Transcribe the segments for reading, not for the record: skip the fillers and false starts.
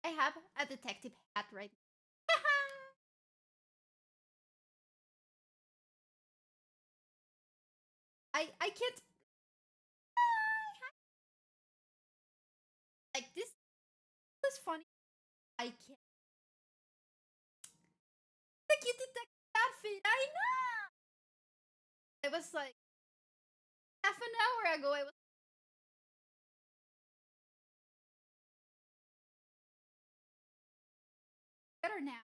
I have a detective hat right I can't like this was funny. I can't the cute detective outfit. I know. It was like half an hour ago. I was better now.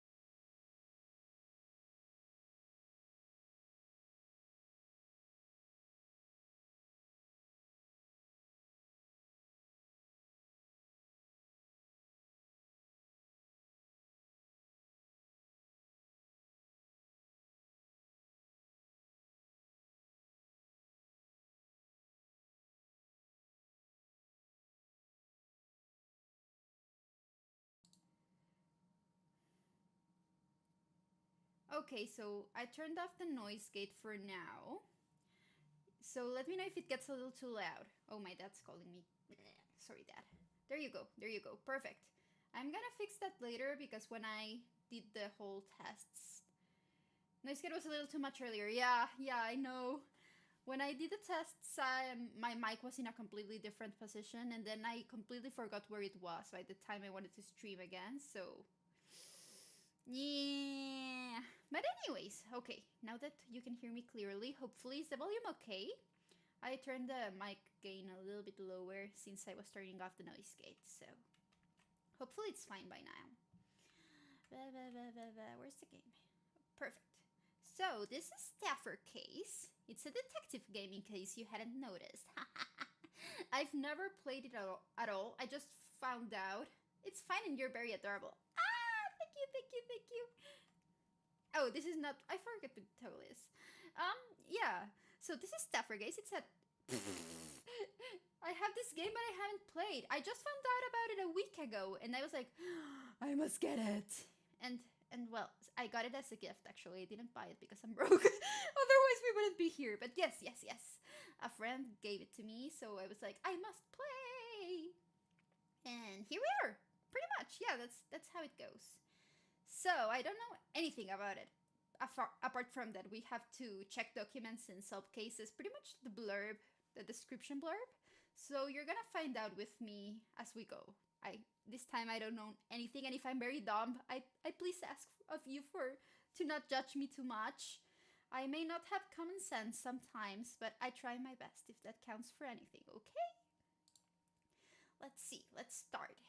Okay, so I turned off the noise gate for now. So let me know if it gets a little too loud. Oh, my dad's calling me. Sorry, dad. There you go. There you go. Perfect. I'm gonna fix that later because when I did the whole tests, noise gate was a little too much earlier. Yeah, I know. When I did the tests, my mic was in a completely different position, and then I completely forgot where it was by the time I wanted to stream again. So yeah. But anyways, okay. Now that you can hear me clearly, hopefully is the volume okay? I turned the mic gain a little bit lower since I was turning off the noise gate, so hopefully it's fine by now. Where's the game? Perfect. So this is Staffer Case. It's a detective game in case you hadn't noticed. I've never played it at all. I just found out. It's fine and you're very adorable. Ah, thank you. Oh, this is not. I forget the title is. Yeah. So this is Staffer Case. It's a I have this game, but I haven't played. I just found out about it a week ago, and I was like, I must get it. And well, I got it as a gift. Actually, I didn't buy it because I'm broke. Otherwise, we wouldn't be here. But yes. A friend gave it to me, so I was like, I must play. And here we are. Pretty much, yeah. That's how it goes. So I don't know anything about it. Apart from that, we have to check documents and solve cases. Pretty much the blurb, the description blurb. So you're gonna find out with me as we go. I this time I don't know anything, and if I'm very dumb, I please ask of you for to not judge me too much. I may not have common sense sometimes, but I try my best if that counts for anything. Okay? Let's see. Let's start.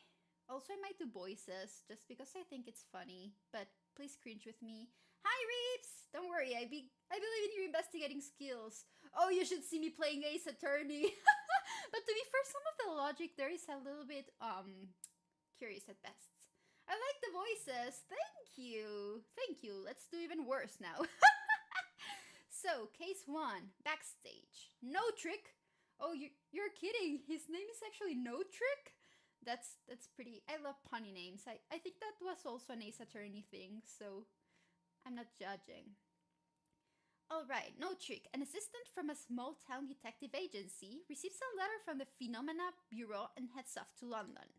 Also, I might do voices just because I think it's funny, but please cringe with me. Hi, Reeves! Don't worry, I believe in your investigating skills. Oh, you should see me playing Ace Attorney. But to be fair, some of the logic there is a little bit curious at best. I like the voices. Thank you. Let's do even worse now. So, case 1, backstage. No trick. Oh, you're kidding. His name is actually No Trick? That's pretty. I love punny names. I think that was also an Ace Attorney thing, so I'm not judging. Alright, No Trick. An assistant from a small town detective agency receives a letter from the Phenomena Bureau and heads off to London.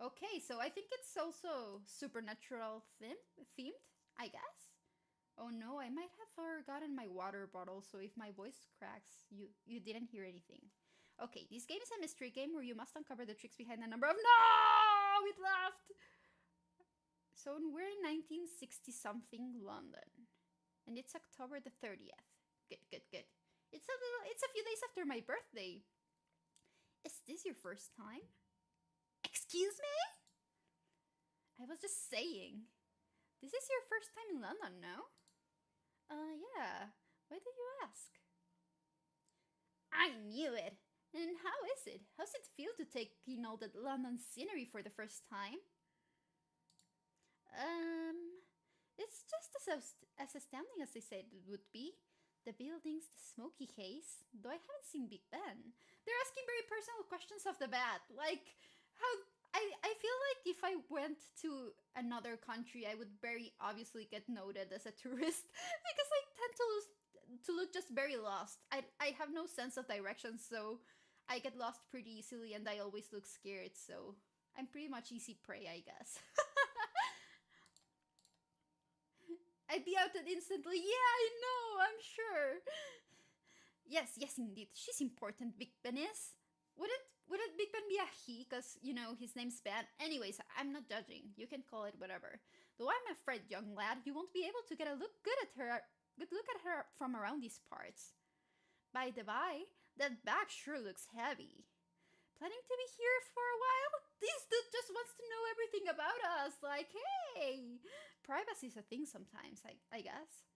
Okay, so I think it's also supernatural themed, I guess. Oh no, I might have forgotten my water bottle, so if my voice cracks, you didn't hear anything. Okay, this game is a mystery game where you must uncover the tricks behind a number of— No! It laughed! So we're in 1960 something London. And it's October the 30th. Good. It's a few days after my birthday. Is this your first time? Excuse me? I was just saying. This is your first time in London, no? Yeah. Why did you ask? I knew it! And how is it? How's it feel to take in all that London scenery for the first time? Um, it's just as astounding as I said it would be. The buildings, the smoky haze, though I haven't seen Big Ben. They're asking very personal questions off the bat, like how— I feel like if I went to another country, I would very obviously get noted as a tourist because I tend to look just very lost. I have no sense of direction, so I get lost pretty easily, and I always look scared. So I'm pretty much easy prey, I guess. I'd be outed instantly. Yeah, I know, I'm sure. Yes, indeed. She's important, Big Ben is. Would it Big Ben be a he? Because, you know, his name's Ben. Anyways, I'm not judging. You can call it whatever. Though I'm afraid, young lad, you won't be able to get a good look at her from around these parts. By the by, that bag sure looks heavy. Planning to be here for a while? This dude just wants to know everything about us. Like, hey, privacy's a thing sometimes, I guess.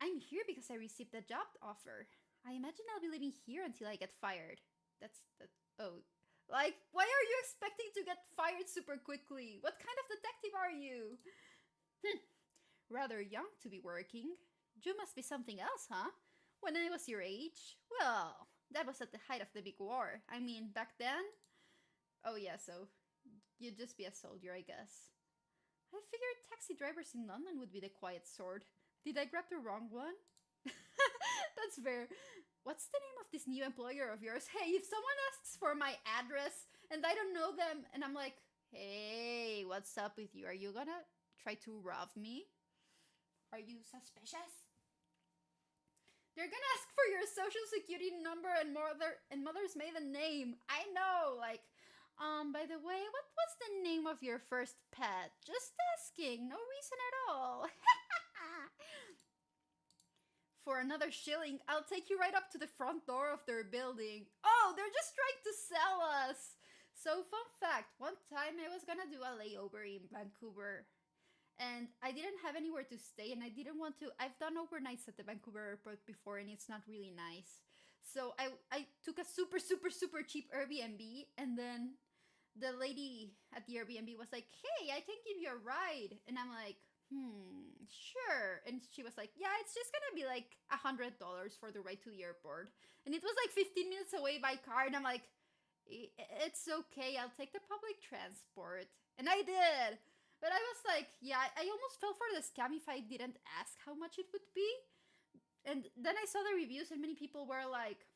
I'm here because I received a job offer. I imagine I'll be living here until I get fired. Oh. Like, why are you expecting to get fired super quickly? What kind of detective are you? Rather young to be working. You must be something else, huh? When I was your age? Well, that was at the height of the big war. I mean, back then? Oh yeah, so you'd just be a soldier, I guess. I figured taxi drivers in London would be the quiet sort. Did I grab the wrong one? That's fair. What's the name of this new employer of yours? Hey, if someone asks for my address and I don't know them and I'm like, hey, what's up with you? Are you gonna try to rob me? Are you suspicious? They're gonna ask for your social security number and mother's maiden name. I know, like, by the way, what was the name of your first pet? Just asking, no reason at all. For another shilling, I'll take you right up to the front door of their building. Oh, they're just trying to sell us. So, fun fact, one time I was gonna do a layover in Vancouver. And I didn't have anywhere to stay and I didn't want to. I've done overnights at the Vancouver airport before and it's not really nice. So I took a super cheap Airbnb and then the lady at the Airbnb was like, hey, I can give you a ride. And I'm like, sure. And she was like, yeah, it's just gonna be like $100 for the ride to the airport. And it was like 15 minutes away by car. And I'm like, it's okay, I'll take the public transport. And I did. But I was like, yeah, I almost fell for the scam if I didn't ask how much it would be. And then I saw the reviews and many people were like,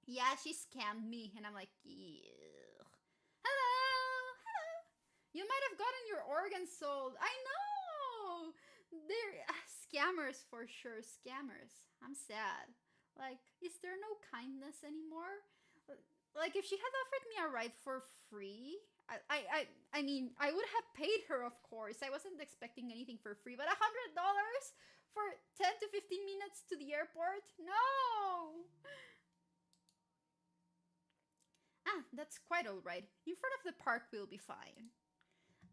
yeah, she scammed me. And I'm like, ew. Hello. You might have gotten your organs sold. I know. They're scammers for sure. Scammers. I'm sad. Like, is there no kindness anymore? Like, if she had offered me a ride for free, I mean, I would have paid her, of course. I wasn't expecting anything for free, but $100 for 10 to 15 minutes to the airport? No! Ah, that's quite alright. In front of the park we'll be fine.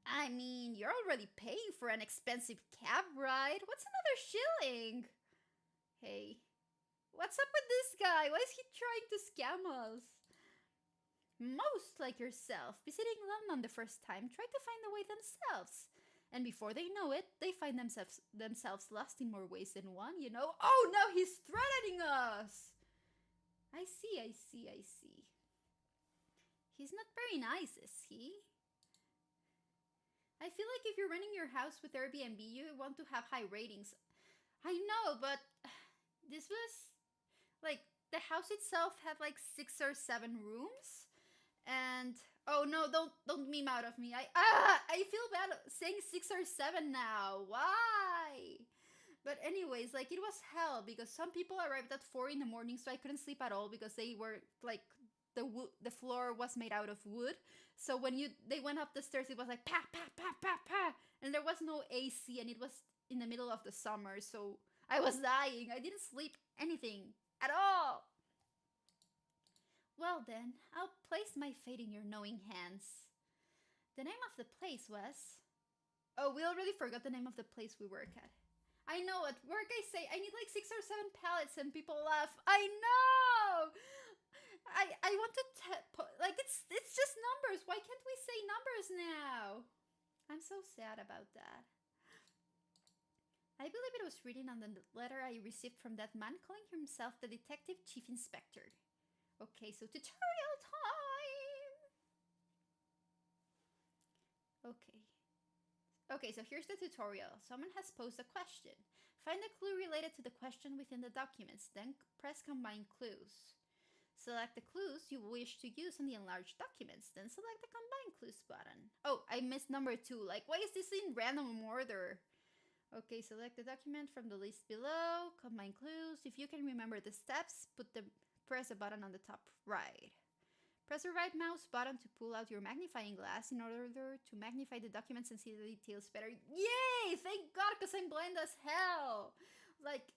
I mean, you're already paying for an expensive cab ride. What's another shilling? Hey, what's up with this guy? Why is he trying to scam us? Most like yourself, visiting London the first time, try to find a way themselves. And before they know it, they find themselves lost in more ways than one, you know? Oh no, he's threatening us! I see. He's not very nice, is he? I feel like if you're renting your house with Airbnb, you want to have high ratings. I know, but this was, like, the house itself had like 6 or 7 rooms. And oh no, don't meme out of me. I feel bad saying 6 or 7 now. Why? But anyways, like, it was hell because some people arrived at 4 in the morning, so I couldn't sleep at all because they were like the floor was made out of wood. So when they went up the stairs, it was like pa pa pa pa pa, and there was no AC, and it was in the middle of the summer, so I was dying. I didn't sleep anything at all. Well then, I'll place my fate in your knowing hands. The name of the place was... Oh, we already forgot the name of the place we work at. I know, at work I say, I need like 6 or 7 pallets and people laugh. I know! I want to like, it's just numbers. Why can't we say numbers now? I'm so sad about that. I believe it was written on the letter I received from that man calling himself the Detective Chief Inspector. Okay, so tutorial time! Okay, so here's the tutorial. Someone has posed a question. Find a clue related to the question within the documents, then press Combine Clues. Select the clues you wish to use on the enlarged documents, then select the Combine Clues button. Oh, I missed number 2. Like, why is this in random order? Okay, select the document from the list below, Combine Clues. If you can remember the steps, press the button on the top right. Press the right mouse button to pull out your magnifying glass in order to magnify the documents and see the details better. Yay! Thank God, because I'm blind as hell! Like,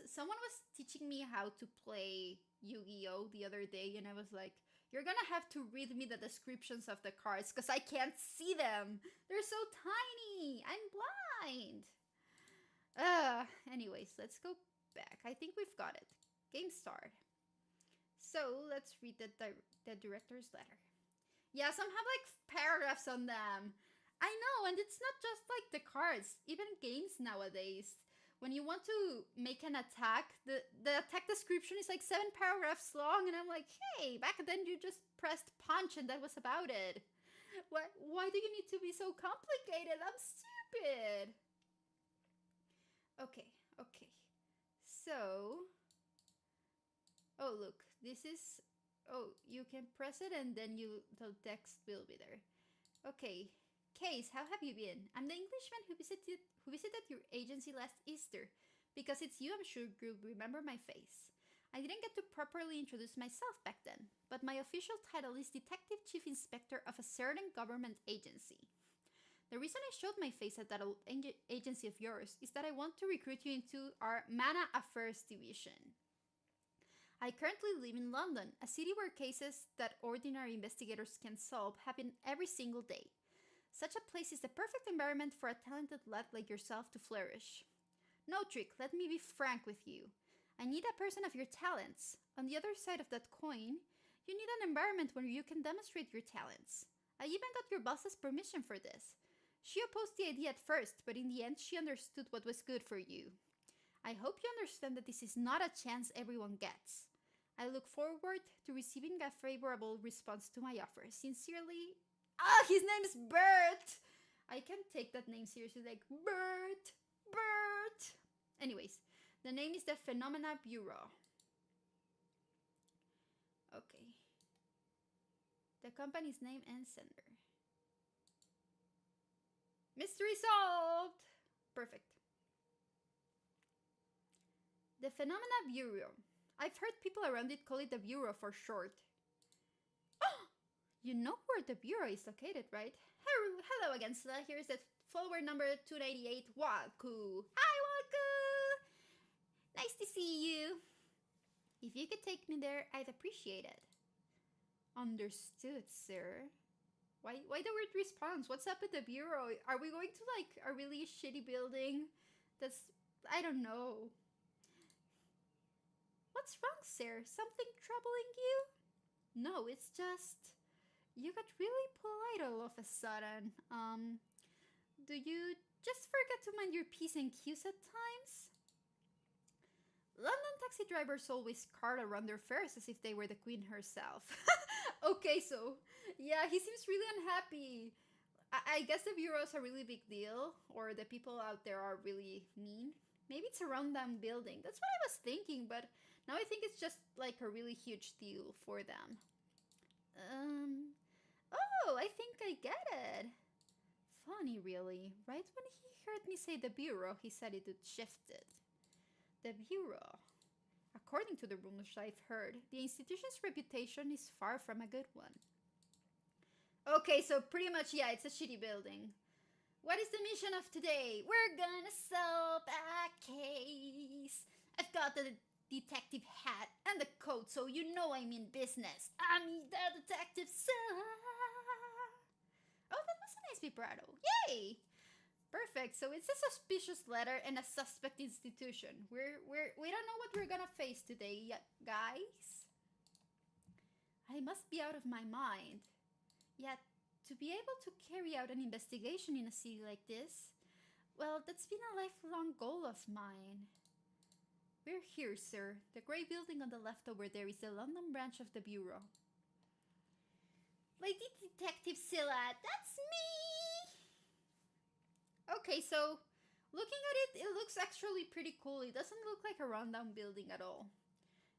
someone was teaching me how to play Yu-Gi-Oh! The other day, and I was like, you're gonna have to read me the descriptions of the cards, because I can't see them! They're so tiny! I'm blind! Anyways, let's go back. I think we've got it. Game start. So, let's read the director's letter. Yeah, some have like paragraphs on them. I know, and it's not just like the cards. Even games nowadays. When you want to make an attack, the attack description is like 7 paragraphs long, and I'm like, hey, back then you just pressed punch and that was about it. Why do you need to be so complicated? I'm stupid. Okay. So, oh look, this is, oh, you can press it and then the text will be there. Okay. Case, how have you been? I'm the Englishman who visited your agency last Easter. Because it's you, I'm sure you'll remember my face. I didn't get to properly introduce myself back then, but my official title is Detective Chief Inspector of a certain government agency. The reason I showed my face at that old agency of yours is that I want to recruit you into our Mana Affairs division. I currently live in London, a city where cases that ordinary investigators can solve happen every single day. Such a place is the perfect environment for a talented lad like yourself to flourish. No trick, let me be frank with you. I need a person of your talents. On the other side of that coin, you need an environment where you can demonstrate your talents. I even got your boss's permission for this. She opposed the idea at first, but in the end she understood what was good for you. I hope you understand that this is not a chance everyone gets. I look forward to receiving a favorable response to my offer. Sincerely, his name's Bert! I can't take that name seriously, like, Bert! Anyways, the name is the Phenomena Bureau. Okay. The company's name and sender. Mystery solved! Perfect. The Phenomena Bureau. I've heard people around it call it the Bureau for short. You know where the Bureau is located, right? Hello again, Sela. Here's the follower number 298, Waku. Hi, Waku! Nice to see you. If you could take me there, I'd appreciate it. Understood, sir. Why the weird response? What's up with the Bureau? Are we going to, like, a really shitty building? I don't know. What's wrong, sir? Something troubling you? No, it's just... You got really polite all of a sudden. Do you just forget to mind your P's and Q's at times? London taxi drivers always cart around their fares as if they were the queen herself. Okay, so, yeah, he seems really unhappy. I guess the Bureau's a really big deal, or the people out there are really mean. Maybe it's a rundown building. That's what I was thinking, but now I think it's just like a really huge deal for them. Oh, I think I get it. Funny, really. Right when he heard me say the Bureau, he said it would shift it. The Bureau. According to the rumors I've heard, the institution's reputation is far from a good one. Okay, so pretty much, yeah, it's a shitty building. What is the mission of today? We're gonna solve a case. I've got the detective hat and the coat, so you know I'm in business. I'm the detective, sir. Oh, that was a nice vibrato. Yay! Perfect. So it's a suspicious letter and a suspect institution. We don't know what we're gonna face today yet, guys. I must be out of my mind. Yet, to be able to carry out an investigation in a city like this, well, that's been a lifelong goal of mine. We're here, sir. The grey building on the left over there is the London branch of the Bureau. Lady Detective Scylla, that's me! Okay, so looking at it, it looks actually pretty cool. It doesn't look like a rundown building at all.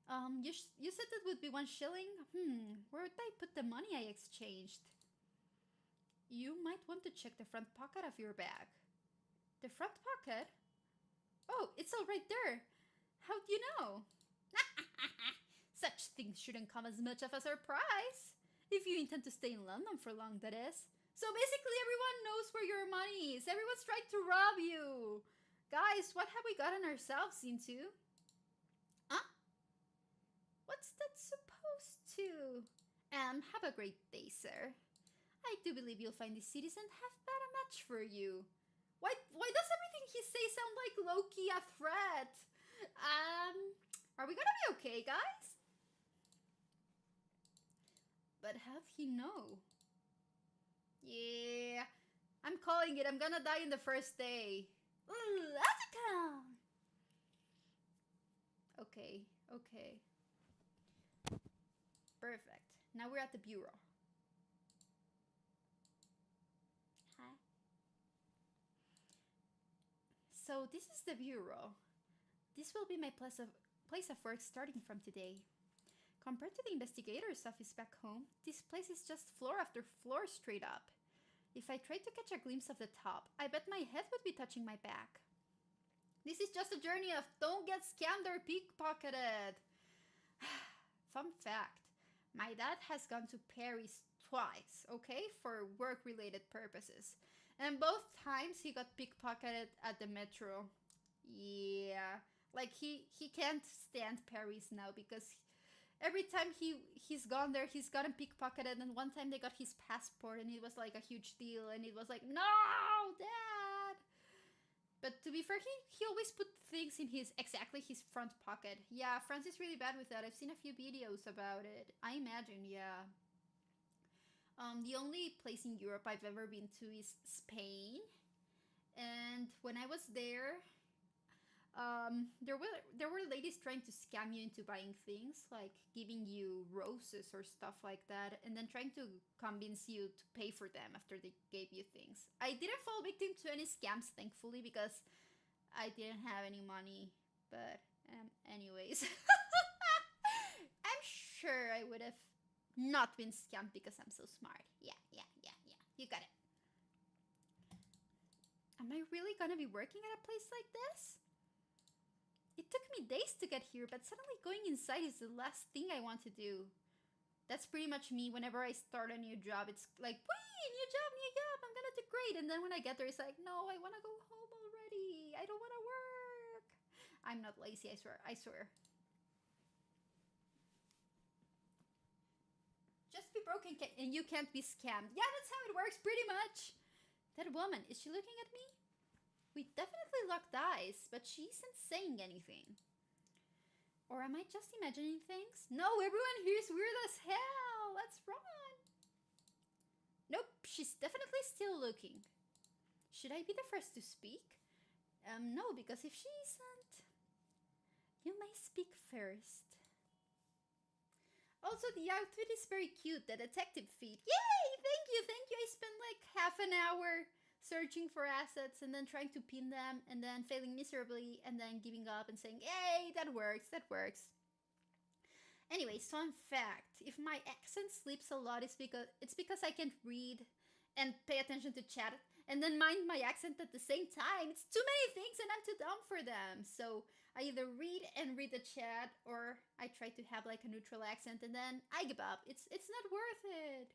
You said that would be 1 shilling? Where would I put the money I exchanged? You might want to check the front pocket of your bag. The front pocket? Oh, it's all right there. How do you know? Such things shouldn't come as much of a surprise. If you intend to stay in London for long, that is. So basically everyone knows where your money is. Everyone's trying to rob you. Guys, what have we gotten ourselves into? Huh? What's that supposed to? Have a great day, sir. I do believe you'll find this citizen half bad a match for you. Why does everything he says sound like low-key a threat? Are we gonna be okay, guys? But have he know? Yeah, I'm calling it. I'm gonna die in the first day. Okay. Perfect. Now we're at the bureau. Hi. So this is the bureau. This will be my place of work starting from today. Compared to the investigator's office back home, this place is just floor after floor straight up. If I tried to catch a glimpse of the top, I bet my head would be touching my back. This is just a journey of don't get scammed or pickpocketed. Fun fact, my dad has gone to Paris twice, okay, for work-related purposes. And both times he got pickpocketed at the metro. Yeah, like he can't stand Paris now because every time he's gone there, he's gotten pickpocketed. And one time they got his passport and it was like a huge deal. And it was like, no, Dad! But to be fair, he always put things in his front pocket. Yeah, France is really bad with that. I've seen a few videos about it. I imagine, yeah. The only place in Europe I've ever been to is Spain. And when I was there, there were ladies trying to scam you into buying things, like giving you roses or stuff like that, and then trying to convince you to pay for them after they gave you things. I didn't fall victim to any scams, thankfully, because I didn't have any money. But anyways, I'm sure I would have not been scammed because I'm so smart. Yeah. You got it. Am I really gonna be working at a place like this? It took me days to get here, but suddenly going inside is the last thing I want to do. That's pretty much me whenever I start a new job. It's like, whee, new job, I'm gonna do great. And then when I get there, it's like, no, I wanna go home already. I don't wanna work. I'm not lazy, I swear. Just be broken and you can't be scammed. Yeah, that's how it works, pretty much. That woman, is she looking at me? We definitely locked eyes, but she isn't saying anything. Or am I just imagining things? No, everyone here is weird as hell. Let's run. Nope, she's definitely still looking. Should I be the first to speak? No, because if she isn't, you may speak first. Also, the outfit is very cute, the detective feet. Yay! Thank you. I spent like half an hour searching for assets and then trying to pin them and then failing miserably and then giving up and saying, hey, that works. Anyways, fun fact. If my accent slips a lot, it's because I can't read and pay attention to chat and then mind my accent at the same time. It's too many things and I'm too dumb for them. So I either read the chat or I try to have like a neutral accent and then I give up. It's not worth it.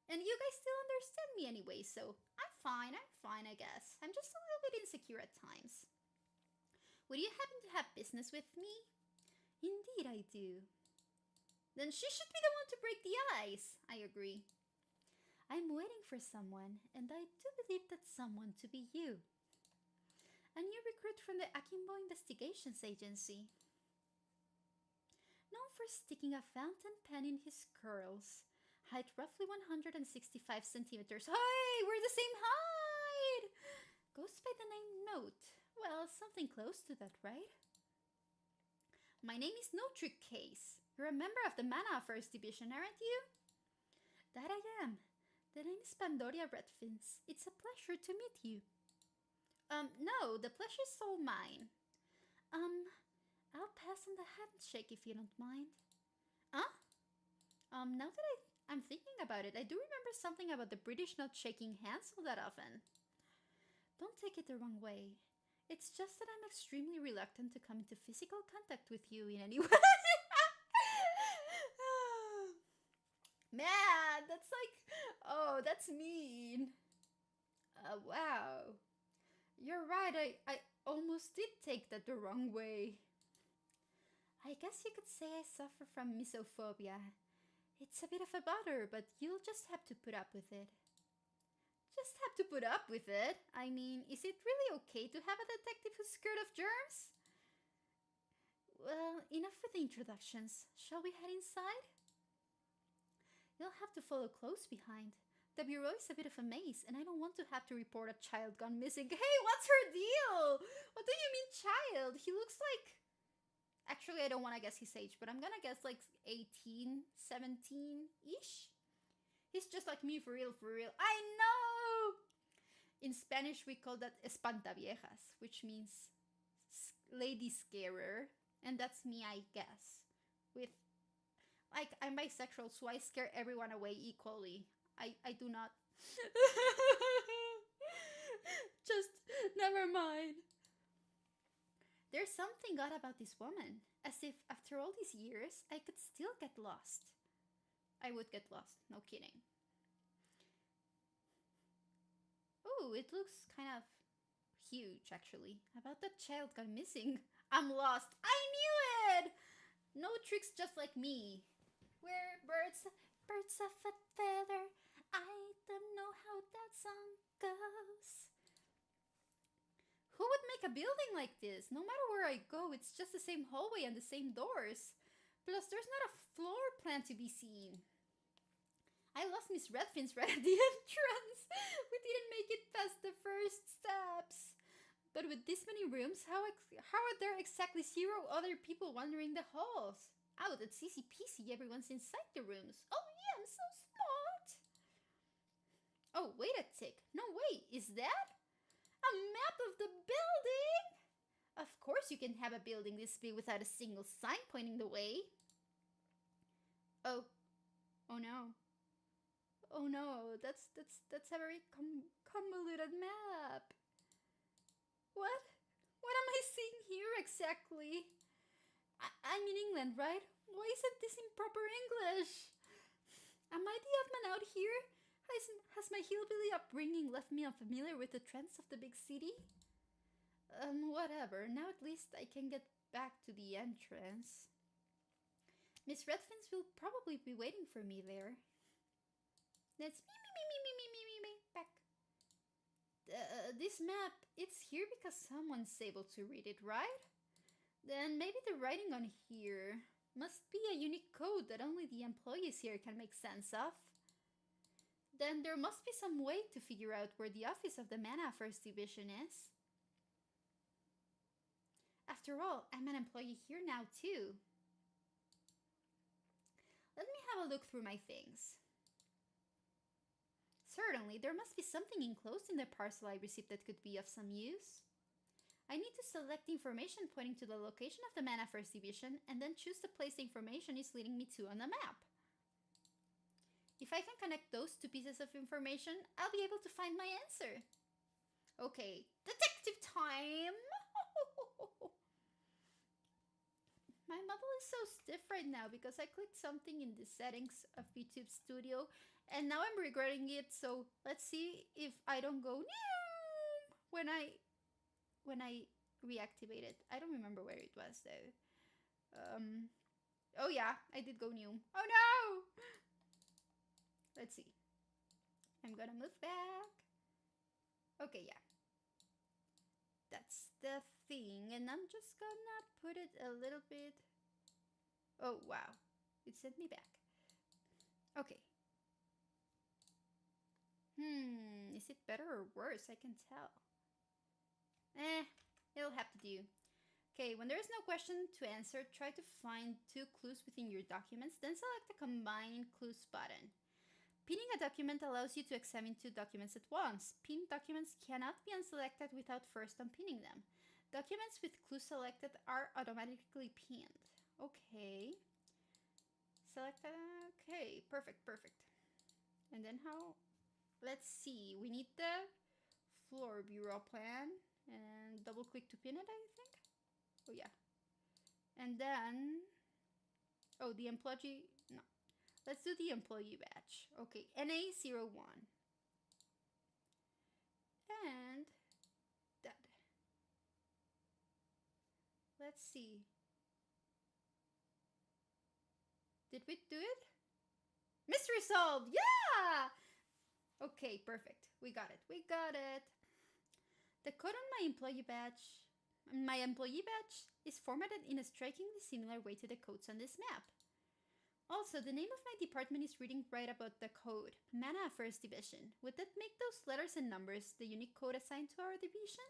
And you guys still understand me anyway, so I'm fine, I guess. I'm just a little bit insecure at times. Would you happen to have business with me? Indeed I do. Then she should be the one to break the ice, I agree. I'm waiting for someone, and I do believe that someone to be you. A new recruit from the Akimbo Investigations Agency. Known for sticking a fountain pen in his curls. Height roughly 165 centimeters. Hey, we're the same height! Goes by the name Note. Well, something close to that, right? My name is No Trick Case. You're a member of the Mana Affairs Division, aren't you? That I am. The name is Pandoria Redfins. It's a pleasure to meet you. No, the pleasure's all mine. I'll pass on the handshake if you don't mind. Huh? Now that I'm thinking about it, I do remember something about the British not shaking hands all that often. Don't take it the wrong way. It's just that I'm extremely reluctant to come into physical contact with you in any way. Man, that's like, oh, that's mean. Wow. You're right, I almost did take that the wrong way. I guess you could say I suffer from misophobia. It's a bit of a bother, but you'll just have to put up with it. Just have to put up with it? I mean, is it really okay to have a detective who's scared of germs? Well, enough with the introductions. Shall we head inside? You'll have to follow close behind. The bureau is a bit of a maze, and I don't want to have to report a child gone missing. Hey, what's her deal? What do you mean child? He looks like... Actually, I don't want to guess his age, but I'm gonna guess like 18, 17-ish. He's just like me, for real, for real. I know! In Spanish, we call that espantaviejas, which means lady scarer. And that's me, I guess. With, like, I'm bisexual, so I scare everyone away equally. I do not. Just, never mind. There's something odd about this woman. As if, after all these years, I could still get lost. I would get lost, no kidding. Oh, it looks kind of huge, actually. About that child gone missing. I'm lost. I knew it! No tricks just like me. We're birds of a feather. I don't know how that song goes. Who would make a building like this? No matter where I go, it's just the same hallway and the same doors. Plus, there's not a floor plan to be seen. I lost Miss Redfins right at the entrance. We didn't make it past the first steps. But with this many rooms, how are there exactly 0 other people wandering the halls? Oh, that's easy peasy. Everyone's inside the rooms. Oh yeah, I'm so smart. Oh, wait a tick. No, wait, is that a map of the building? Of course you can have a building this big without a single sign pointing the way. Oh no. Oh no, that's a very convoluted map. What? What am I seeing here exactly? I'm in England, right? Why isn't this in proper English? Am I the odd man out here? Has my hillbilly upbringing left me unfamiliar with the trends of the big city? Whatever. Now at least I can get back to the entrance. Miss Redfins will probably be waiting for me there. That's me, back. This map, it's here because someone's able to read it, right? Then maybe the writing on here must be a unique code that only the employees here can make sense of. Then there must be some way to figure out where the office of the Mana First Division is. After all, I'm an employee here now too. Let me have a look through my things. Certainly, there must be something enclosed in the parcel I received that could be of some use. I need to select the information pointing to the location of the Mana First Division and then choose the place the information is leading me to on the map. If I can connect those 2 pieces of information, I'll be able to find my answer. Okay, detective time! My model is so stiff right now because I clicked something in the settings of YouTube Studio and now I'm regretting it, so let's see if I don't go when I reactivate it. I don't remember where it was though. Oh yeah, I did go new. Oh no! Let's see. I'm gonna move back. Okay, yeah. That's the thing, and I'm just gonna put it a little bit. Oh wow, it sent me back. Okay. Is it better or worse? I can tell. It'll have to do. Okay, when there is no question to answer, try to find 2 clues within your documents, then select the Combine Clues button. Pinning a document allows you to examine 2 documents at once. Pinned documents cannot be unselected without first unpinning them. Documents with clues selected are automatically pinned. Okay. Select, okay, perfect. And then how? Let's see, we need the floor bureau plan and double click to pin it, I think. Oh yeah. And then, oh, the employee, no. Let's do the employee badge. Okay, NA01. And that. Let's see. Did we do it? Mystery solved! Yeah! Okay, perfect. We got it. The code on my employee badge is formatted in a strikingly similar way to the codes on this map. Also, the name of my department is reading right about the code. Mana First Division. Would that make those letters and numbers the unique code assigned to our division?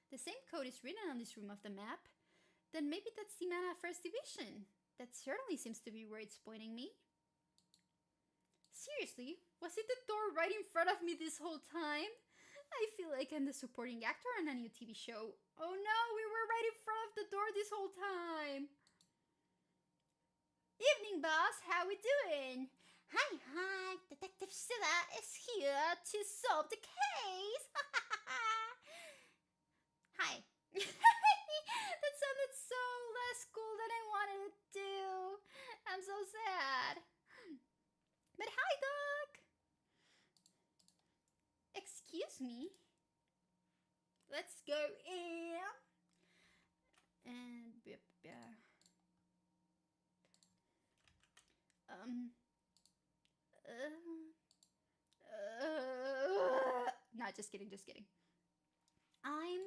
The same code is written on this room of the map. Then maybe that's the Mana First Division. That certainly seems to be where it's pointing me. Seriously? Was it the door right in front of me this whole time? I feel like I'm the supporting actor on a new TV show. Oh no, we were right in front of the door this whole time. Evening, boss. How we doing? Hi. Detective Scylla is here to solve the case. Hi. That sounded so less cool than I wanted it to. I'm so sad. But hi, Doc. Excuse me. Let's go in. And no, just kidding. I'm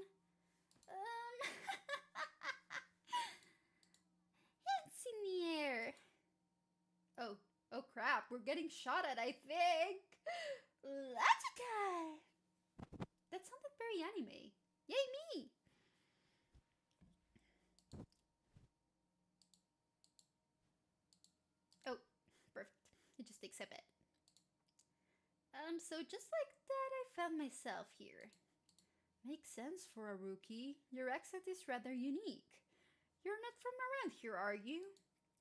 hands in the air. Oh crap, we're getting shot at, I think. Logica! That sounded very anime. Yay me! Oh, perfect. It just takes a bit. So just like that, I found myself here. Makes sense for a rookie. Your accent is rather unique. You're not from around here, are you?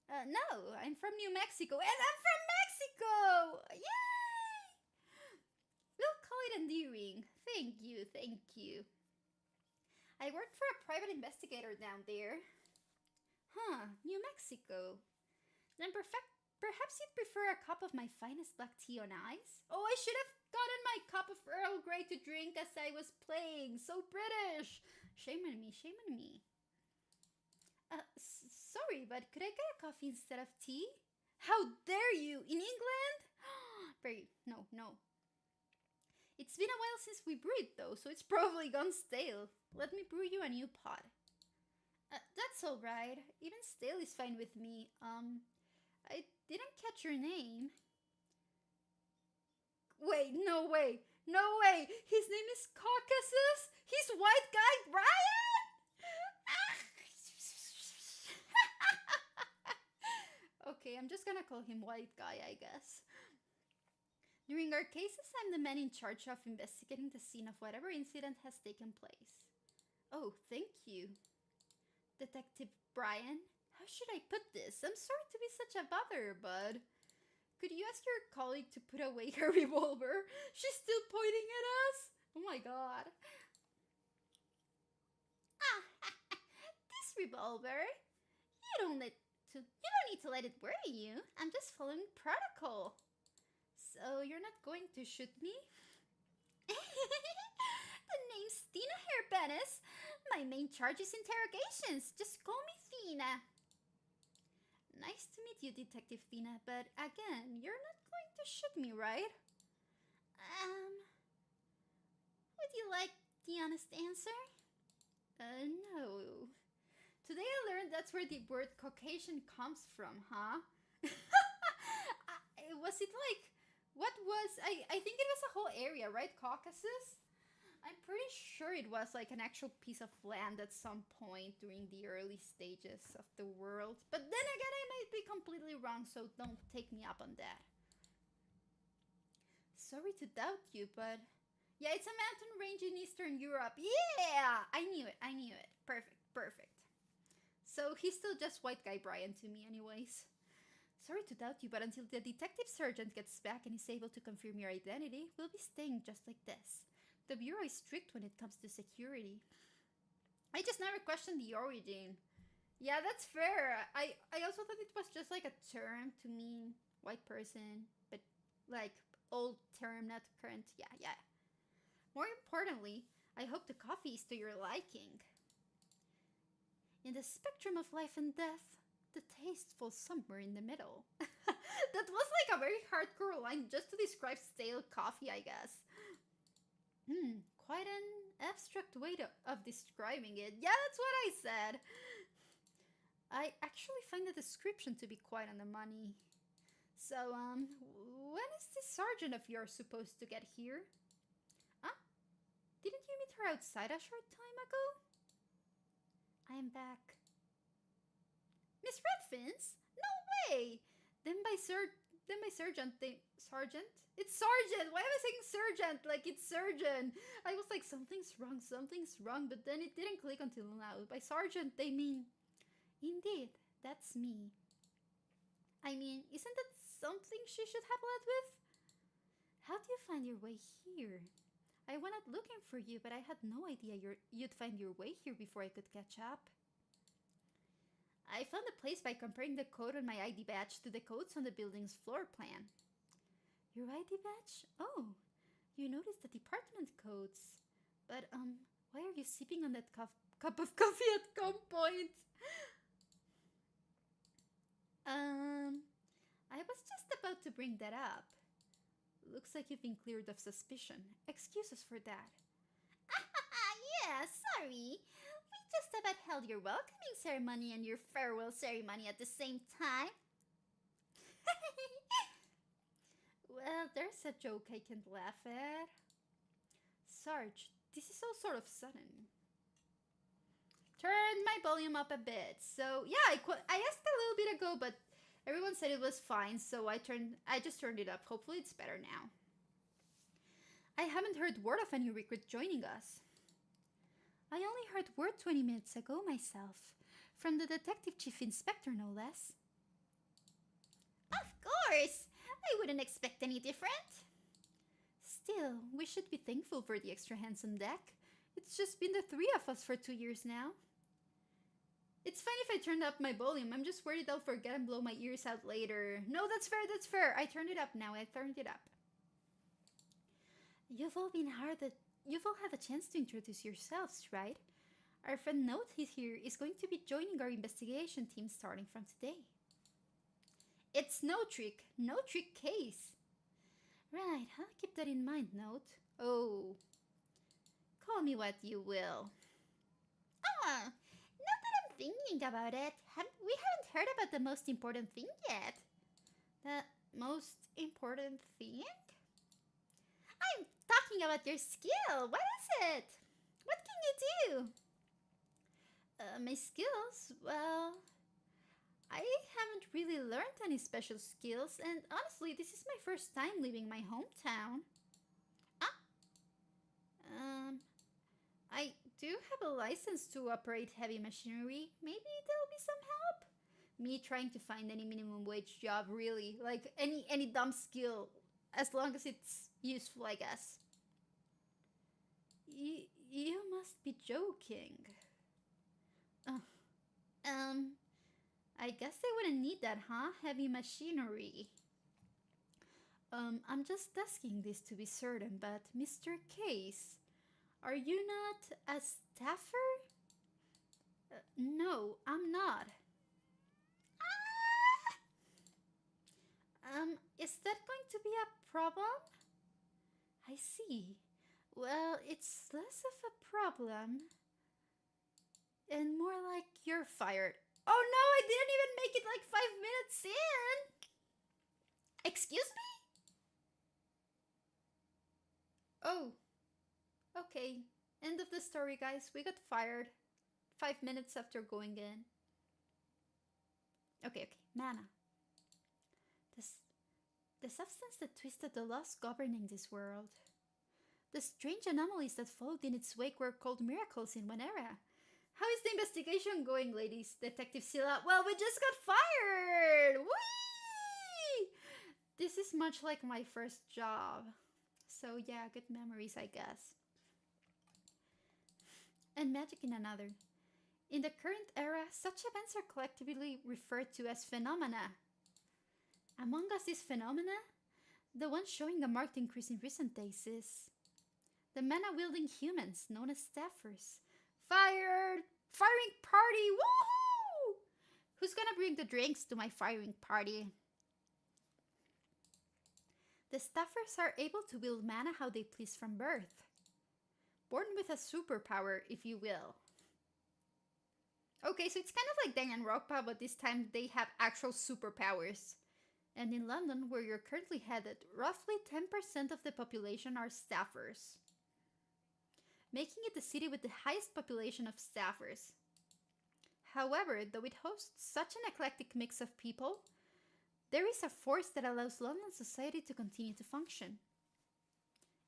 No, I'm from New Mexico, and I'm from Mexico! Yay! We'll call it endearing. Thank you. I work for a private investigator down there. Huh, New Mexico. Then perhaps you'd prefer a cup of my finest black tea on ice? Oh, I should have gotten my cup of Earl Grey to drink as I was playing. So British. Shame on me. Sorry, but could I get a coffee instead of tea? How dare you! In England? No. It's been a while since we brewed though, so it's probably gone stale. Let me brew you a new pot. That's alright. Even stale is fine with me. I didn't catch your name. Wait, no way! His name is Caucasus? He's white guy Brian? Okay, I'm just gonna call him white guy, I guess. During our cases, I'm the man in charge of investigating the scene of whatever incident has taken place. Oh, thank you. Detective Brian, how should I put this? I'm sorry to be such a bother, bud. Could you ask your colleague to put away her revolver? She's still pointing at us? Oh my god. This revolver? You don't need to let it worry you. I'm just following protocol. So you're not going to shoot me? The name's Tina Hairpenis. My main charge is interrogations. Just call me Tina. Nice to meet you, Detective Tina, but again, you're not going to shoot me, right? Would you like the honest answer? No. Today I learned that's where the word Caucasian comes from, huh? Was it like, what was, I think it was a whole area, right? Caucasus? I'm pretty sure it was like an actual piece of land at some point during the early stages of the world. But then again, I might be completely wrong, so don't take me up on that. Sorry to doubt you, but Yeah, it's a mountain range in Eastern Europe. Yeah! I knew it. I knew it. Perfect. Perfect. So he's still just white guy Brian to me anyways. Sorry to doubt you, but until the detective sergeant gets back and is able to confirm your identity, we'll be staying just like this. The Bureau is strict when it comes to security. I just never questioned the origin. Yeah, that's fair. I also thought it was just like a term to mean white person, but like old term, not current. Yeah, yeah. More importantly, I hope the coffee is to your liking. In the spectrum of life and death, the taste falls somewhere in the middle. That was like a very hardcore line just to describe stale coffee, I guess. Quite an abstract way of describing it. Yeah, that's what I said. I actually find the description to be quite on the money. So, when is this sergeant of yours supposed to get here? Huh? Didn't you meet her outside a short time ago? I am back. Miss Redfins? No way! Then by sergeant, sergeant? It's sergeant! Why am I saying sergeant? Like it's surgeon. I was like, something's wrong, but then it didn't click until now. By sergeant, they mean... Indeed, that's me. I mean, isn't that something she should have led with? How do you find your way here? I went out looking for you, but I had no idea you'd find your way here before I could catch up. I found the place by comparing the code on my ID badge to the codes on the building's floor plan. Your ID badge? Oh, you noticed the department codes. But, why are you sipping on that cup of coffee at gunpoint? I was just about to bring that up. Looks like you've been cleared of suspicion. Excuses for that. Yeah, sorry. We just about held your welcoming ceremony and your farewell ceremony at the same time. Well, there's a joke I can't laugh at. Sarge, this is all sort of sudden. Turn my volume up a bit. So, yeah, I asked a little bit ago, but everyone said it was fine, so I just turned it up. Hopefully it's better now. I haven't heard word of a new recruit joining us. I only heard word 20 minutes ago myself. From the detective chief inspector, no less. Of course! I wouldn't expect any different. Still, we should be thankful for the extra hands on deck. It's just been the three of us for 2 years now. It's fine if I turned up my volume. I'm just worried I'll forget and blow my ears out later. No, that's fair, that's fair. I turned it up now. I turned it up. You've all had a chance to introduce yourselves, right? Our friend Note here is going to be joining our investigation team starting from today. It's no trick case. Right, I'll keep that in mind, Note. Oh, call me what you will. Ah, now that I'm thinking about it, we haven't heard about the most important thing yet. The most important thing? I'm talking about your skill. What is it? What can you do? My skills? Well, I haven't really learned any special skills, and honestly, this is my first time leaving my hometown. I do have a license to operate heavy machinery. Maybe there'll be some help. Me trying to find any minimum wage job, really. Like, any dumb skill, as long as it's useful, I guess. You must be joking. I guess they wouldn't need that, huh? Heavy machinery. I'm just asking this to be certain, but Mr. Case, are you not a staffer? No, I'm not. Is that going to be a problem? I see. Well, it's less of a problem and more like you're fired. Oh no, I didn't even make it like 5 minutes in. Excuse me? Oh, okay. End of the story, guys. We got fired 5 minutes after going in. Okay. Mana. The substance that twisted the laws governing this world. The strange anomalies that followed in its wake were called miracles in one era. How is the investigation going, ladies? Detective Silla. Well, we just got fired! Whee! This is much like my first job. So yeah, good memories, I guess. And magic in another. In the current era, such events are collectively referred to as phenomena. Among us, these phenomena, the one showing a marked increase in recent days is the mana-wielding humans known as staffers. Fired! Firing party! Woohoo! Who's gonna bring the drinks to my firing party? The staffers are able to wield mana how they please from birth. Born with a superpower, if you will. Okay, so it's kind of like Danganronpa, but this time they have actual superpowers. And in London, where you're currently headed, roughly 10% of the population are staffers, making it the city with the highest population of staffers. However, though it hosts such an eclectic mix of people, there is a force that allows London society to continue to function.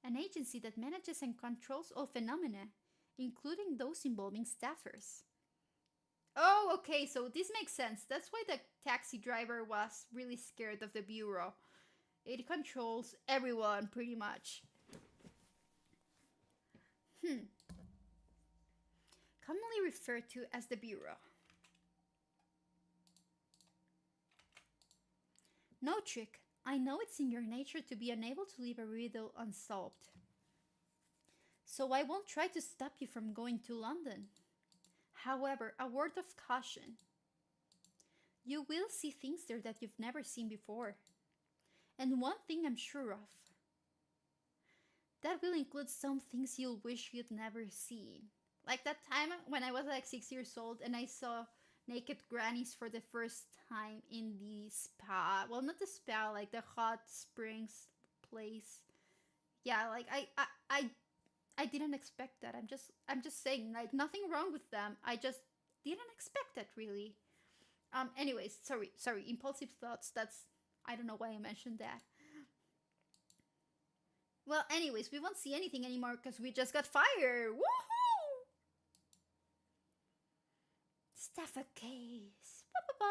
An agency that manages and controls all phenomena, including those involving staffers. Oh, okay, so this makes sense. That's why the taxi driver was really scared of the bureau. It controls everyone, pretty much. Commonly referred to as the bureau. No trick. I know it's in your nature to be unable to leave a riddle unsolved. So I won't try to stop you from going to London. However, a word of caution. You will see things there that you've never seen before. And one thing I'm sure of. That will include some things you'll wish you'd never seen. Like that time when I was like 6 years old and I saw naked grannies for the first time in the spa. Well, not the spa, like the hot springs place. Yeah, like I didn't expect that. I'm just saying, like, nothing wrong with them. I just didn't expect that, really. Anyways, sorry, impulsive thoughts. I don't know why I mentioned that. Well, anyways, we won't see anything anymore because we just got fired. Woohoo! Staffer case. Ba-ba-ba.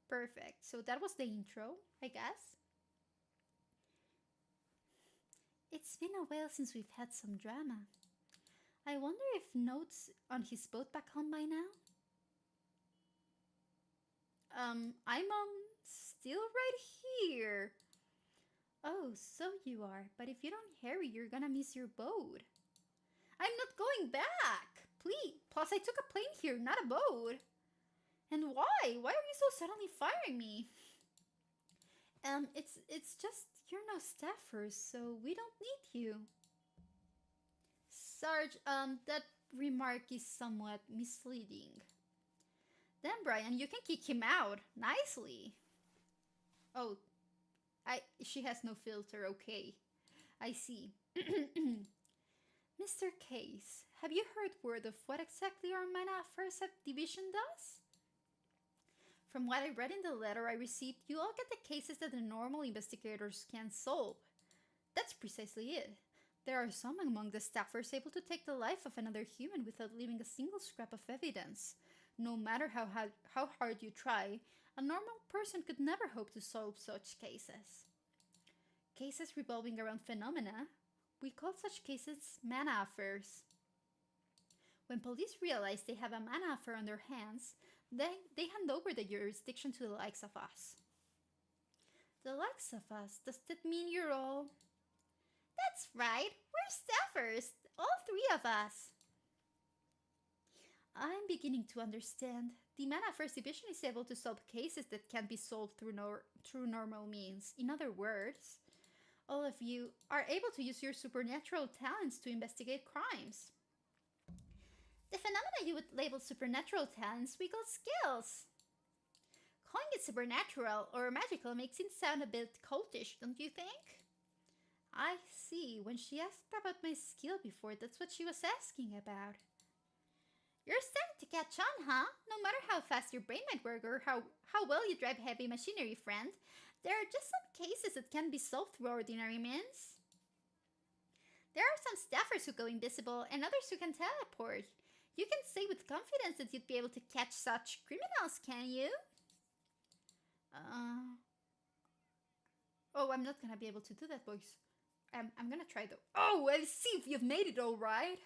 Perfect. So that was the intro, I guess. It's been a while since we've had some drama. I wonder if Note's on his boat back home by now? I'm still right here. Oh, so you are. But if you don't hurry, you're gonna miss your boat. I'm not going back. Please. Plus, I took a plane here, not a boat. And why? Why are you so suddenly firing me? It's just you're no staffer, so we don't need you. Sarge, that remark is somewhat misleading. Then, Brian, you can kick him out. Nicely. Oh, she has no filter, okay. I see. Mr. Case, have you heard word of what exactly our Mana Affairs Division does? From what I read in the letter I received, you all get the cases that the normal investigators can't solve. That's precisely it. There are some among the staffers able to take the life of another human without leaving a single scrap of evidence. No matter how hard you try, a normal person could never hope to solve such cases. Cases revolving around phenomena, we call such cases mana affairs. When police realize they have a mana affair on their hands, they hand over the jurisdiction to the likes of us. The likes of us? Does that mean you're all... That's right, we're staffers, all three of us. I'm beginning to understand. The Mana Affairs Division is able to solve cases that can't be solved through normal means. In other words, all of you are able to use your supernatural talents to investigate crimes. The phenomena you would label supernatural talents we call skills. Calling it supernatural or magical makes it sound a bit cultish, don't you think? I see. When she asked about my skill before, that's what she was asking about. You're starting to catch on, huh? No matter how fast your brain might work or how well you drive heavy machinery, friend, there are just some cases that can be solved through ordinary means. There are some staffers who go invisible and others who can teleport. You can say with confidence that you'd be able to catch such criminals, can you? Oh, I'm not gonna be able to do that, boys. I'm gonna try though. Oh, I'll see if you've made it all right.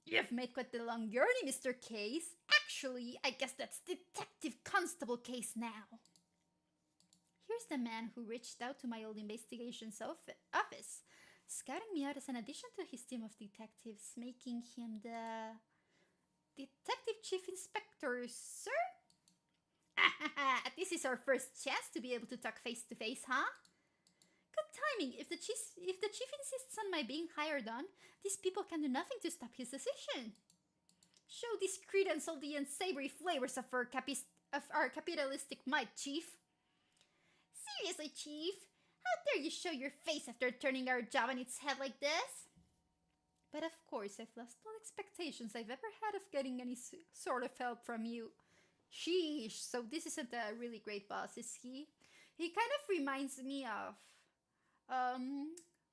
You've made quite the long journey, Mr. Case. Actually, I guess that's Detective Constable Case now. Here's the man who reached out to my old investigations office, scouting me out as an addition to his team of detectives, making him the Detective Chief Inspector, sir? This is our first chance to be able to talk face to face, huh? Good timing. If the chief insists on my being hired on, these people can do nothing to stop his decision. Show this credence all the unsavory flavors of our capitalistic might, Chief. Seriously, Chief? How dare you show your face after turning our job on its head like this? But of course, I've lost all expectations I've ever had of getting any sort of help from you. Sheesh, so this isn't a really great boss, is he? He kind of reminds me of...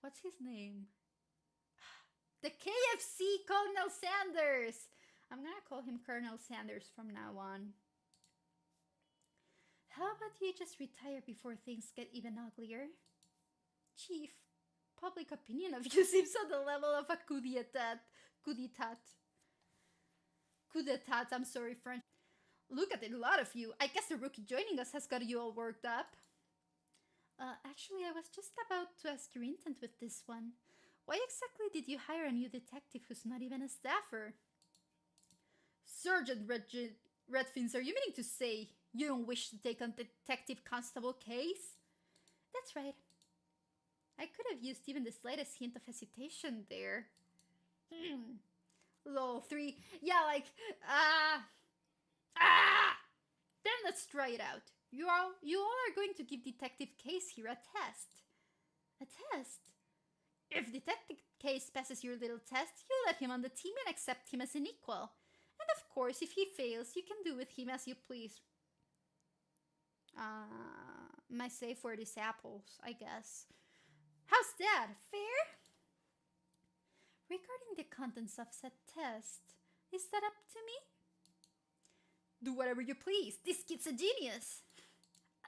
what's his name? The KFC Colonel Sanders! I'm gonna call him Colonel Sanders from now on. How about you just retire before things get even uglier? Chief, public opinion of you seems on the level of a coup d'etat. I'm sorry, French. Look at it, a lot of you. I guess the rookie joining us has got you all worked up. Actually, I was just about to ask your intent with this one. Why exactly did you hire a new detective who's not even a staffer? Sergeant Redfins, are you meaning to say you don't wish to take on Detective Constable Case? That's right. I could have used even the slightest hint of hesitation there. Lol, 3. Yeah, like, Then let's try it out. You all are going to give Detective Case here a test. A test? If Detective Case passes your little test, you let him on the team and accept him as an equal. And of course, if he fails, you can do with him as you please. My safe word is apples, I guess. How's that? Fair? Regarding the contents of said test, is that up to me? Do whatever you please. This kid's a genius.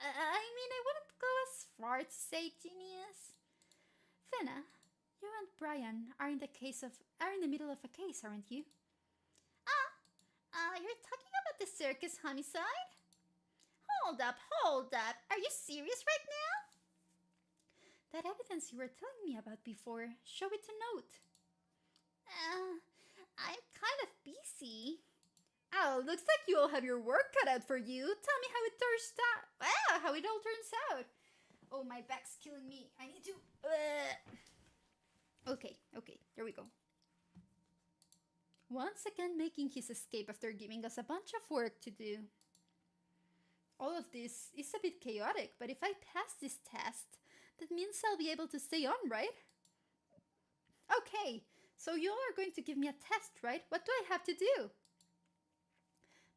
I mean, I wouldn't go as far to say genius. Fenna, you and Brian are in the middle of a case, aren't you? You're talking about the circus homicide? Hold up. Are you serious right now? That evidence you were telling me about before, show it to note. I'm kind of busy. Oh, looks like you all have your work cut out for you. Tell me how it all turns out. Oh, my back's killing me. I need to... Okay, there we go. Once again making his escape after giving us a bunch of work to do. All of this is a bit chaotic, but if I pass this test, that means I'll be able to stay on, right? Okay, so you all are going to give me a test, right? What do I have to do?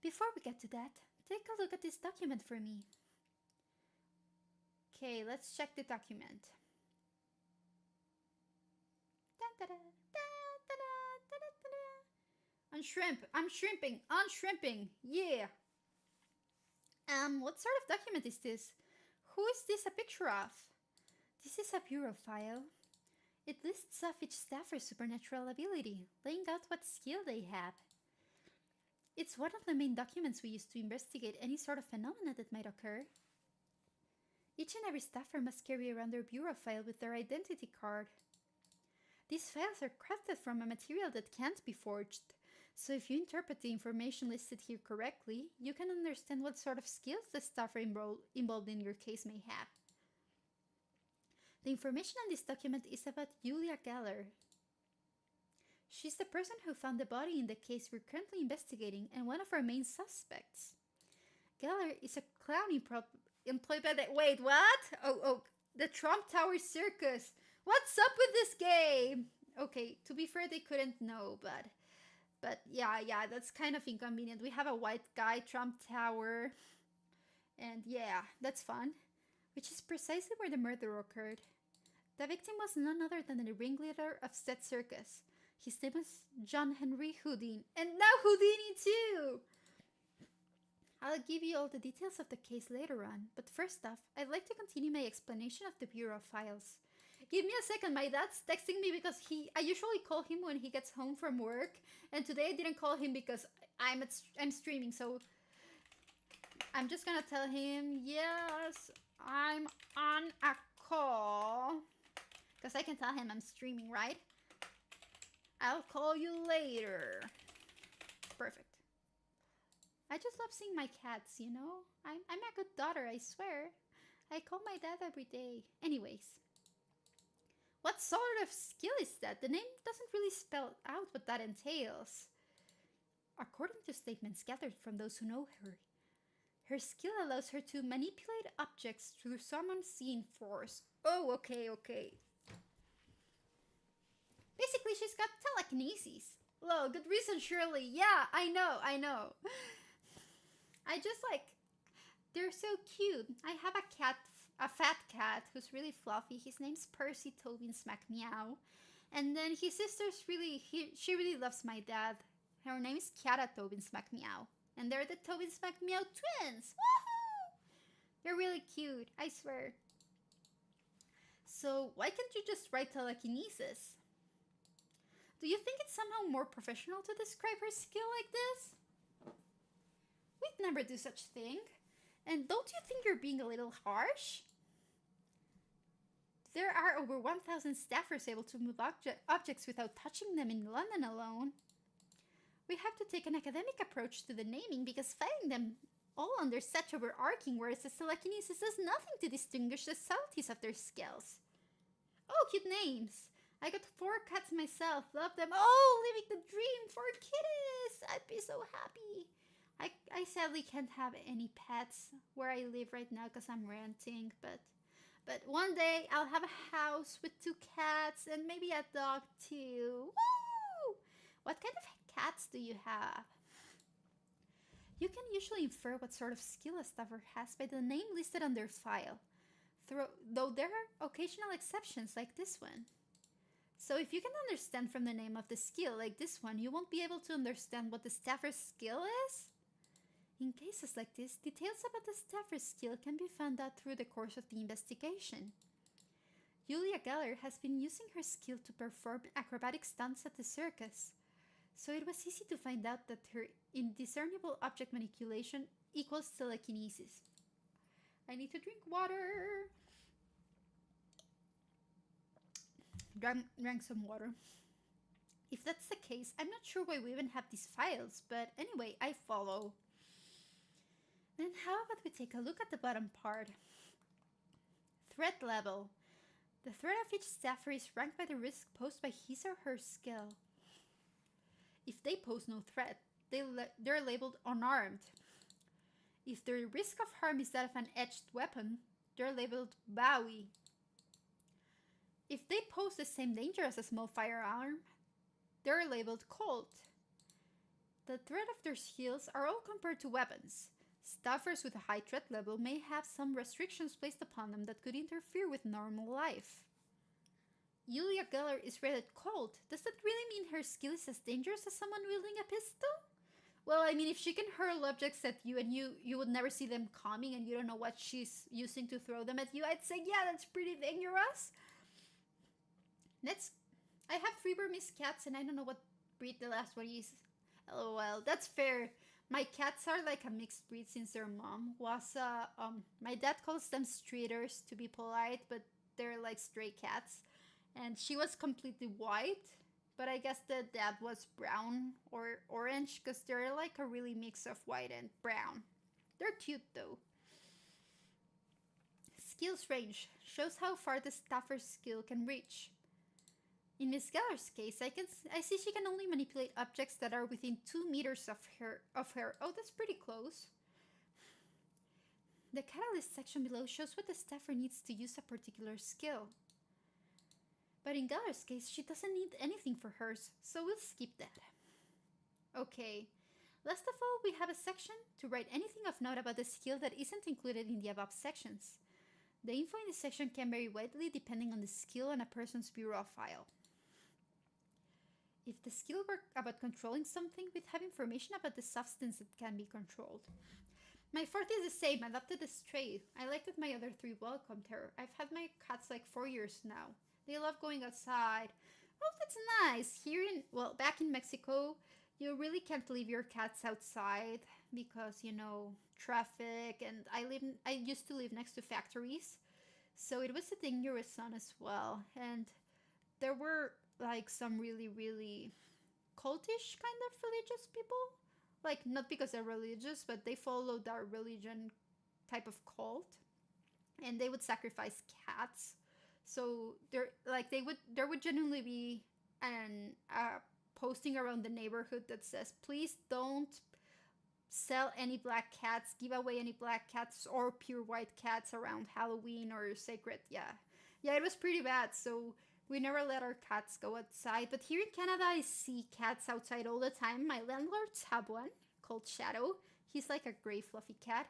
Before we get to that, take a look at this document for me. Okay, let's check the document. I'm shrimping, yeah. What sort of document is this? Who is this a picture of? This is a bureau file. It lists off each staffer's supernatural ability, laying out what skill they have. It's one of the main documents we use to investigate any sort of phenomena that might occur. Each and every staffer must carry around their bureau file with their identity card. These files are crafted from a material that can't be forged, so if you interpret the information listed here correctly, you can understand what sort of skills the staffer involved in your case may have. The information on this document is about Julia Geller. She's the person who found the body in the case we're currently investigating and one of our main suspects. Geller is a clown employed by the... Wait, what? Oh, the Trump Tower Circus. What's up with this game? Okay, to be fair, they couldn't know, but But yeah, that's kind of inconvenient. We have a white guy, Trump Tower, and yeah, that's fun. Which is precisely where the murder occurred. The victim was none other than the ringleader of said circus. His name was John Henry Houdin, and now Houdini too! I'll give you all the details of the case later on, but first off, I'd like to continue my explanation of the Bureau files. Give me a second, my dad's texting me because I usually call him when he gets home from work, and today I didn't call him because I'm streaming, so I'm just gonna tell him, yes, I'm on a call. Because I can tell him I'm streaming, right? I'll call you later. Perfect. I just love seeing my cats, you know? I'm a good daughter, I swear. I call my dad every day. Anyways. What sort of skill is that? The name doesn't really spell out what that entails. According to statements gathered from those who know her, her skill allows her to manipulate objects through some unseen force. Oh, okay. Basically, she's got telekinesis. Well, good reason, surely. Yeah, I know. I just they're so cute. I have a fat cat who's really fluffy. His name's Percy Tobin Smack Meow. And then his sister's she really loves my dad. Her name is Kiara Tobin Smack Meow. And they're the Tobin Smack Meow twins. Woohoo! They're really cute, I swear. So, why can't you just write telekinesis? Do you think it's somehow more professional to describe her skill like this? We'd never do such thing. And don't you think you're being a little harsh? There are over 1,000 staffers able to move objects without touching them in London alone. We have to take an academic approach to the naming because finding them all under such overarching words as telekinesis does nothing to distinguish the subtleties of their skills. Oh, cute names! I got 4 cats myself, love them. Oh, living the dream, 4 kitties! I'd be so happy. I sadly can't have any pets where I live right now because I'm renting, but one day I'll have a house with 2 cats and maybe a dog too. Woo! What kind of cats do you have? You can usually infer what sort of skill a staffer has by the name listed on their file, though there are occasional exceptions like this one. So if you can understand from the name of the skill like this one, you won't be able to understand what the staffer's skill is? In cases like this, details about the staffer's skill can be found out through the course of the investigation. Julia Geller has been using her skill to perform acrobatic stunts at the circus, so it was easy to find out that her indiscernible object manipulation equals telekinesis. I need to drink water. Drank some water. If that's the case, I'm not sure why we even have these files, but anyway, I follow. Then how about we take a look at the bottom part? Threat level. The threat of each staffer is ranked by the risk posed by his or her skill. If they pose no threat, they're labeled unarmed. If the risk of harm is that of an edged weapon, they're labeled Bowie. If they pose the same danger as a small firearm, they're labeled Colt. The threat of their skills are all compared to weapons. Staffers with a high threat level may have some restrictions placed upon them that could interfere with normal life. Julia Geller is rated Colt. Does that really mean her skill is as dangerous as someone wielding a pistol? Well, I mean, if she can hurl objects at you and you would never see them coming and you don't know what she's using to throw them at you, I'd say, yeah, that's pretty dangerous. I have 3 Burmese cats and I don't know what breed the last one is. LOL, that's fair. My cats are like a mixed breed since their mom was, my dad calls them streeters to be polite, but they're like stray cats. And she was completely white, but I guess the dad was brown or orange because they're like a really mix of white and brown. They're cute though. Skills range shows how far the staffer's skill can reach. In Miss Geller's case, I see she can only manipulate objects that are within 2 meters of her. Oh, that's pretty close. The catalyst section below shows what the staffer needs to use a particular skill. But in Geller's case, she doesn't need anything for hers, so we'll skip that. Okay. Last of all, we have a section to write anything of note about the skill that isn't included in the above sections. The info in this section can vary widely depending on the skill on a person's bureau file. If the skill were about controlling something, we'd have information about the substance that can be controlled. My fourth is the same, adopted as trait. I like that my other three welcomed her. I've had my cats like 4 years now. They love going outside. Oh, that's nice. Back in Mexico, you really can't leave your cats outside because, traffic, and I used to live next to factories. So it was a dangerous zone as well. And there were like some really, really cultish kind of religious people. Like, not because they're religious, but they followed our religion type of cult. And they would sacrifice cats. So there would genuinely be an posting around the neighborhood that says, please don't sell any black cats, give away any black cats or pure white cats around Halloween or sacred. Yeah, it was pretty bad. So we never let our cats go outside. But here in Canada, I see cats outside all the time. My landlords have one called Shadow. He's like a gray fluffy cat,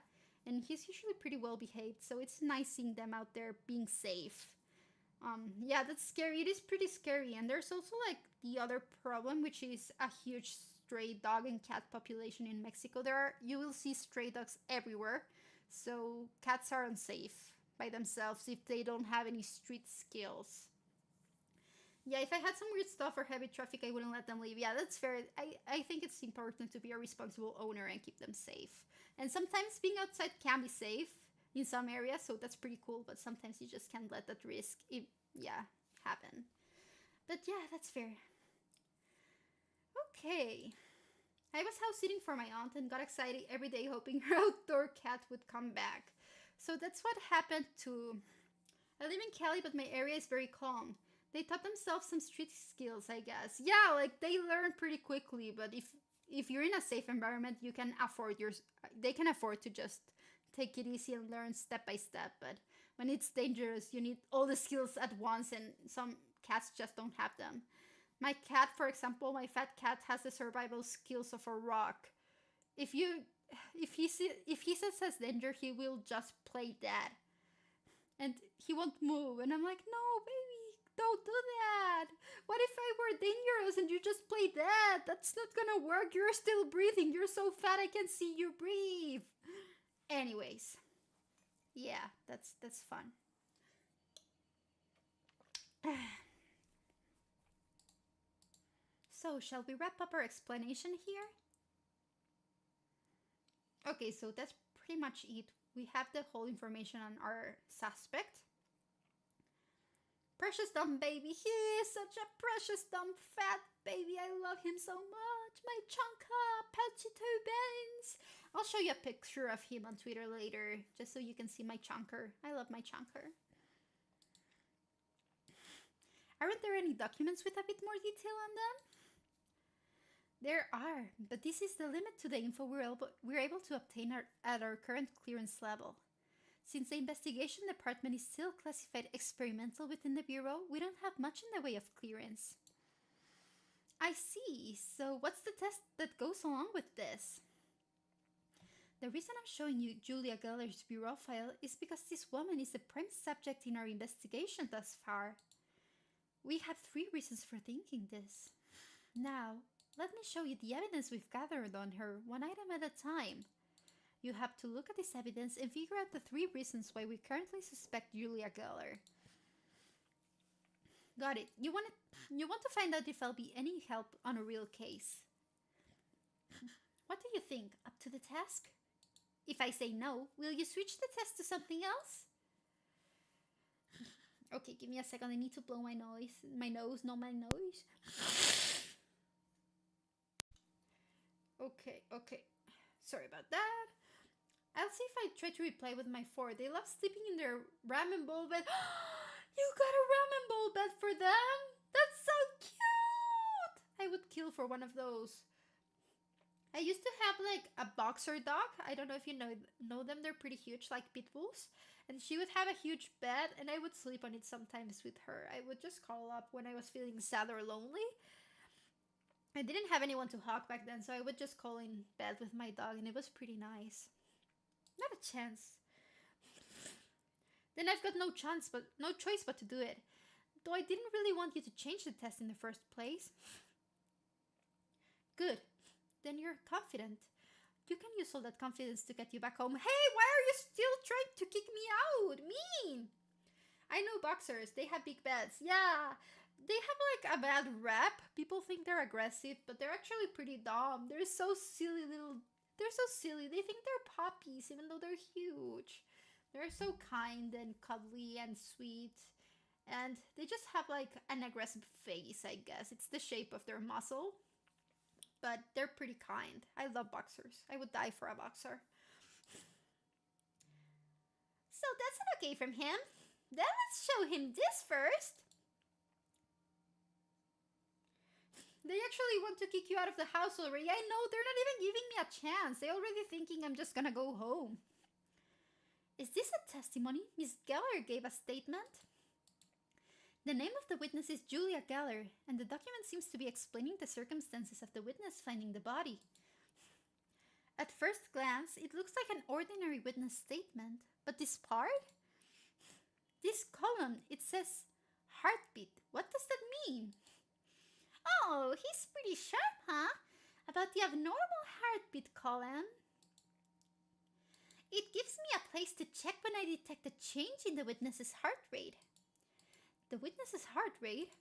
and he's usually pretty well behaved. So it's nice seeing them out there being safe. Yeah, that's scary. It is pretty scary. And there's also like the other problem, which is a huge stray dog and cat population in Mexico. You will see stray dogs everywhere. So cats are unsafe by themselves if they don't have any street skills. Yeah, if I had some weird stuff or heavy traffic, I wouldn't let them leave. Yeah, that's fair. I think it's important to be a responsible owner and keep them safe. And sometimes being outside can be safe in some areas, so that's pretty cool. But sometimes you just can't let that risk, happen. But yeah, that's fair. Okay. I was house sitting for my aunt and got excited every day hoping her outdoor cat would come back. So that's what happened to... I live in Cali, but my area is very calm. They taught themselves some street skills, I guess. Yeah, like they learn pretty quickly, but if you're in a safe environment, they can afford to just take it easy and learn step by step. But when it's dangerous, you need all the skills at once, and some cats just don't have them. My cat, for example, my fat cat has the survival skills of a rock. If he senses danger, he will just play dead, and he won't move. And I'm like, no, baby, don't do that. What if I were dangerous and you just play dead? That's not gonna work. You're still breathing. You're so fat I can see you breathe. Anyways, yeah, that's fun. So, shall we wrap up our explanation here? Okay, so that's pretty much it. We have the whole information on our suspect. Precious dumb baby. He is such a precious dumb fat baby. I love him so much. My chunka, patchy two beans. I'll show you a picture of him on Twitter later, just so you can see my chunker. I love my chunker. Aren't there any documents with a bit more detail on them? There are, but this is the limit to the info we're able to obtain at our current clearance level. Since the investigation department is still classified experimental within the Bureau, we don't have much in the way of clearance. I see. So what's the test that goes along with this? The reason I'm showing you Julia Geller's Bureau file is because this woman is the prime subject in our investigation thus far. We have 3 reasons for thinking this. Now, let me show you the evidence we've gathered on her, one item at a time. You have to look at this evidence and figure out the 3 reasons why we currently suspect Julia Geller. Got it. You want to find out if I'll be any help on a real case. What do you think? Up to the task? If I say no, will you switch the test to something else? Okay, give me a second. I need to blow my nose. My nose. Okay. Sorry about that. I'll see if I try to reply with my 4. They love sleeping in their ramen bowl bed. You got a ramen bowl bed for them? That's so cute! I would kill for one of those. I used to have like a boxer dog. I don't know if you know them. They're pretty huge, like pit bulls. And she would have a huge bed, and I would sleep on it sometimes with her. I would just call up when I was feeling sad or lonely. I didn't have anyone to hug back then, so I would just call in bed with my dog, and it was pretty nice. Not a chance. Then I've got no choice but to do it. Though I didn't really want you to change the test in the first place. Good. Then you're confident. You can use all that confidence to get you back home. Hey, why are you still trying to kick me out? Mean! I know boxers, they have big beds. Yeah, they have like a bad rep. People think they're aggressive, but they're actually pretty dumb. They're so silly. They think they're puppies even though they're huge. They're so kind and cuddly and sweet. And they just have like an aggressive face, I guess. It's the shape of their muscle. But they're pretty kind. I love boxers. I would die for a boxer. So that's an okay from him. Then let's show him this first. They actually want to kick you out of the house already. I know, they're not even giving me a chance. They're already thinking I'm just gonna go home. Is this a testimony? Miss Geller gave a statement. The name of the witness is Julia Geller, and the document seems to be explaining the circumstances of the witness finding the body. At first glance, it looks like an ordinary witness statement, but this part? This column, it says heartbeat. What does that mean? Oh, he's pretty sharp, huh? About the abnormal heartbeat column. It gives me a place to check when I detect a change in the witness's heart rate. The witness's heart rate?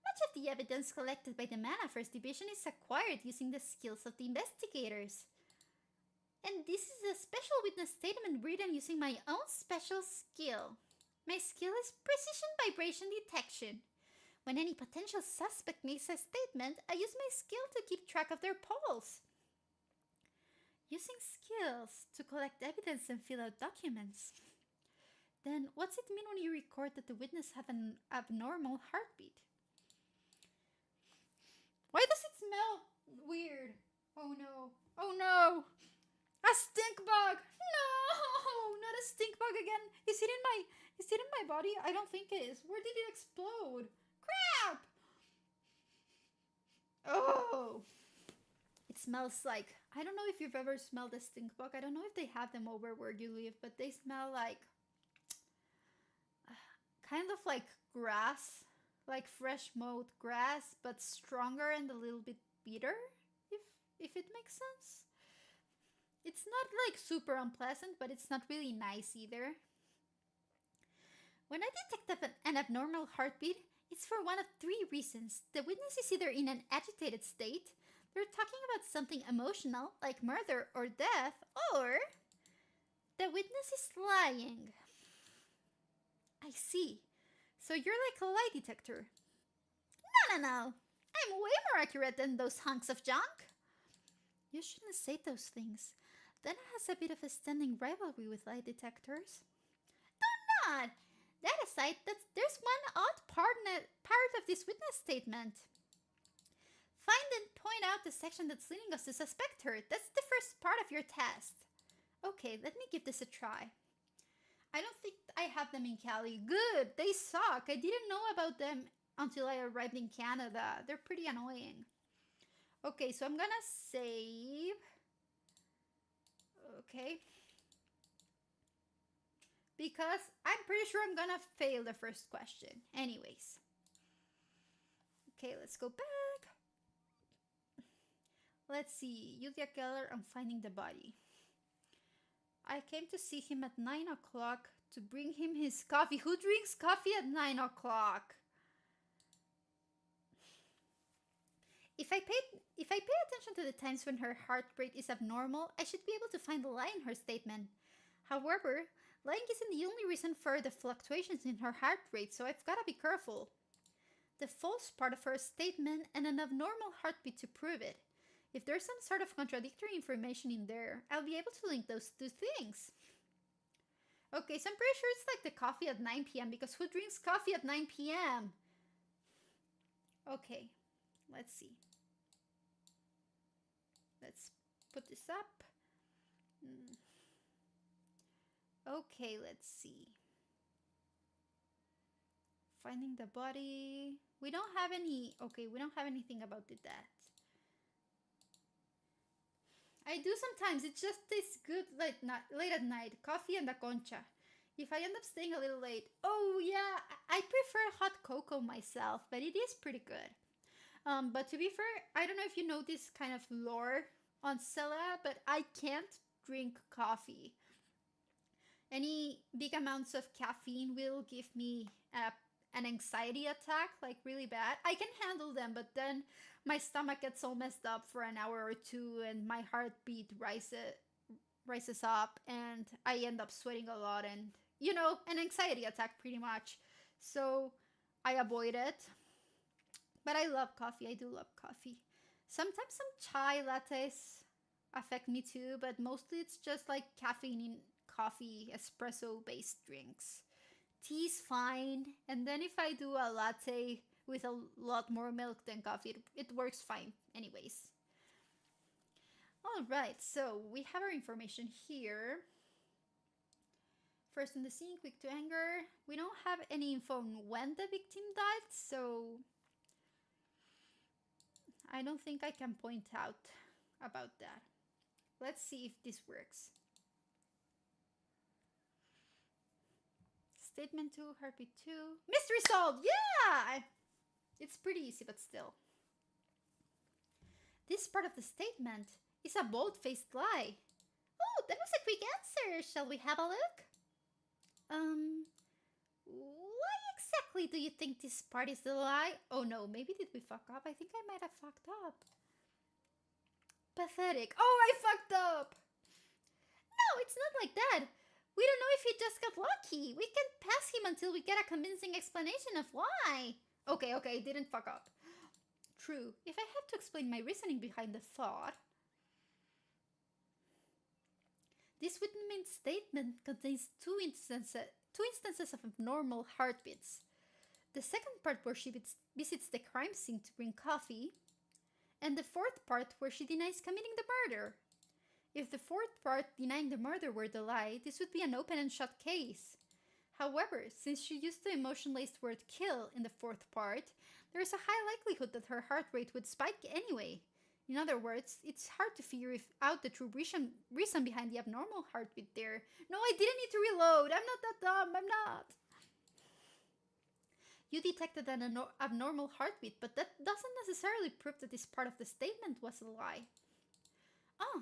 Much of the evidence collected by the Mana First Division is acquired using the skills of the investigators. And this is a special witness statement written using my own special skill. My skill is precision vibration detection. When any potential suspect makes a statement, I use my skill to keep track of their pulse. Using skills to collect evidence and fill out documents. Then what's it mean when you record that the witness have an abnormal heartbeat? Why does it smell weird? Oh no. Oh no! A stink bug! No! Not a stink bug again! Is it in my body? I don't think it is. Where did it explode? Crap! Oh! It smells like, I don't know if you've ever smelled a stink bug. I don't know if they have them over where you live, but they smell like kind of like grass, like fresh mowed grass, but stronger and a little bit bitter, if it makes sense. It's not like super unpleasant, but it's not really nice either. When I detect an abnormal heartbeat, it's for one of three reasons. The witness is either in an agitated state, they're talking about something emotional, like murder or death, or the witness is lying. I see. So you're like a lie detector. No. I'm way more accurate than those hunks of junk. You shouldn't say those things. Dana has a bit of a standing rivalry with lie detectors. Do not! That aside, there's one odd part of this witness statement. Find and point out the section that's leading us to suspect her. That's the first part of your test. Okay, let me give this a try. I don't think I have them in Cali. Good, they suck. I didn't know about them until I arrived in Canada. They're pretty annoying. Okay, so I'm gonna save. Okay. Because I'm pretty sure I'm gonna fail the first question. Anyways. Okay, let's go back. Let's see. Julia Keller on finding the body. I came to see him at 9 o'clock to bring him his coffee. Who drinks coffee at 9 o'clock? If I pay attention to the times when her heart rate is abnormal, I should be able to find a lie in her statement. However, lying isn't the only reason for the fluctuations in her heart rate, so I've got to be careful. The false part of her statement and an abnormal heartbeat to prove it. If there's some sort of contradictory information in there, I'll be able to link those two things. Okay, so I'm pretty sure it's like the coffee at 9 p.m. because who drinks coffee at 9 p.m.? Okay, let's see. Let's put this up. Okay, let's see. Finding the body. We don't have any. Okay, we don't have anything about the death. I do sometimes. It just tastes good late at night. Coffee and a concha. If I end up staying a little late. Oh, yeah. I prefer hot cocoa myself, but it is pretty good. But to be fair, I don't know if you know this kind of lore on Scylla, but I can't drink coffee. Any big amounts of caffeine will give me an anxiety attack, like really bad. I can handle them, but then my stomach gets all messed up for an hour or two, and my heartbeat rises up, and I end up sweating a lot, and an anxiety attack pretty much. So I avoid it. But I love coffee. I do love coffee. Sometimes some chai lattes affect me too, but mostly it's just like caffeine in coffee, espresso based drinks. Tea's fine, and then if I do a latte with a lot more milk than coffee, it works fine, anyways. Alright, so we have our information here. First on the scene, quick to anger. We don't have any info on when the victim died, so I don't think I can point out about that. Let's see if this works. Statement 2, heartbeat 2. Mystery solved! Yeah! It's pretty easy, but still. This part of the statement is a bold-faced lie. Oh, that was a quick answer. Shall we have a look? Why exactly do you think this part is the lie? Oh no, maybe did we fuck up? I think I might have fucked up. Pathetic. Oh, I fucked up! No, it's not like that. We don't know if he just got lucky. We can pass him until we get a convincing explanation of why. Okay, didn't fuck up. True, if I have to explain my reasoning behind the thought. This Whitman statement contains two instances of abnormal heartbeats. The second part where she visits the crime scene to bring coffee, and the fourth part where she denies committing the murder. If the fourth part, denying the murder, were the lie, this would be an open and shut case. However, since she used the emotion-laced word kill in the fourth part, there is a high likelihood that her heart rate would spike anyway. In other words, it's hard to figure out the true reason behind the abnormal heartbeat there. No, I didn't need to reload. I'm not that dumb. I'm not. You detected an abnormal heartbeat, but that doesn't necessarily prove that this part of the statement was a lie. Oh,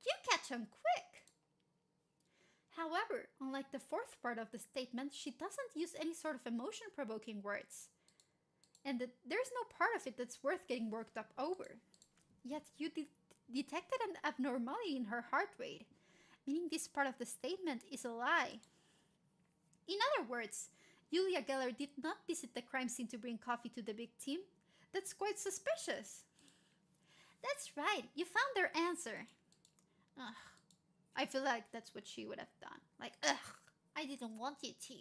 you catch on quick. However, unlike the fourth part of the statement, she doesn't use any sort of emotion-provoking words. And there's no part of it that's worth getting worked up over. Yet you detected an abnormality in her heart rate, meaning this part of the statement is a lie. In other words, Julia Geller did not visit the crime scene to bring coffee to the victim. That's quite suspicious. That's right, you found their answer. Ugh. I feel like that's what she would have done. Like, ugh, I didn't want you to.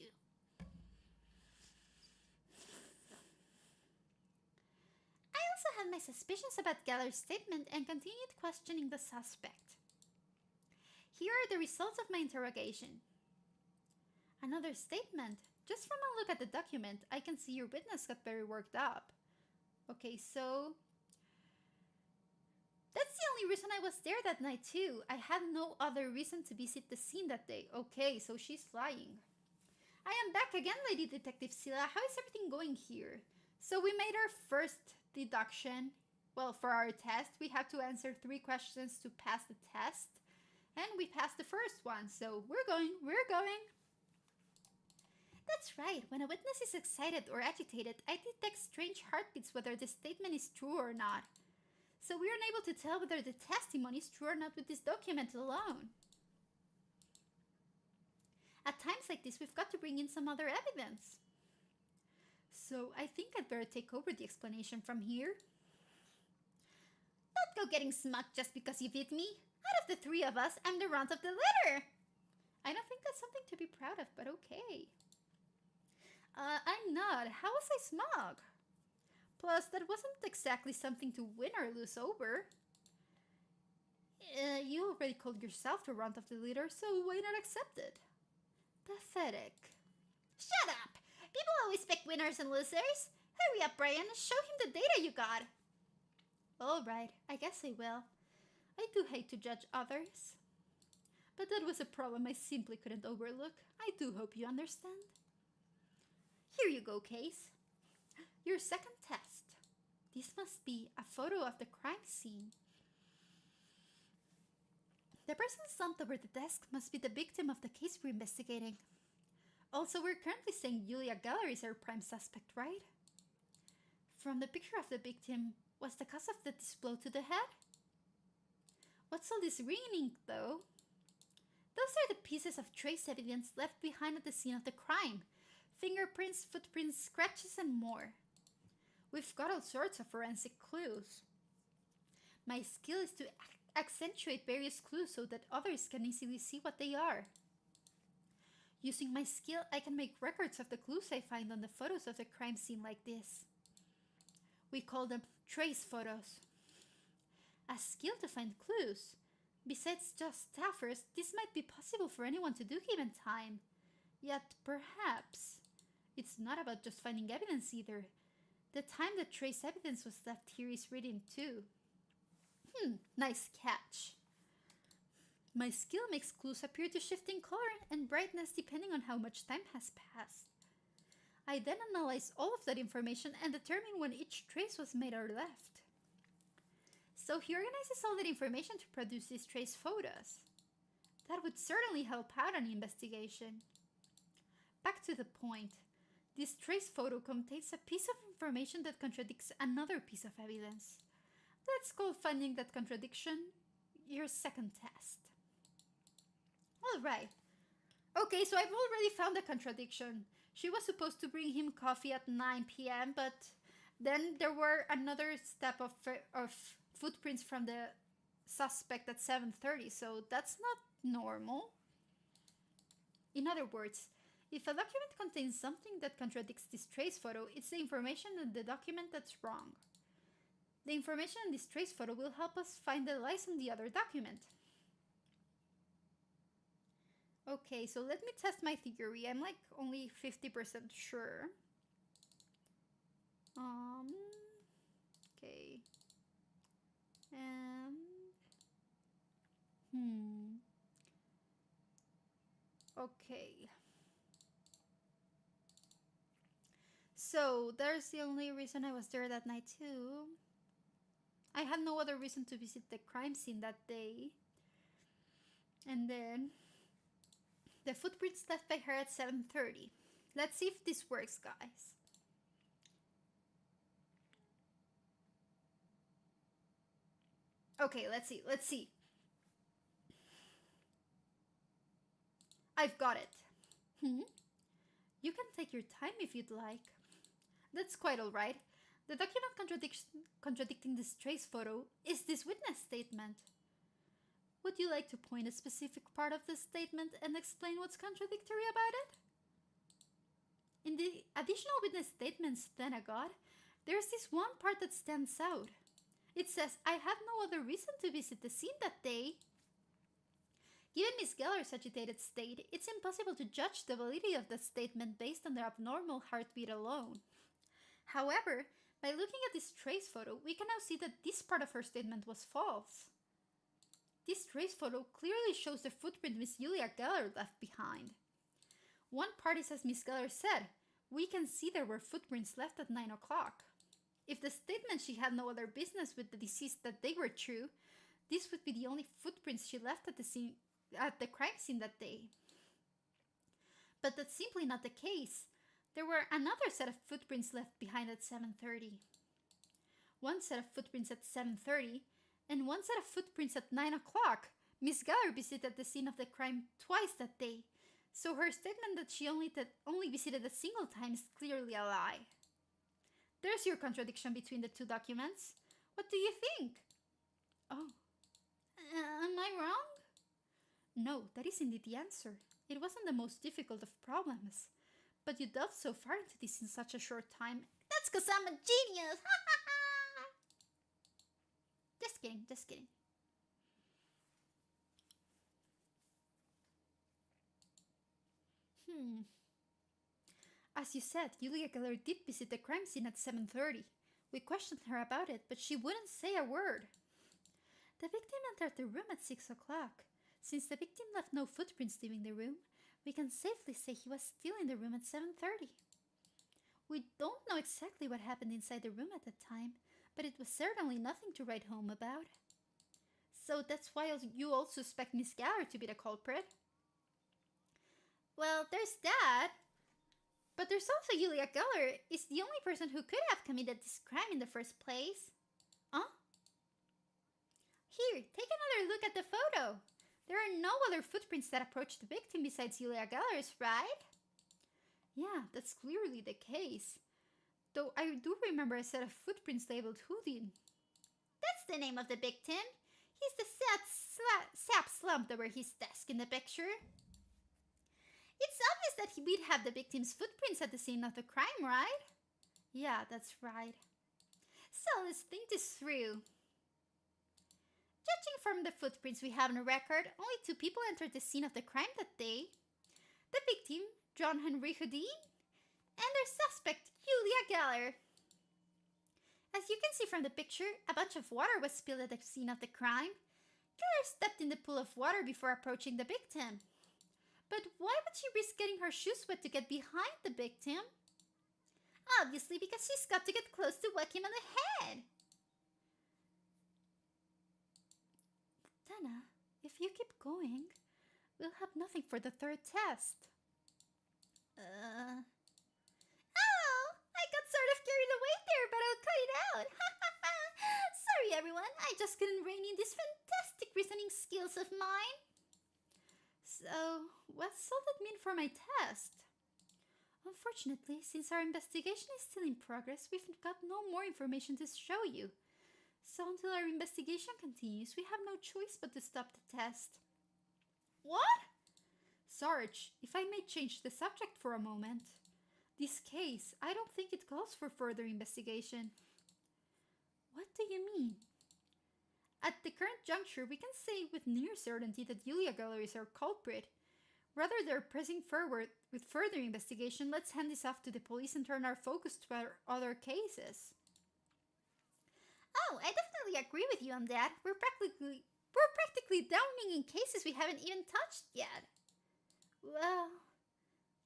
I also had my suspicions about Geller's statement and continued questioning the suspect. Here are the results of my interrogation. Another statement. Just from a look at the document, I can see your witness got very worked up. Okay, so that's the only reason I was there that night too. I had no other reason to visit the scene that day. Okay, so she's lying. I am back again, Lady Detective Scylla. How is everything going here? So we made our first deduction. Well, for our test, we have to answer 3 questions to pass the test. And we passed the first one, so we're going. That's right, when a witness is excited or agitated, I detect strange heartbeats whether the statement is true or not. So we are unable to tell whether the testimony is true or not with this document alone. At times like this, we've got to bring in some other evidence. So I think I'd better take over the explanation from here. Don't go getting smug just because you beat me. Out of the 3 of us, I'm the runt of the litter. I don't think that's something to be proud of, but okay. I'm not. How was I smug? Plus, that wasn't exactly something to win or lose over. You already called yourself the runt of the litter, so why not accept it? Pathetic. Shut up! People always pick winners and losers. Hurry up, Brian. Show him the data you got. Alright, I guess I will. I do hate to judge others, but that was a problem I simply couldn't overlook. I do hope you understand. Here you go, Case. Your second test. This must be a photo of the crime scene. The person slumped over the desk must be the victim of the case we're investigating. Also, we're currently saying Julia Geller is our prime suspect, right? From the picture of the victim, was the cause of this blow to the head? What's all this green ink, though? Those are the pieces of trace evidence left behind at the scene of the crime. Fingerprints, footprints, scratches, and more. We've got all sorts of forensic clues. My skill is to accentuate various clues so that others can easily see what they are. Using my skill, I can make records of the clues I find on the photos of the crime scene like this. We call them trace photos. A skill to find clues. Besides just staffers, this might be possible for anyone to do given time. Yet, perhaps, it's not about just finding evidence either. The time that trace evidence was left here is reading too. Nice catch. My skill makes clues appear to shift in color and brightness depending on how much time has passed. I then analyze all of that information and determine when each trace was made or left. So he organizes all that information to produce these trace photos. That would certainly help out an investigation. Back to the point. This trace photo contains a piece of information that contradicts another piece of evidence. Let's call finding that contradiction your second test. Alright. Okay, so I've already found a contradiction. She was supposed to bring him coffee at 9 p.m., but then there were another step of footprints from the suspect at 7:30, so that's not normal. In other words, if a document contains something that contradicts this trace photo, it's the information in the document that's wrong. The information in this trace photo will help us find the lies in the other document. Okay, so let me test my theory. I'm like only 50% sure. Okay. And okay. So there's the only reason I was there that night too. I had no other reason to visit the crime scene that day. And then the footprints left by her at 7:30. Let's see if this works, guys. Okay, let's see. I've got it. You can take your time if you'd like. That's quite alright. The document contradicting this trace photo is this witness statement. Would you like to point a specific part of this statement and explain what's contradictory about it? In the additional witness statements then I got, there's this one part that stands out. It says, I had no other reason to visit the scene that day. Given Miss Geller's agitated state, it's impossible to judge the validity of that statement based on their abnormal heartbeat alone. However, by looking at this trace photo, we can now see that this part of her statement was false. This trace photo clearly shows the footprint Miss Julia Geller left behind. One part is as Miss Geller said, we can see there were footprints left at 9 o'clock. If the statement she had no other business with the deceased that they were true, this would be the only footprints she left at the crime scene that day. But that's simply not the case. There were another set of footprints left behind at 7:30. One set of footprints at 7:30, and one set of footprints at 9 o'clock. Miss Geller visited the scene of the crime twice that day, so her statement that she only visited a single time is clearly a lie. There's your contradiction between the two documents. What do you think? Oh, am I wrong? No, that is indeed the answer. It wasn't the most difficult of problems. But you delved so far into this in such a short time. That's because I'm a genius! Just kidding, just kidding. As you said, Julia Geller did visit the crime scene at 7:30. We questioned her about it, but she wouldn't say a word. The victim entered the room at 6 o'clock. Since the victim left no footprints leaving the room, we can safely say he was still in the room at 7:30. We don't know exactly what happened inside the room at that time, but it was certainly nothing to write home about. So that's why you all suspect Miss Geller to be the culprit? Well, there's that. But there's also Julia Geller is the only person who could have committed this crime in the first place. Huh? Here, take another look at the photo. There are no other footprints that approach the victim besides Julia Geller's, right? Yeah, that's clearly the case. Though I do remember a set of footprints labeled Houdin. That's the name of the victim. He's the sap slumped over his desk in the picture. It's obvious that we'd have the victim's footprints at the scene of the crime, right? Yeah, that's right. So let's think this through. Judging from the footprints we have on the record, only 2 people entered the scene of the crime that day. The victim, John Henry Houdin, and their suspect, Julia Geller. As you can see from the picture, a bunch of water was spilled at the scene of the crime. Geller stepped in the pool of water before approaching the victim. But why would she risk getting her shoes wet to get behind the victim? Obviously because she's got to get close to whack him on the head. Dana, if you keep going, we'll have nothing for the 3rd test. Oh, I got sort of carried away there, but I'll cut it out. Sorry everyone, I just couldn't rein in these fantastic reasoning skills of mine. So, what's all that mean for my test? Unfortunately, since our investigation is still in progress, we've got no more information to show you. So until our investigation continues, we have no choice but to stop the test. What? Sarge, if I may change the subject for a moment. This case, I don't think it calls for further investigation. What do you mean? At the current juncture, we can say with near certainty that Julia Geller is our culprit. Rather than pressing forward with further investigation, let's hand this off to the police and turn our focus to our other cases. Oh, I definitely agree with you on that. We're practically downing in cases we haven't even touched yet. Well,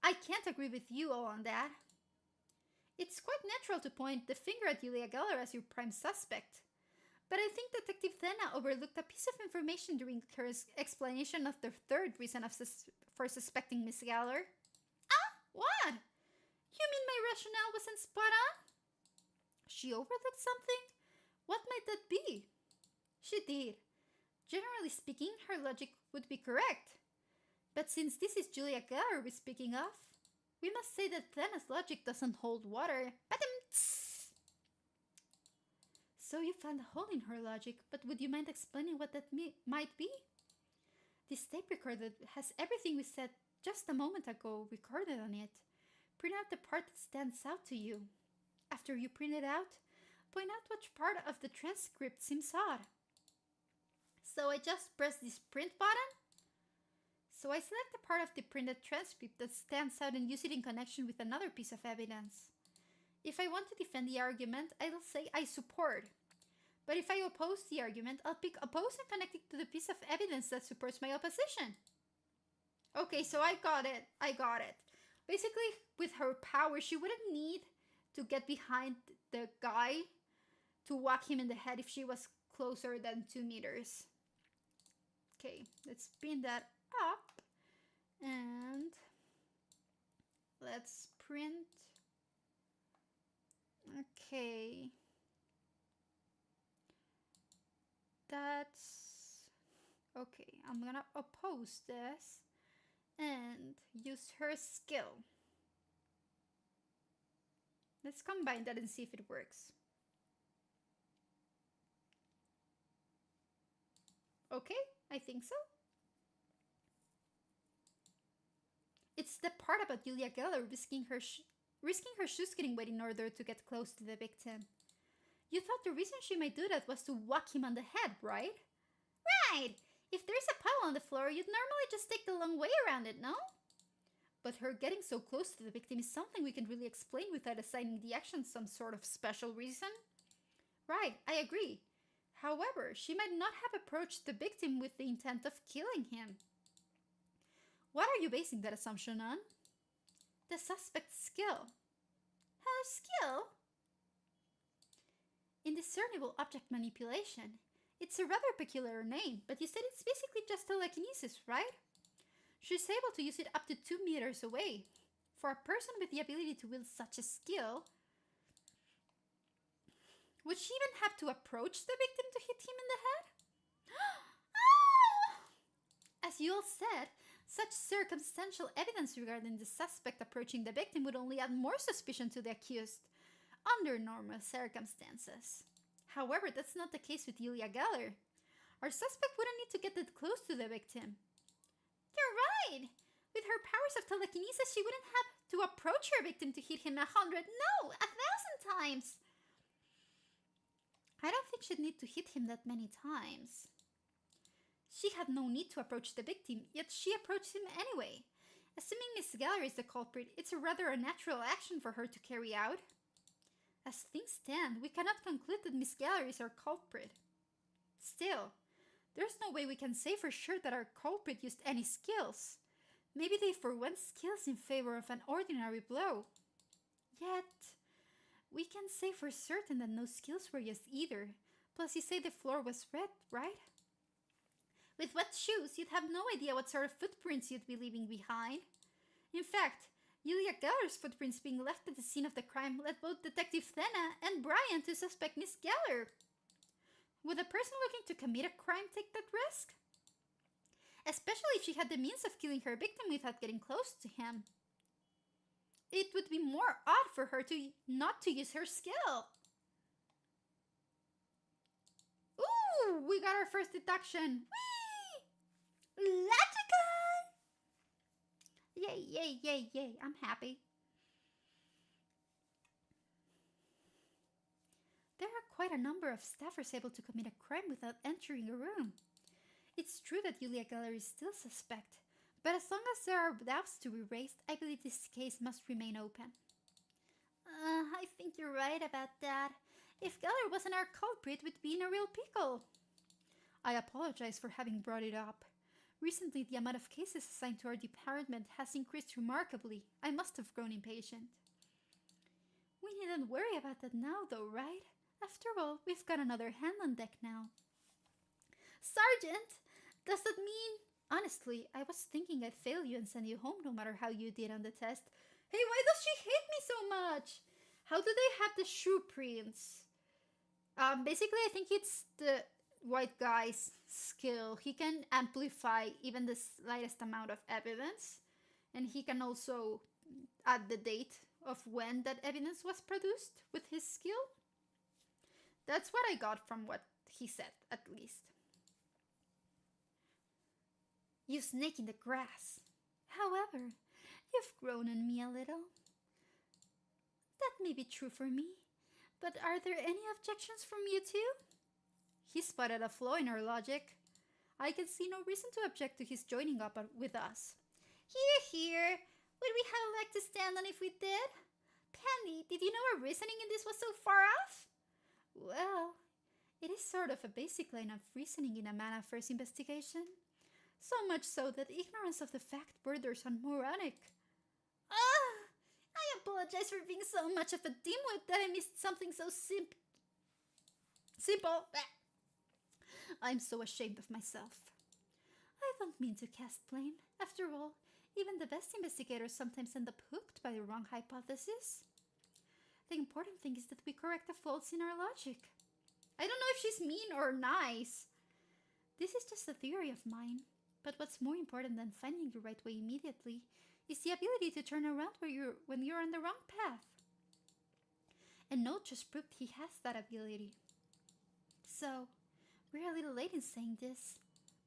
I can't agree with you all on that. It's quite natural to point the finger at Julia Geller as your prime suspect. But I think Detective Thena overlooked a piece of information during her explanation of the 3rd reason for suspecting Miss Geller. Ah, what? You mean my rationale wasn't spot on? She overlooked something? What might that be? She did. Generally speaking, her logic would be correct. But since this is Julia Geller we're speaking of, we must say that Thena's logic doesn't hold water. So you found a hole in her logic, but would you mind explaining what that might be? This tape recorder has everything we said just a moment ago recorded on it. Print out the part that stands out to you. After you print it out, point out which part of the transcript seems odd. So I just press this print button. So I select the part of the printed transcript that stands out and use it in connection with another piece of evidence. If I want to defend the argument, I'll say I support. But if I oppose the argument, I'll pick oppose and connect it to the piece of evidence that supports my opposition. Okay, so I got it. Basically, with her power, she wouldn't need to get behind the guy to whack him in the head if she was closer than 2 meters. Okay, let's spin that up. And let's print. Okay. That's okay. I'm gonna oppose this and use her skill. Let's combine that and see if it works. Okay, I think so. It's the part about Julia Geller risking her shoes getting wet in order to get close to the victim. You thought the reason she might do that was to whack him on the head, right? Right! If there's a puddle on the floor, you'd normally just take the long way around it, no? But her getting so close to the victim is something we can really explain without assigning the action some sort of special reason. Right, I agree. However, she might not have approached the victim with the intent of killing him. What are you basing that assumption on? The suspect's skill. Her skill? Indiscernible object manipulation. It's a rather peculiar name, but you said it's basically just telekinesis, right? She's able to use it up to 2 meters away. For a person with the ability to wield such a skill, would she even have to approach the victim to hit him in the head? As you all said, such circumstantial evidence regarding the suspect approaching the victim would only add more suspicion to the accused under normal circumstances. However, that's not the case with Julia Geller. Our suspect wouldn't need to get that close to the victim. You're right! With her powers of telekinesis, she wouldn't have to approach her victim to hit him 100, no, 1,000 times! I don't think she'd need to hit him that many times. She had no need to approach the victim, yet she approached him anyway. Assuming Miss Geller is the culprit, it's a rather unnatural action for her to carry out. As things stand, we cannot conclude that Miss Geller is our culprit. Still, there's no way we can say for sure that our culprit used any skills. Maybe they forwent skills in favor of an ordinary blow. Yet, we can say for certain that no skills were used either. Plus, you say the floor was red, right? With wet shoes, you'd have no idea what sort of footprints you'd be leaving behind. In fact, Julia Geller's footprints being left at the scene of the crime led both Detective Thena and Brian to suspect Miss Geller. Would a person looking to commit a crime take that risk? Especially if she had the means of killing her victim without getting close to him. It would be more odd for her to not to use her skill. Ooh, we got our first deduction. Whee! Logical! Yay, yay, yay, yay. I'm happy. There are quite a number of staffers able to commit a crime without entering a room. It's true that Julia Geller is still suspect, but as long as there are doubts to be raised, I believe this case must remain open. I think you're right about that. If Geller wasn't our culprit, we'd be in a real pickle. I apologize for having brought it up. Recently, the amount of cases assigned to our department has increased remarkably. I must have grown impatient. We needn't worry about that now, though, right? After all, we've got another hand on deck now. Sergeant, does that mean... Honestly, I was thinking I'd fail you and send you home no matter how you did on the test. Hey, why does she hate me so much? How do they have the shoe prints? Basically, I think it's the white guy's skill. He can amplify even the slightest amount of evidence. And he can also add the date of when that evidence was produced with his skill. That's what I got from what he said, at least. You snake in the grass. However, you've grown on me a little. That may be true for me, but are there any objections from you too? He spotted a flaw in our logic. I can see no reason to object to his joining up with us. Here. Would we have liked to stand on if we did? Penny, did you know our reasoning in this was so far off? Well, it is sort of a basic line of reasoning in a manner first investigation. So much so that ignorance of the fact borders on moronic. I apologize for being so much of a dimwit that I missed something so simple. I'm so ashamed of myself. I don't mean to cast blame. After all, even the best investigators sometimes end up hooked by the wrong hypothesis. The important thing is that we correct the faults in our logic. I don't know if she's mean or nice. This is just a theory of mine. But what's more important than finding the right way immediately is the ability to turn around when you're on the wrong path. And Note just proved he has that ability. So, we're a little late in saying this,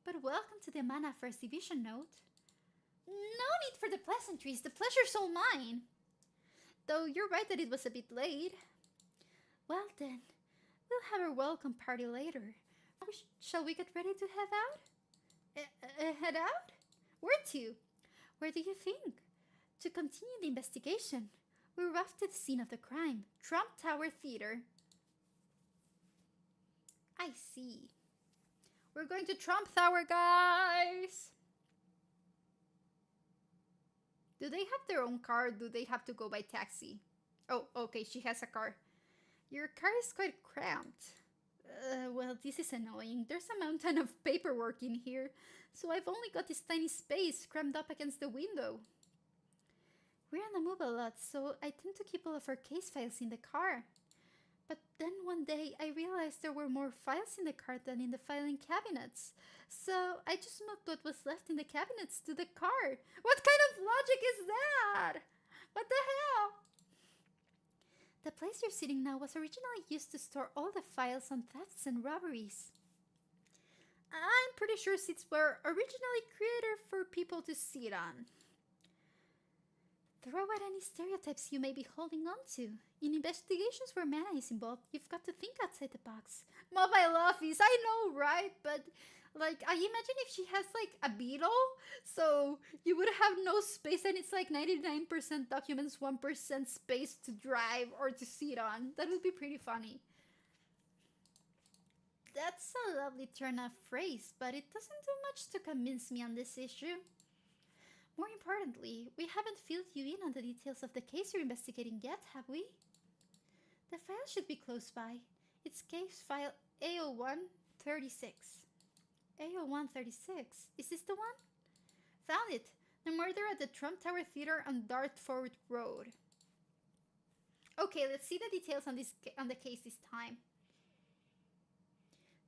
but welcome to the Mana First Division, Note. No need for the pleasantries, the pleasure's all mine. Though you're right that it was a bit late. Well then, we'll have our welcome party later. Shall we get ready to head out? Head out? Where to? Where do you think? To continue the investigation. We're off to the scene of the crime, Trump Tower Theater. I see. We're going to Trump Tower, guys! Do they have their own car or do they have to go by taxi? Oh, okay, she has a car. Your car is quite cramped. Well, this is annoying. There's a mountain of paperwork in here, so I've only got this tiny space crammed up against the window. We're on the move a lot, so I tend to keep all of our case files in the car. But then one day, I realized there were more files in the car than in the filing cabinets. So I just moved what was left in the cabinets to the car. What kind of logic is that? What the hell? The place you're sitting now was originally used to store all the files on thefts and robberies. I'm pretty sure seats were originally created for people to sit on. Throw out any stereotypes you may be holding on to. In investigations where mana is involved, you've got to think outside the box. Mobile office, I know, right? But, like, I imagine if she has, like, a Beetle, so you would have no space and it's like 99% documents, 1% space to drive or to sit on. That would be pretty funny. That's a lovely turn of phrase, but it doesn't do much to convince me on this issue. More importantly, we haven't filled you in on the details of the case you're investigating yet, have we? The file should be close by. It's case file A0136. A0136? Is this the one? Found it! The murder at the Trump Tower Theater on Dartford Road. Okay, let's see the details on the case this time.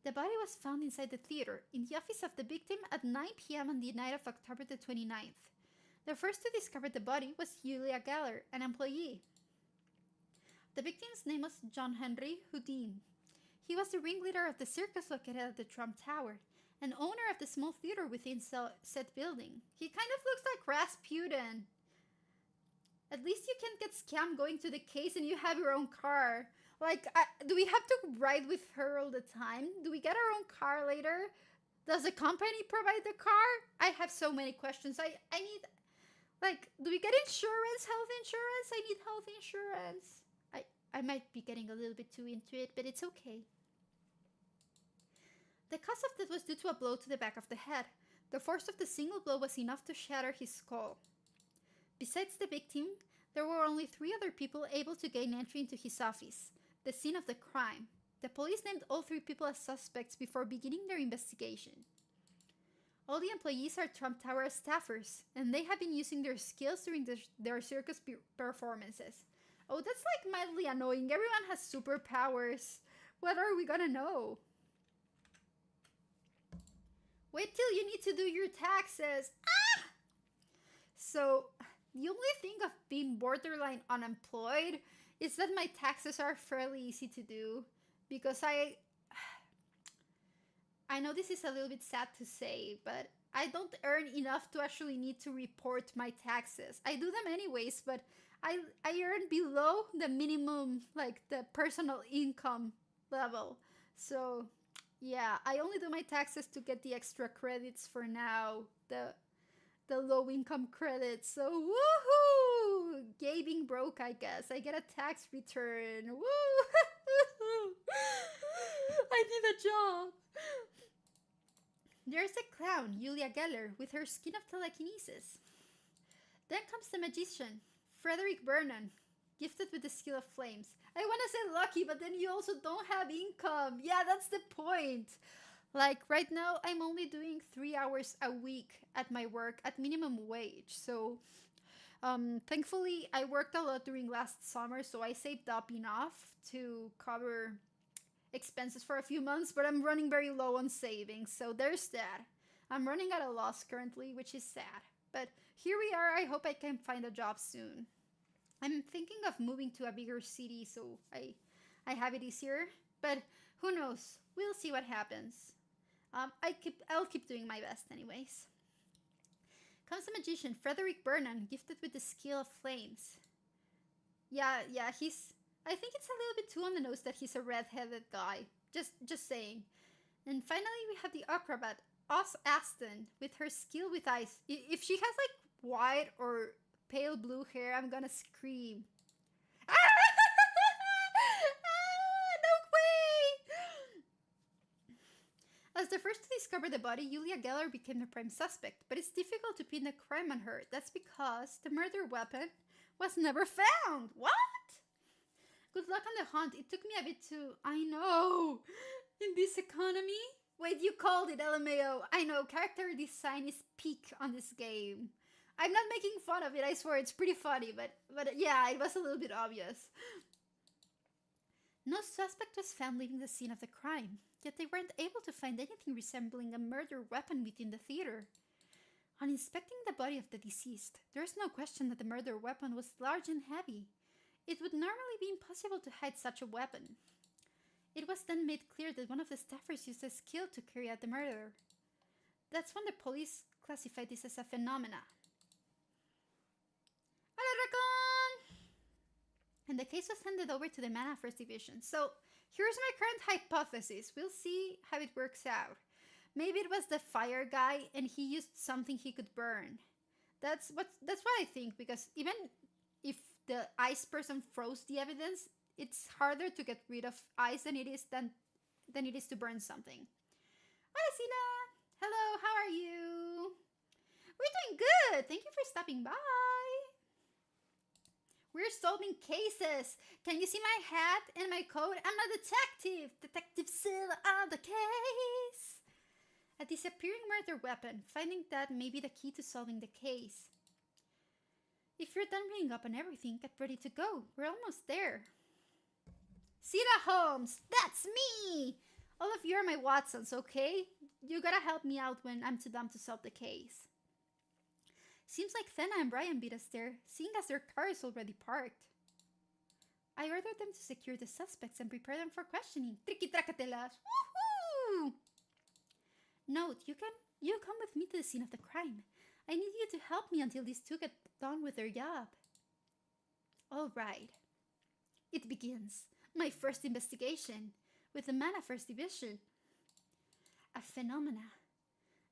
The body was found inside the theater, in the office of the victim at 9 p.m. on the night of October the 29th. The first to discover the body was Julia Geller, an employee. The victim's name was John Henry Houdin. He was the ringleader of the circus located at the Trump Tower, and owner of the small theater within said building. He kind of looks like Rasputin. At least you can't get scammed going to the case and you have your own car. Like, do we have to ride with her all the time? Do we get our own car later? Does the company provide the car? I have so many questions. I need, like, do we get insurance, health insurance? I need health insurance. I might be getting a little bit too into it, but it's okay. The cause of death was due to a blow to the back of the head. The force of the single blow was enough to shatter his skull. Besides the victim, there were only 3 other people able to gain entry into his office, the scene of the crime. The police named all 3 people as suspects before beginning their investigation. All the employees are Trump Tower staffers, and they have been using their skills during their circus performances. Oh, that's like mildly annoying. Everyone has superpowers. What are we gonna know? Wait till you need to do your taxes. Ah! So, the only thing of being borderline unemployed is that my taxes are fairly easy to do. Because I know this is a little bit sad to say, but I don't earn enough to actually need to report my taxes. I do them anyways, but I earn below the minimum, like the personal income level. So yeah, I only do my taxes to get the extra credits for now, the low income credits. So woohoo! Gay being broke, I guess. I get a tax return. Woo! I need a job. There's a clown, Julia Geller, with her skin of telekinesis. Then comes the magician, Frederick Vernon, gifted with the skill of flames. I want to say lucky, but then you also don't have income. Yeah, that's the point. Like, right now, I'm only doing 3 hours a week at my work at minimum wage. So, thankfully, I worked a lot during last summer, so I saved up enough to cover expenses for a few months, but I'm running very low on savings, so there's that. I'm running at a loss currently, which is sad. But here we are. I hope I can find a job soon. I'm thinking of moving to a bigger city, so I have it easier. But who knows? We'll see what happens. I'll keep doing my best anyways. Comes the magician, Frederick Vernon, gifted with the skill of flames. Yeah, he's... I think it's a little bit too on the nose that he's a red-headed guy. Just saying. And finally, we have the acrobat, Aston, with her skill with ice. If she has, like, white or pale blue hair, I'm gonna scream. Ah! No way! As the first to discover the body, Julia Geller became the prime suspect, but it's difficult to pin the crime on her. That's because the murder weapon was never found. What? Good luck on the hunt. It took me a bit to... I know! In this economy? Wait, you called it, LMAO. I know, character design is peak on this game. I'm not making fun of it, I swear, it's pretty funny, but yeah, it was a little bit obvious. No suspect was found leaving the scene of the crime, yet they weren't able to find anything resembling a murder weapon within the theater. On inspecting the body of the deceased, there is no question that the murder weapon was large and heavy. It would normally be impossible to hide such a weapon. It was then made clear that one of the staffers used a skill to carry out the murder. That's when the police classified this as a phenomena. And the case was handed over to the Mana First Division. So here's my current hypothesis. We'll see how it works out. Maybe it was the fire guy and he used something he could burn. That's what I think, because even if the ice person froze the evidence, it's harder to get rid of ice than it is to burn something. Hola, Sina! Hello, how are you? We're doing good! Thank you for stopping by! We're solving cases! Can you see my hat and my coat? I'm a detective! Detective Sil on the case! A disappearing murder weapon. Finding that may be the key to solving the case. If you're done reading up on everything, get ready to go. We're almost there. Sina Holmes! That's me! All of you are my Watsons, okay? You gotta help me out when I'm too dumb to solve the case. Seems like Thena and Brian beat us there, seeing as their car is already parked. I ordered them to secure the suspects and prepare them for questioning. Tricky-tracatelas! Woohoo! Note, you come with me to the scene of the crime. I need you to help me until these two get done with their job. Alright. It begins. My first investigation with the Mana First Division. A phenomena.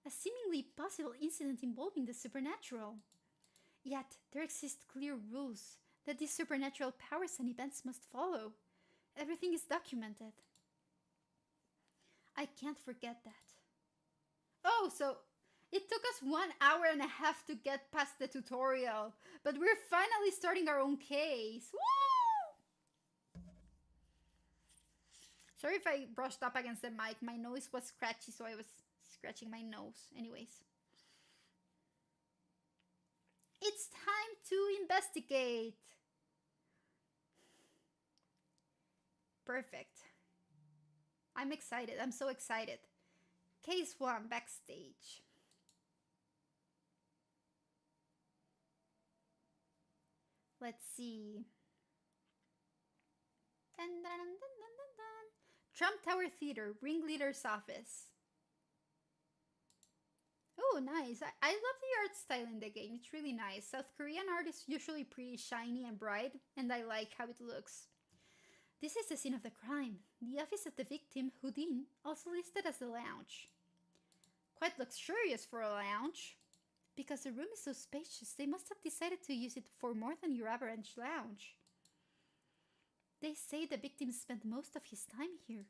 A seemingly possible incident involving the supernatural. Yet, there exist clear rules that these supernatural powers and events must follow. Everything is documented. I can't forget that. Oh, so it took us 1 hour and a half to get past the tutorial, but we're finally starting our own case. Woo! Sorry if I brushed up against the mic. My nose was scratchy, so I was scratching my nose. Anyways. It's time to investigate. Perfect. I'm excited. I'm so excited. Case 1, backstage. Let's see. Dun, dun, dun, dun, dun, dun. Trump Tower Theater, ringleader's office. Oh, nice. I love the art style in the game. It's really nice. South Korean art is usually pretty shiny and bright, and I like how it looks. This is the scene of the crime. The office of the victim, Houdin, also listed as the lounge. Quite luxurious for a lounge. Because the room is so spacious, they must have decided to use it for more than your average lounge. They say the victim spent most of his time here.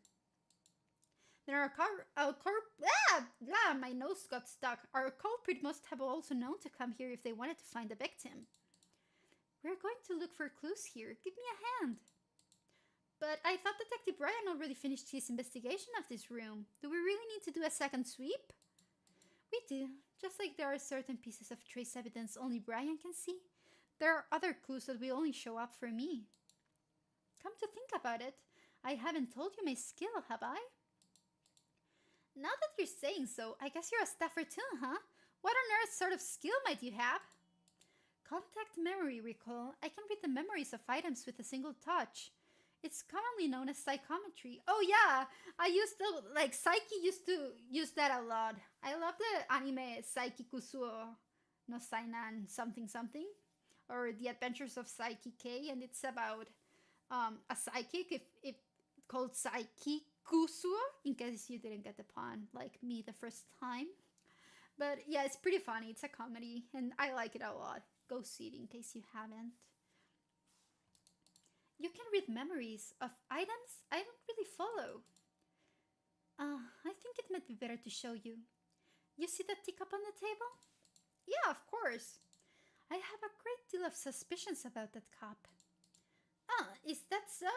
My nose got stuck. Our culprit must have also known to come here if they wanted to find the victim. We're going to look for clues here. Give me a hand. But I thought Detective Brian already finished his investigation of this room. Do we really need to do a second sweep? We do. Just like there are certain pieces of trace evidence only Brian can see, there are other clues that will only show up for me. Come to think about it, I haven't told you my skill, have I? Now that you're saying so, I guess you're a staffer too, huh? What on earth sort of skill might you have? Contact memory recall. I can read the memories of items with a single touch. It's commonly known as psychometry. Oh yeah, I used to, like, Psyche used to use that a lot. I love the anime Psyche Kusuo no Sainan something something, or The Adventures of Psyche K, and it's about a psychic if called Psyche Kusuo, in case you didn't get the pun, like me the first time. But yeah, it's pretty funny. It's a comedy, and I like it a lot. Go see it in case you haven't. You can read memories of items I don't really follow. I think it might be better to show you. You see that teacup on the table? Yeah, of course. I have a great deal of suspicions about that cup. Is that so?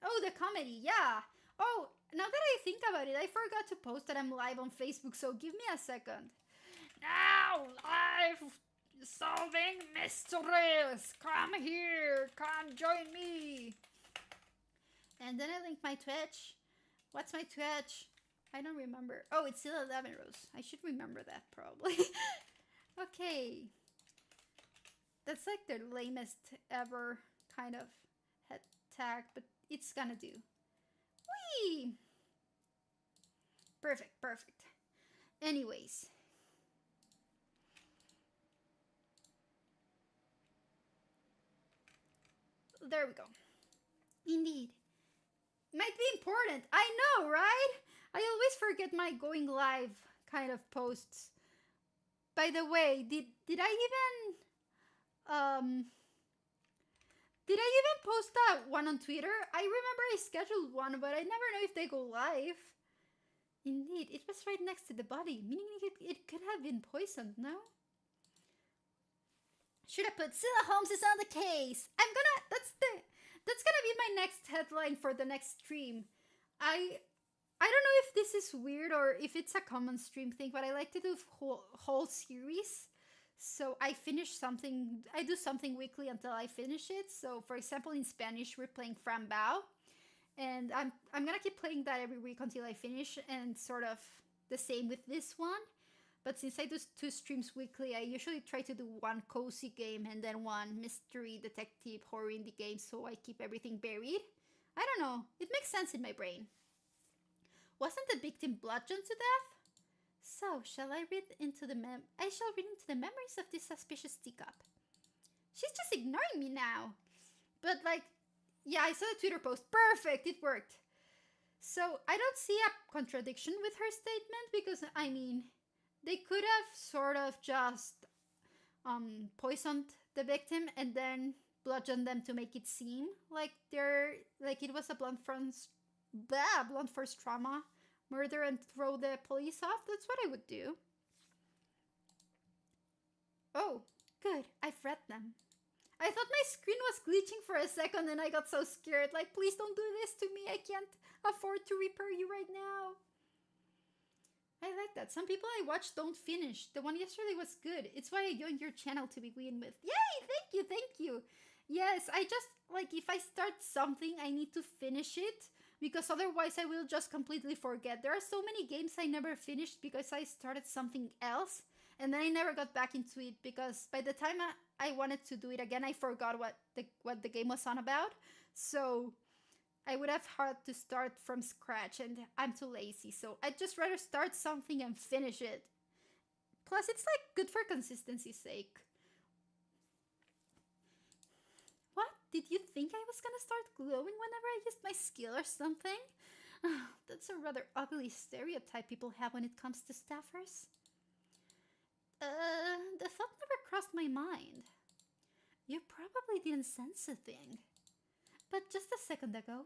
Oh, the comedy, yeah. Oh, now that I think about it, I forgot to post that I'm live on Facebook, so give me a second. Now, live solving mysteries. Come here, come join me. And then I link my Twitch. What's my Twitch? I don't remember. Oh, it's still 11 rows. I should remember that probably. Okay. That's like the lamest ever kind of head tag, but it's gonna do. Whee! Perfect, perfect. Anyways. There we go. Indeed. Might be important. I know, right? I always forget my going live kind of posts. By the way, did I even post that one on Twitter? I remember I scheduled one, but I never know if they go live. Indeed, it was right next to the body, meaning it could have been poisoned, no? Should I put Scylla Holmes is on the case? That's gonna be my next headline for the next stream. I don't know if this is weird or if it's a common stream thing, but I like to do whole series. So I do something weekly until I finish it. So for example, in Spanish, we're playing Fran Bao. And I'm gonna keep playing that every week until I finish, and sort of the same with this one. But since I do 2 streams weekly, I usually try to do one cozy game and then one mystery, detective, horror indie game, so I keep everything buried. I don't know, it makes sense in my brain. Wasn't the victim bludgeoned to death? So, shall I read into the memories of this suspicious teacup. She's just ignoring me now. But like, yeah, I saw the Twitter post. Perfect, it worked. So, I don't see a contradiction with her statement because, I mean, they could have sort of just poisoned the victim and then bludgeoned them to make it seem like it was a blunt force trauma murder and throw the police off. That's what I would do. Oh, good. I've read them. I thought my screen was glitching for a second and I got so scared. Like, please don't do this to me. I can't afford to repair you right now. I like that. Some people I watch don't finish. The one yesterday was good. It's why I joined your channel to begin with. Yay! Thank you, thank you. Yes, I just, like, if I start something, I need to finish it, because otherwise I will just completely forget. There are so many games I never finished because I started something else, and then I never got back into it, because by the time I wanted to do it again, I forgot what the game was on about. So I would have had to start from scratch, and I'm too lazy, so I'd just rather start something and finish it. Plus, it's like good for consistency's sake. What? Did you think I was gonna start glowing whenever I used my skill or something? That's a rather ugly stereotype people have when it comes to staffers. The thought never crossed my mind. You probably didn't sense a thing. But just a second ago,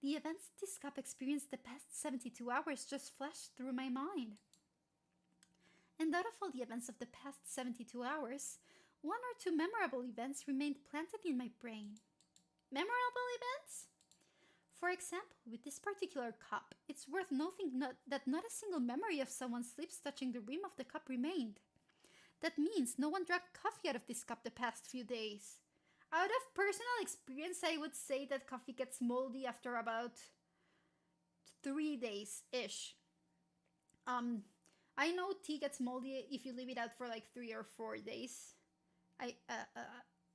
the events this cup experienced the past 72 hours just flashed through my mind. And out of all the events of the past 72 hours, 1 or 2 memorable events remained planted in my brain. Memorable events? For example, with this particular cup, it's worth noting that not a single memory of someone's lips touching the rim of the cup remained. That means no one drank coffee out of this cup the past few days. Out of personal experience, I would say that coffee gets moldy after about 3 days-ish. I know tea gets moldy if you leave it out for like 3 or 4 days. I'm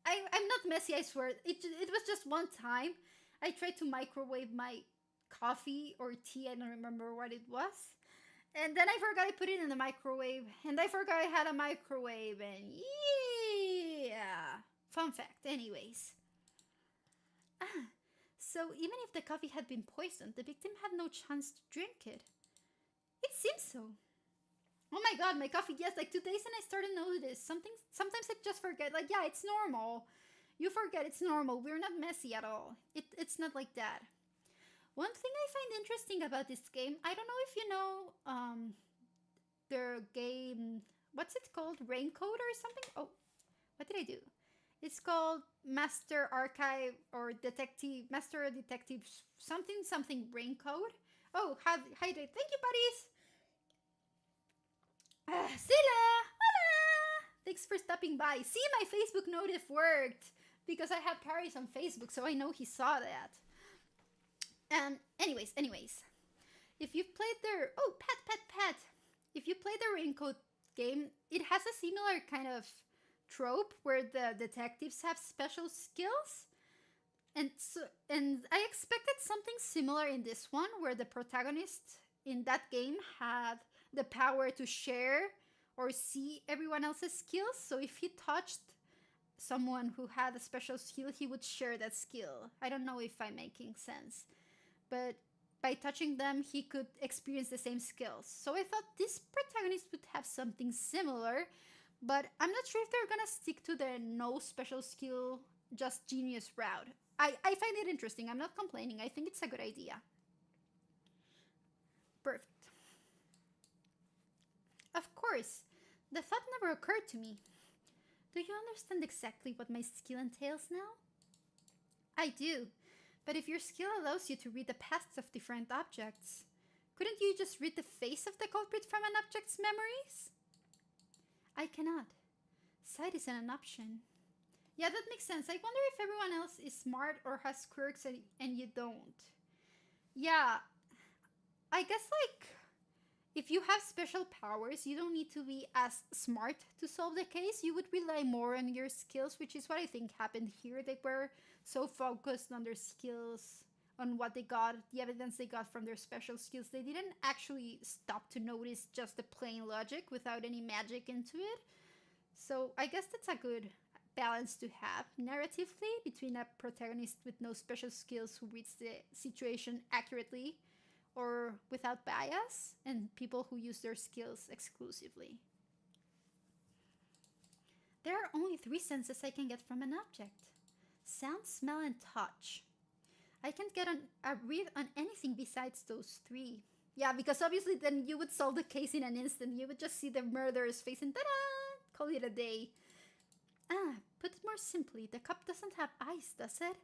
not messy, I swear. It was just one time. I tried to microwave my coffee or tea, I don't remember what it was. And then I forgot I put it in the microwave. And I forgot I had a microwave. And yeah. Fun fact, anyways. So even if the coffee had been poisoned, the victim had no chance to drink it. It seems so. Oh my god, my coffee, yes, like 2 days and I started to notice. Sometimes I just forget, like, yeah, it's normal. You forget it's normal. We're not messy at all. It's not like that. One thing I find interesting about this game, I don't know if you know their game, what's it called? Raincoat or something? Oh, what did I do? It's called Master Archive or Detective, Master Detective something something Raincoat. Oh, hi, thank you, buddies. Sila! Hola! Thanks for stopping by. See, my Facebook notif worked because I have Paris on Facebook, so I know he saw that. Anyways, if you've played their pet. If you play the Raincoat game, it has a similar kind of trope where the detectives have special skills. And I expected something similar in this one, where the protagonist in that game had the power to share or see everyone else's skills. So if he touched someone who had a special skill, he would share that skill. I don't know if I'm making sense, but by touching them, he could experience the same skills. So I thought this protagonist would have something similar, but I'm not sure if they're gonna stick to the no special skill, just genius route. I find it interesting. I'm not complaining. I think it's a good idea. Perfect. Of course, the thought never occurred to me. Do you understand exactly what my skill entails now? I do, but if your skill allows you to read the pasts of different objects, couldn't you just read the face of the culprit from an object's memories? I cannot. Sight isn't an option. Yeah, that makes sense. I wonder if everyone else is smart or has quirks and you don't. Yeah, I guess like if you have special powers, you don't need to be as smart to solve the case. You would rely more on your skills, which is what I think happened here. They were so focused on their skills, on what they got, the evidence they got from their special skills. They didn't actually stop to notice just the plain logic without any magic into it. So I guess that's a good balance to have narratively between a protagonist with no special skills who reads the situation accurately or without bias, and people who use their skills exclusively. There are only 3 senses I can get from an object: sound, smell, and touch. I can't get a read on anything besides those 3. Yeah, because obviously then you would solve the case in an instant. You would just see the murderer's face and ta-da! Call it a day. Put it more simply, the cup doesn't have eyes, does it?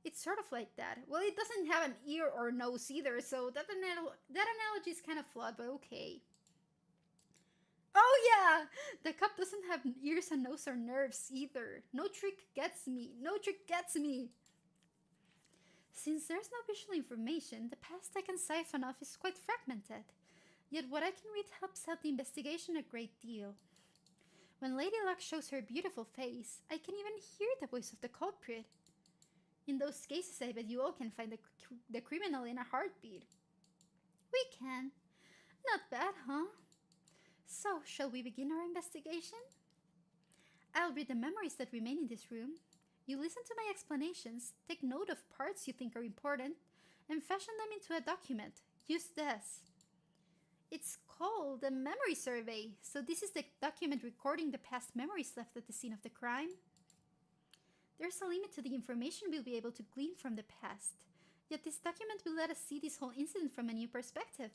It's sort of like that. Well, it doesn't have an ear or nose either, so that analogy is kind of flawed, but okay. Oh yeah! The cup doesn't have ears and nose or nerves either. No trick gets me. No trick gets me. Since there's no visual information, the past I can siphon off is quite fragmented. Yet what I can read helps out the investigation a great deal. When Lady Luck shows her beautiful face, I can even hear the voice of the culprit. In those cases, I bet you all can find the criminal in a heartbeat. We can. Not bad, huh? So, shall we begin our investigation? I'll read the memories that remain in this room. You listen to my explanations, take note of parts you think are important, and fashion them into a document. Use this. It's called a memory survey, so this is the document recording the past memories left at the scene of the crime. There's a limit to the information we'll be able to glean from the past, yet this document will let us see this whole incident from a new perspective.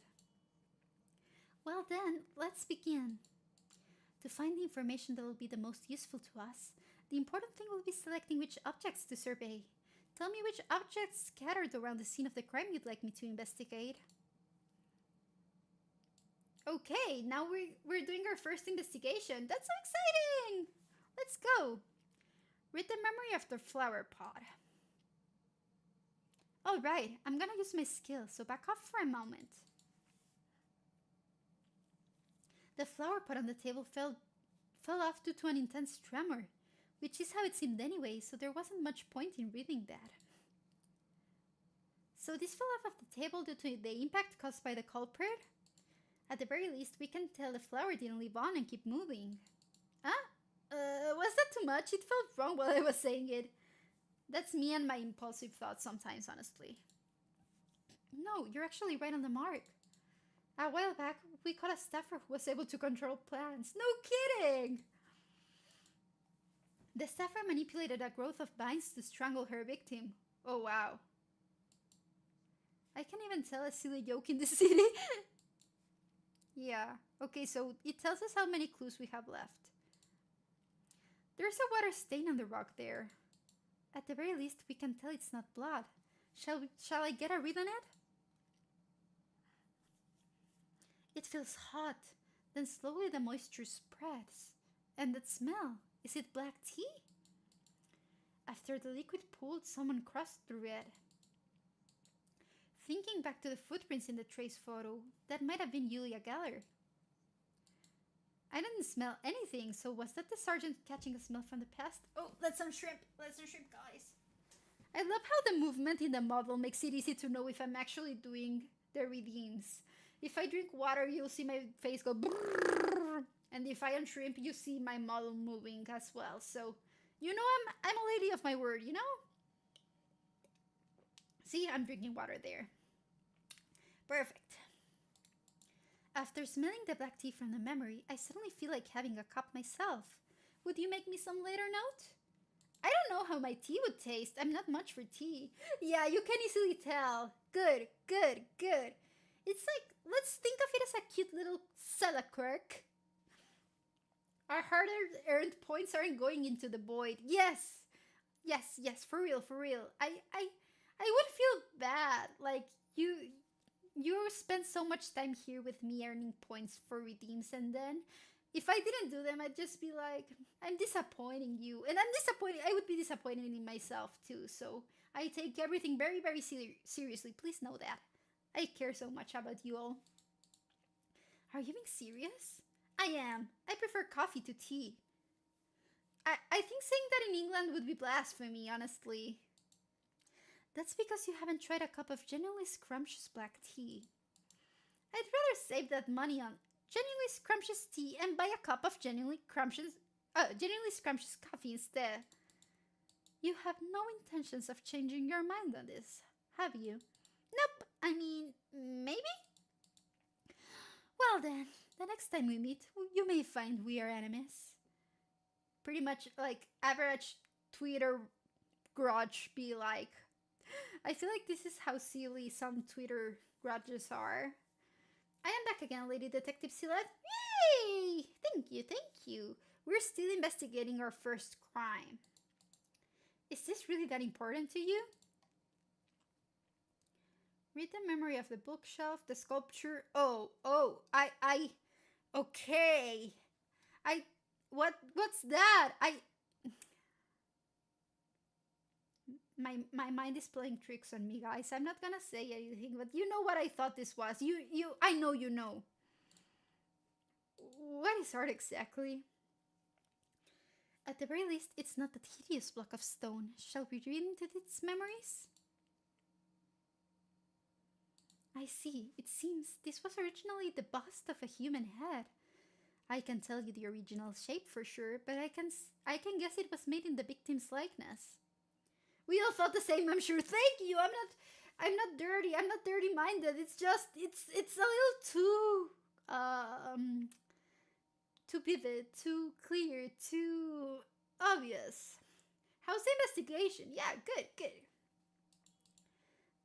Well then, let's begin. To find the information that will be the most useful to us, the important thing will be selecting which objects to survey. Tell me which objects scattered around the scene of the crime you'd like me to investigate. Okay, now we're doing our first investigation. That's so exciting! Let's go. Read the memory of the flower pot. Alright, I'm gonna use my skill, so back off for a moment. The flower pot on the table fell off due to an intense tremor, which is how it seemed anyway, so there wasn't much point in reading that. So this fell off of the table due to the impact caused by the culprit? At the very least, we can tell the flower didn't live on and keep moving. Was that too much? It felt wrong while I was saying it. That's me and my impulsive thoughts sometimes, honestly. No, you're actually right on the mark. A while back, we caught a staffer who was able to control plants. No kidding! The staffer manipulated a growth of vines to strangle her victim. Oh wow. I can't even tell a silly joke in this city. Yeah. Okay, so it tells us how many clues we have left. There's a water stain on the rock there. At the very least, we can tell it's not blood. Shall I get a read on it? It feels hot. Then slowly the moisture spreads. And that smell, is it black tea? After the liquid pooled, someone crossed through it. Thinking back to the footprints in the trace photo, that might have been Julia Geller. I didn't smell anything, so was that the sergeant catching a smell from the past? Oh, let's some shrimp. Let's some shrimp, guys. I love how the movement in the model makes it easy to know if I'm actually doing the redeems. If I drink water, you'll see my face go brrrr, and if I unshrimp, you see my model moving as well. So, you know, I'm a lady of my word, you know? See, I'm drinking water there. Perfect. After smelling the black tea from the memory, I suddenly feel like having a cup myself. Would you make me some later, Note? I don't know how my tea would taste. I'm not much for tea. Yeah, you can easily tell. Good, good, good. It's like, let's think of it as a cute little Sella quirk. Our hard-earned points aren't going into the void. Yes, yes, yes, for real, for real. I would feel bad. Like, you spend so much time here with me earning points for redeems, and then if I didn't do them, I'd just be like, I'm disappointing you. And I would be disappointed in myself too. So I take everything very, very seriously. Please know that. I care so much about you all. Are you being serious? I am. I prefer coffee to tea. I think saying that in England would be blasphemy, honestly. That's because you haven't tried a cup of genuinely scrumptious black tea. I'd rather save that money on genuinely scrumptious tea and buy a cup of genuinely scrumptious coffee instead. You have no intentions of changing your mind on this, have you? Nope. I mean, maybe? Well then, the next time we meet, you may find we are enemies. Pretty much like average Twitter grudge be like. I feel like this is how silly some Twitter grudges are. I am back again, Lady Detective Silette. Yay! Thank you, thank you. We're still investigating our first crime. Is this really that important to you? Read the memory of the bookshelf, the sculpture. Okay. What's that? My mind is playing tricks on me, guys. I'm not gonna say anything, but you know what I thought this was. I know you know. What is art exactly? At the very least, it's not that hideous block of stone. Shall we read into its memories? I see. It seems this was originally the bust of a human head. I can tell you the original shape for sure, but I can guess it was made in the victim's likeness. We all thought the same, I'm sure. Thank you. I'm not dirty. I'm not dirty-minded. It's just it's a little too vivid, too clear, too obvious. How's the investigation? Yeah, good, good.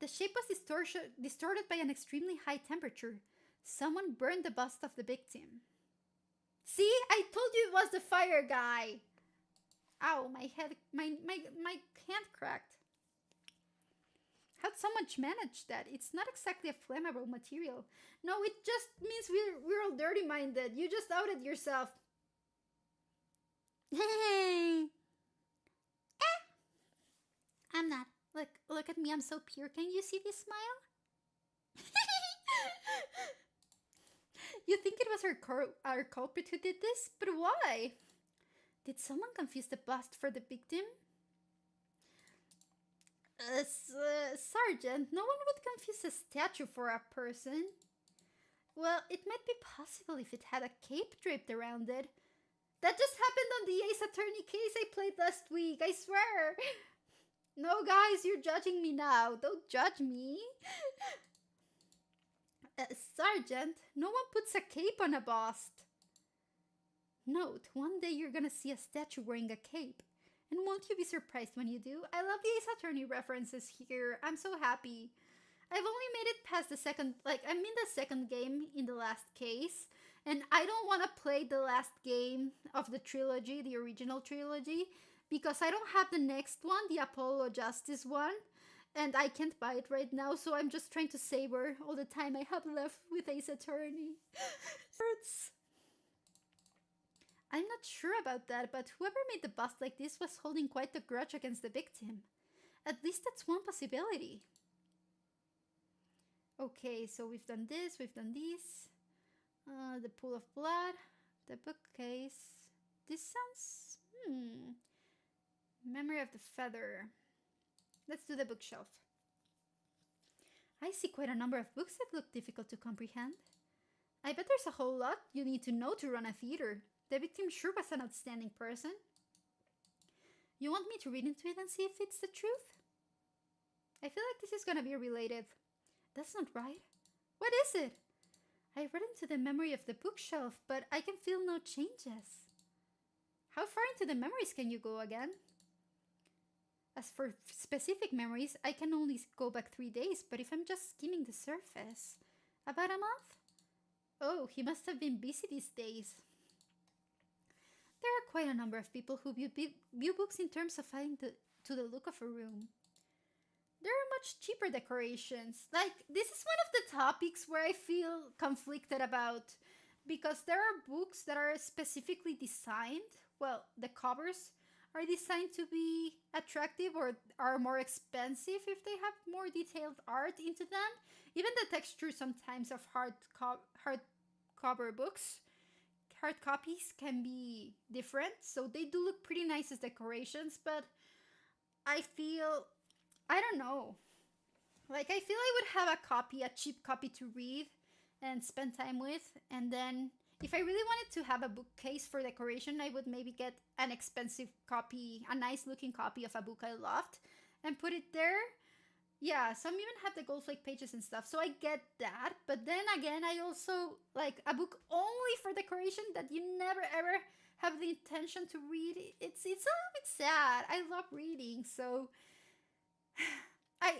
The shape was distorted by an extremely high temperature. Someone burned the bust of the victim. See? I told you it was the fire guy. Ow, my head, my hand cracked. How'd someone manage that? It's not exactly a flammable material. No, it just means we're all dirty-minded. You just outed yourself. Hey! I'm not. Look at me, I'm so pure. Can you see this smile? You think it was our culprit who did this? But why? Did someone confuse the bust for the victim? Sergeant, no one would confuse a statue for a person. Well, it might be possible if it had a cape draped around it. That just happened on the Ace Attorney case I played last week, I swear. No, guys, you're judging me now. Don't judge me. Sergeant, no one puts a cape on a bust. Note, one day you're gonna see a statue wearing a cape. And won't you be surprised when you do? I love the Ace Attorney references here. I'm so happy. I've only made it past the second, like, I'm in the second game in the last case, and I don't want to play the last game of the trilogy, the original trilogy, because I don't have the next one, the Apollo Justice one, and I can't buy it right now, so I'm just trying to savor all the time I have left with Ace Attorney. Hurts. I'm not sure about that, but whoever made the bust like this was holding quite a grudge against the victim. At least that's one possibility. Okay, so we've done this, we've done this. The pool of blood, the bookcase. This sounds... Memory of the feather. Let's do the bookshelf. I see quite a number of books that look difficult to comprehend. I bet there's a whole lot you need to know to run a theater. The victim sure was an outstanding person. You want me to read into it and see if it's the truth? I feel like this is gonna be related. That's not right. What is it? I read into the memory of the bookshelf, but I can feel no changes. How far into the memories can you go again? As for specific memories, I can only go back 3 days, but if I'm just skimming the surface, about a month? Oh, he must have been busy these days. There are quite a number of people who view books in terms of adding to the look of a room. There are much cheaper decorations. Like, this is one of the topics where I feel conflicted about, because there are books that are specifically designed, well, the covers are designed to be attractive or are more expensive if they have more detailed art into them. Even the texture sometimes of hard copies can be different, so they do look pretty nice as decorations, but I don't know. Like, I feel I would have a cheap copy to read and spend time with, and then if I really wanted to have a bookcase for decoration, I would maybe get an expensive copy, a nice looking copy of a book I loved, and put it there. Yeah, some even have the gold flake pages and stuff, so I get that. But then again, I also like a book only for decoration that you never ever have the intention to read. It's a little bit sad. I love reading, so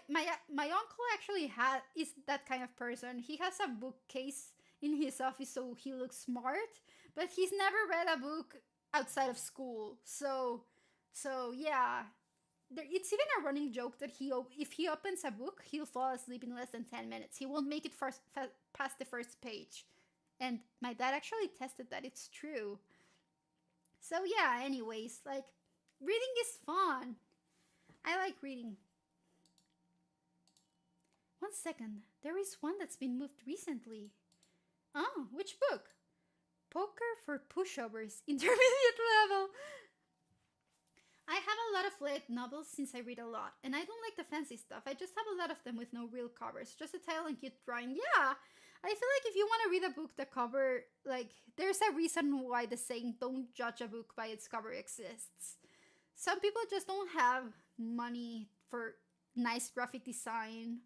my uncle actually is that kind of person. He has a bookcase in his office so he looks smart, but he's never read a book outside of school. So yeah. It's even a running joke that if he opens a book, he'll fall asleep in less than 10 minutes. He won't make it past the first page. And my dad actually tested that. It's true. So yeah, anyways, like, reading is fun. I like reading. 1 second. There is one that's been moved recently. Oh, which book? Poker for Pushovers, Intermediate Level. I have a lot of light novels since I read a lot, and I don't like the fancy stuff. I just have a lot of them with no real covers, just a title and cute drawing. Yeah, I feel like if you want to read a book, the cover, like, there's a reason why the saying, don't judge a book by its cover exists. Some people just don't have money for nice graphic design,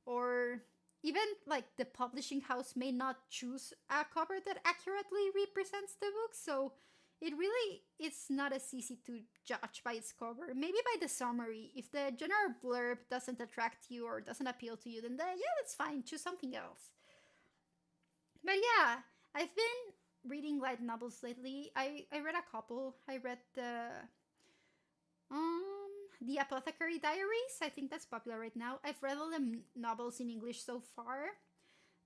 or even, like, the publishing house may not choose a cover that accurately represents the book, so it's not as easy to judge by its cover. Maybe by the summary. If the general blurb doesn't attract you or doesn't appeal to you, then yeah, that's fine. Choose something else. But yeah, I've been reading light novels lately. I read a couple. I read the Apothecary Diaries. I think that's popular right now. I've read all the novels in English so far.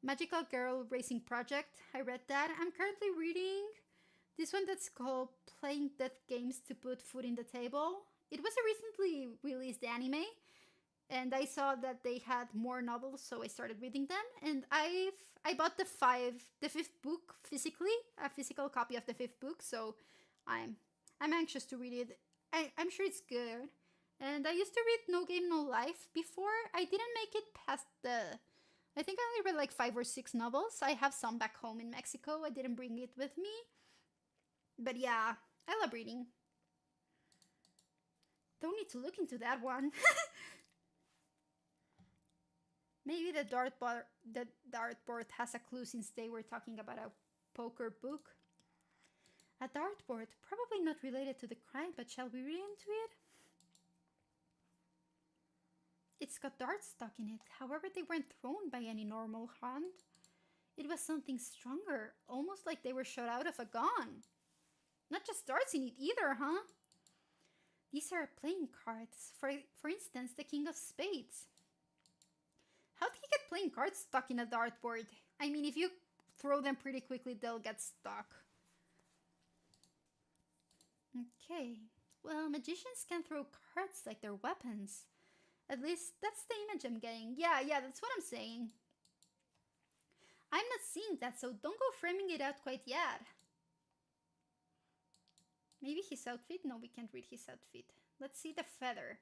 Magical Girl Racing Project. I read that. I'm currently reading this one that's called Playing Death Games to Put Food in the Table. It was a recently released anime, and I saw that they had more novels, so I started reading them. And I bought the fifth book physically, a physical copy of the fifth book. So I'm anxious to read it. I'm sure it's good. And I used to read No Game No Life before. I didn't make it past I think I only read like 5 or 6 novels. I have some back home in Mexico. I didn't bring it with me. But yeah, I love reading. Don't need to look into that one. Maybe the dartboard has a clue since they were talking about a poker book. A dartboard, probably not related to the crime, but shall we read into it? It's got darts stuck in it. However, they weren't thrown by any normal hand. It was something stronger, almost like they were shot out of a gun. Not just darts in it either, huh? These are playing cards. For instance, the King of Spades. How did he get playing cards stuck in a dartboard? I mean, if you throw them pretty quickly, they'll get stuck. Okay. Well, magicians can throw cards like they're weapons. At least, that's the image I'm getting. Yeah, that's what I'm saying. I'm not seeing that, so don't go framing it out quite yet. Maybe his outfit? No, we can't read his outfit. Let's see the feather.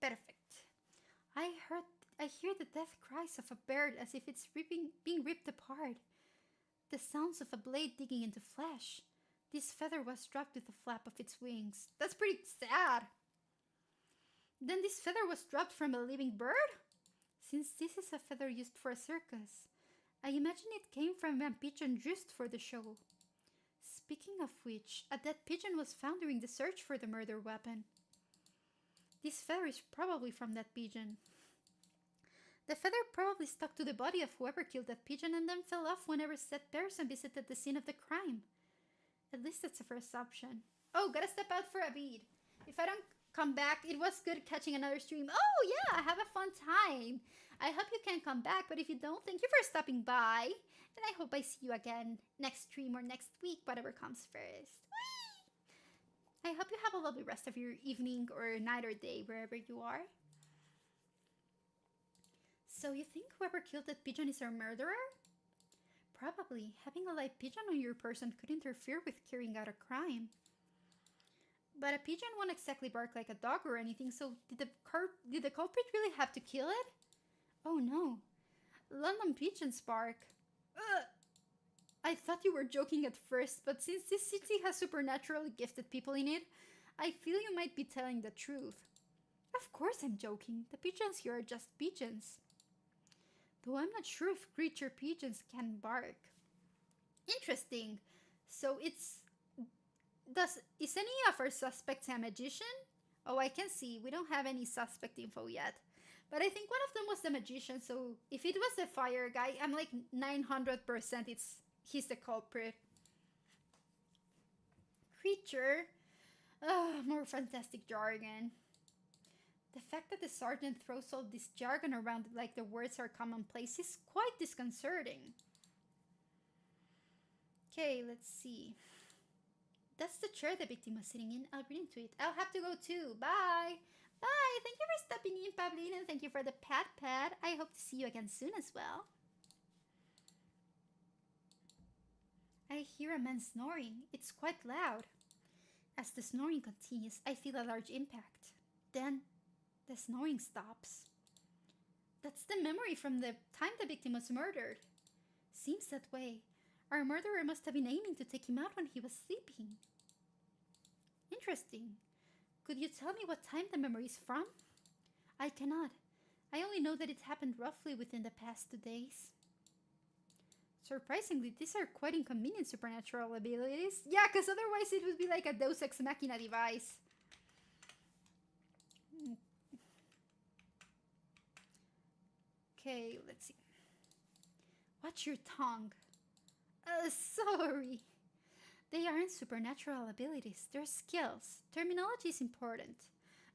Perfect. I hear the death cries of a bird as if it's being ripped apart. The sounds of a blade digging into flesh. This feather was dropped with a flap of its wings. That's pretty sad. Then this feather was dropped from a living bird? Since this is a feather used for a circus, I imagine it came from a pigeon just for the show. Speaking of which, a dead pigeon was found during the search for the murder weapon. This feather is probably from that pigeon. The feather probably stuck to the body of whoever killed that pigeon and then fell off whenever said person visited the scene of the crime. At least that's the first option. Oh, gotta step out for a bead. If I don't come back, it was good catching another stream. Oh yeah, have a fun time. I hope you can come back, but if you don't, thank you for stopping by. And I hope I see you again next stream or next week, whatever comes first. Whee! I hope you have a lovely rest of your evening or night or day, wherever you are. So you think whoever killed that pigeon is our murderer? Probably. Having a live pigeon on your person could interfere with carrying out a crime. But a pigeon won't exactly bark like a dog or anything, so did the culprit really have to kill it? Oh no. London pigeons bark. Ugh. I thought you were joking at first, but since this city has supernaturally gifted people in it, I feel you might be telling the truth. Of course I'm joking. The pigeons here are just pigeons. Though I'm not sure if creature pigeons can bark. Interesting. So is any of our suspects a magician? Oh, I can see. We don't have any suspect info yet. But I think one of them was the magician, so if it was the fire guy, I'm like 900% he's the culprit. Creature. More fantastic jargon. The fact that the sergeant throws all this jargon around like the words are commonplace is quite disconcerting. Okay, let's see. That's the chair the victim was sitting in. I'll read into it. I'll have to go too. Bye! Bye! Thank you for stopping in, Pavlina, and thank you for the pat. I hope to see you again soon as well. I hear a man snoring. It's quite loud. As the snoring continues, I feel a large impact. Then, the snoring stops. That's the memory from the time the victim was murdered. Seems that way. Our murderer must have been aiming to take him out when he was sleeping. Interesting. Could you tell me what time the memory is from? I cannot. I only know that it happened roughly within the past 2 days. Surprisingly, these are quite inconvenient supernatural abilities. Yeah, because otherwise it would be like a Deus Ex Machina device. Okay, let's see. Watch your tongue. Sorry. They aren't supernatural abilities, they're skills. Terminology is important.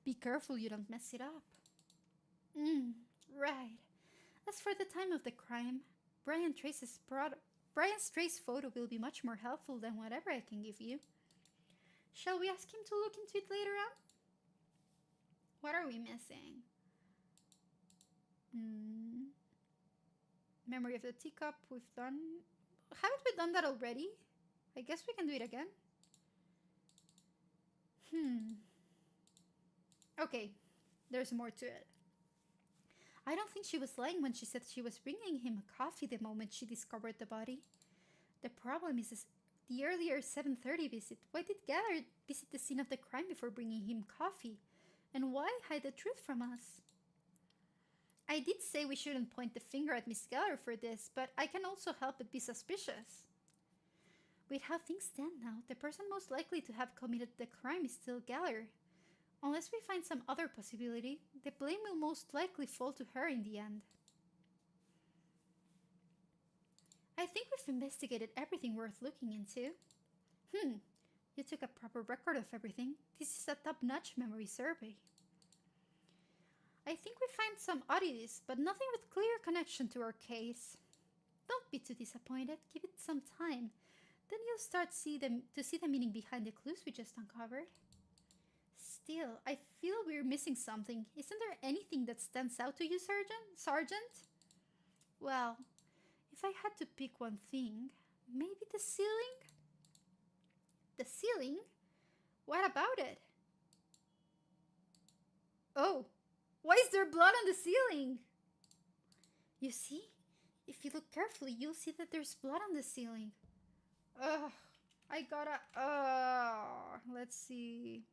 Be careful you don't mess it up. Right. As for the time of the crime, Brian Trace's photo will be much more helpful than whatever I can give you. Shall we ask him to look into it later on? What are we missing? Memory of the teacup, we've done. Haven't we done that already? I guess we can do it again. Okay, there's more to it. I don't think she was lying when she said she was bringing him coffee the moment she discovered the body. The problem is the earlier 7:30 visit. Why did Gallard visit the scene of the crime before bringing him coffee? And why hide the truth from us? I did say we shouldn't point the finger at Miss Geller for this, but I can also help but be suspicious. With how things stand now, the person most likely to have committed the crime is still Geller. Unless we find some other possibility, the blame will most likely fall to her in the end. I think we've investigated everything worth looking into. You took a proper record of everything. This is a top-notch memory survey. I think we find some oddities, but nothing with clear connection to our case. Don't be too disappointed. Give it some time. Then you'll start to see the meaning behind the clues we just uncovered. Still, I feel we're missing something. Isn't there anything that stands out to you, Sergeant? Well, if I had to pick one thing, maybe the ceiling? The ceiling? What about it? Oh, why is there blood on the ceiling? You see? If you look carefully, you'll see that there's blood on the ceiling. Ugh, I gotta... let's see.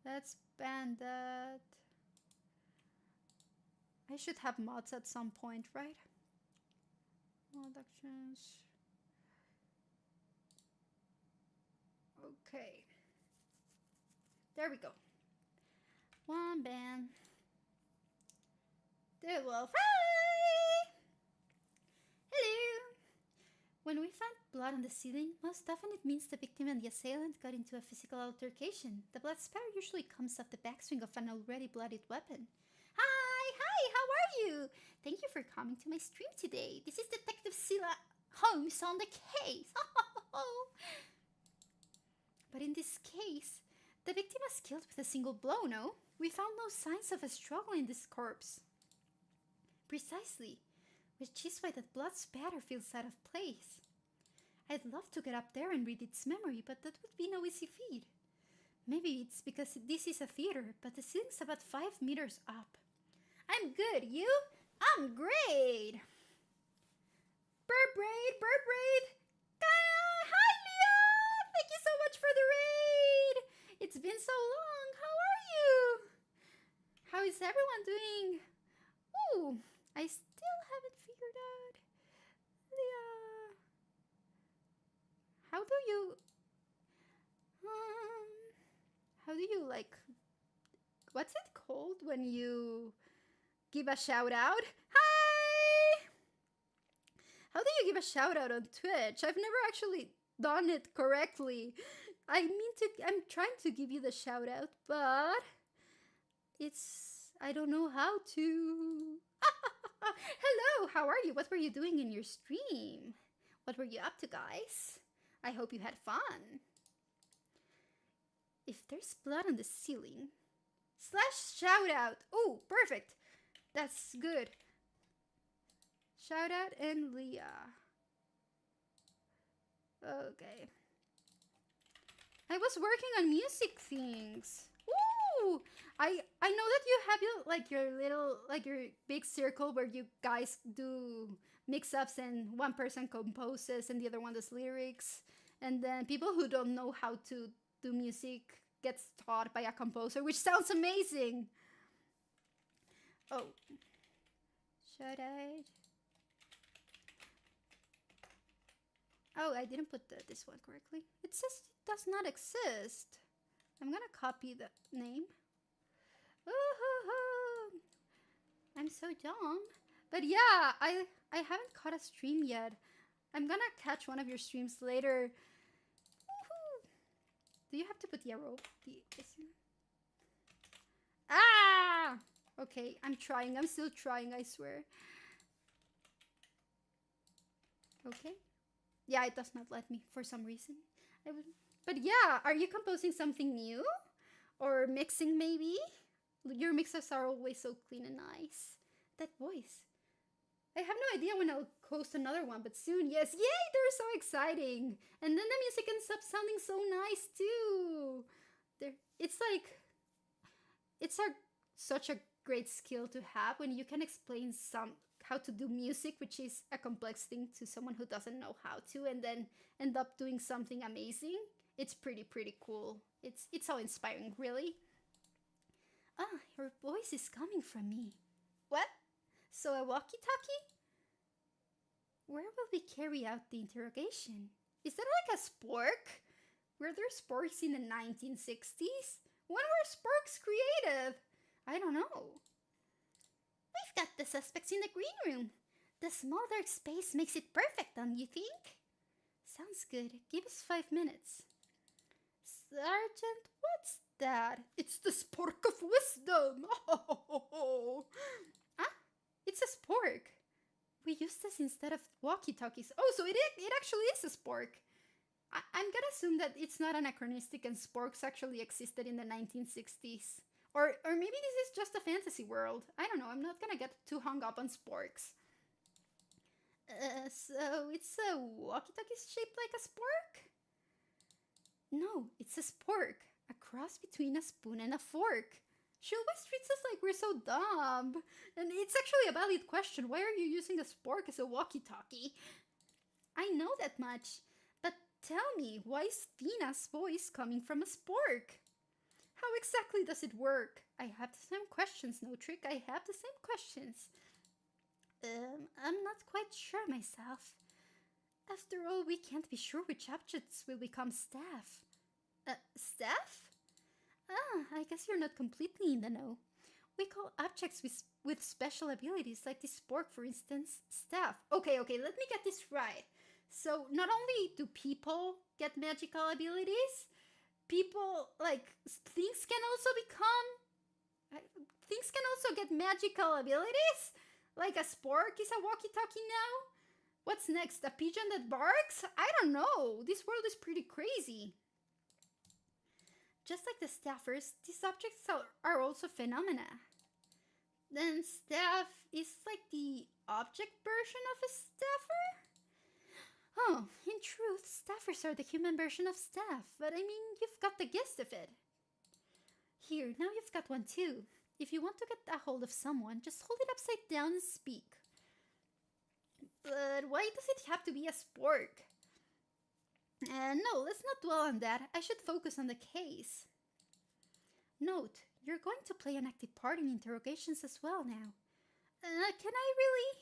Let's ban that. I should have mods at some point, right? Mod actions. Okay. There we go. One ban. The wolf. Hi! Hello! When we find blood on the ceiling, most often it means the victim and the assailant got into a physical altercation. The blood spatter usually comes off the backswing of an already bloodied weapon. Hi, how are you? Thank you for coming to my stream today. This is Detective Sila Holmes on the case. But in this case, the victim was killed with a single blow, no? We found no signs of a struggle in this corpse. Precisely, which is why that blood spatter feels out of place. I'd love to get up there and read its memory, but that would be no easy feat. Maybe it's because this is a theater, but the ceiling's about 5 meters up. I'm good, you? I'm great! Bird braid! Hi, Leah! Thank you so much for the raid! It's been so long, how are you? How is everyone doing? Ooh, I still haven't figured out. Leah... How do you like... What's it called when you give a shout out? Hi! How do you give a shout out on Twitch? I've never actually done it correctly. I'm trying to give you the shout out, but I don't know how to. Hello, how are you? What were you doing in your stream? What were you up to, guys? I hope you had fun. If there's blood on the ceiling, / shout out. Oh, perfect. That's good. Shout out and Leah. Okay. I was working on music things. Ooh! I know that you have your big circle where you guys do mix-ups and one person composes and the other one does lyrics. And then people who don't know how to do music gets taught by a composer, which sounds amazing. Oh. Should I? Oh, I didn't put this one correctly. It says it does not exist. I'm gonna copy the name. Ooh, I'm so dumb. But yeah, I haven't caught a stream yet. I'm gonna catch one of your streams later. Do you have to put the arrow? Ah! Okay, I'm trying. I'm still trying, I swear. Okay. Yeah, it does not let me for some reason. But yeah, are you composing something new? Or mixing maybe? Your mixes are always so clean and nice. That voice. I have no idea when I'll post another one, but soon, yes. Yay, they're so exciting. And then the music ends up sounding so nice too. It's like, such a great skill to have when you can explain how to do music, which is a complex thing, to someone who doesn't know how to, and then end up doing something amazing. It's pretty cool. It's so inspiring, really. Ah, your voice is coming from me. What? So a walkie-talkie? Where will we carry out the interrogation? Is that like a spork? Were there sporks in the 1960s? When were sporks created? I don't know. We've got the suspects in the green room. The small dark space makes it perfect, don't you think? Sounds good. Give us 5 minutes. Sergeant, what's that? It's the spork of wisdom. Oh, ah, it's a spork. We use this instead of walkie-talkies. Oh, so it actually is a spork. I'm gonna assume that it's not anachronistic and sporks actually existed in the 1960s. Or maybe this is just a fantasy world. I don't know, I'm not gonna get too hung up on sporks. So it's a walkie-talkie shaped like a spork? No, it's a spork. A cross between a spoon and a fork. She always treats us like we're so dumb. And it's actually a valid question. Why are you using a spork as a walkie-talkie? I know that much. But tell me, why is Tina's voice coming from a spork? How exactly does it work? I have the same questions, no trick. I have the same questions. I'm not quite sure myself. After all, we can't be sure which objects will become staff. Staff? Ah, I guess you're not completely in the know. We call objects with special abilities, like this spork, for instance, staff. Okay, let me get this right. So, not only do people get magical abilities, people, like, things can also get magical abilities? Like a spork is a walkie-talkie now? What's next, a pigeon that barks? I don't know, this world is pretty crazy. Just like the staffers, these objects are also phenomena. Then staff is like the object version of a staffer? Oh, in truth, staffers are the human version of staff, but I mean, you've got the gist of it. Here, now you've got one too. If you want to get a hold of someone, just hold it upside down and speak. But why does it have to be a spork? No, let's not dwell on that. I should focus on the case. Note, you're going to play an active part in interrogations as well now. Can I really?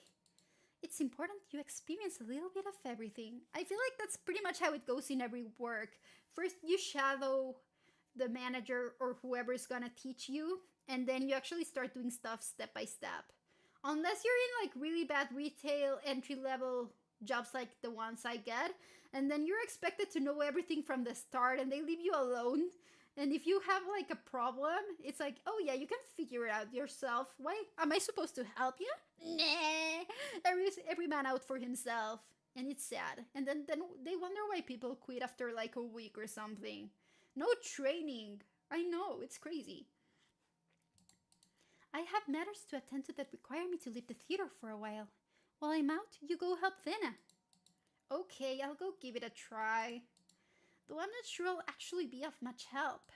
It's important you experience a little bit of everything. I feel like that's pretty much how it goes in every work. First, you shadow the manager or whoever's gonna teach you, and then you actually start doing stuff step by step. Unless you're in like really bad retail entry-level jobs like the ones I get, and then you're expected to know everything from the start and they leave you alone. And if you have like a problem, it's like, oh yeah, you can figure it out yourself. Why am I supposed to help you? Nah, every man out for himself. And it's sad. And then they wonder why people quit after like a week or something. No training. I know, it's crazy. I have matters to attend to that require me to leave the theater for a while. While I'm out, you go help Vena. Okay, I'll go give it a try. Though I'm not sure I'll actually be of much help.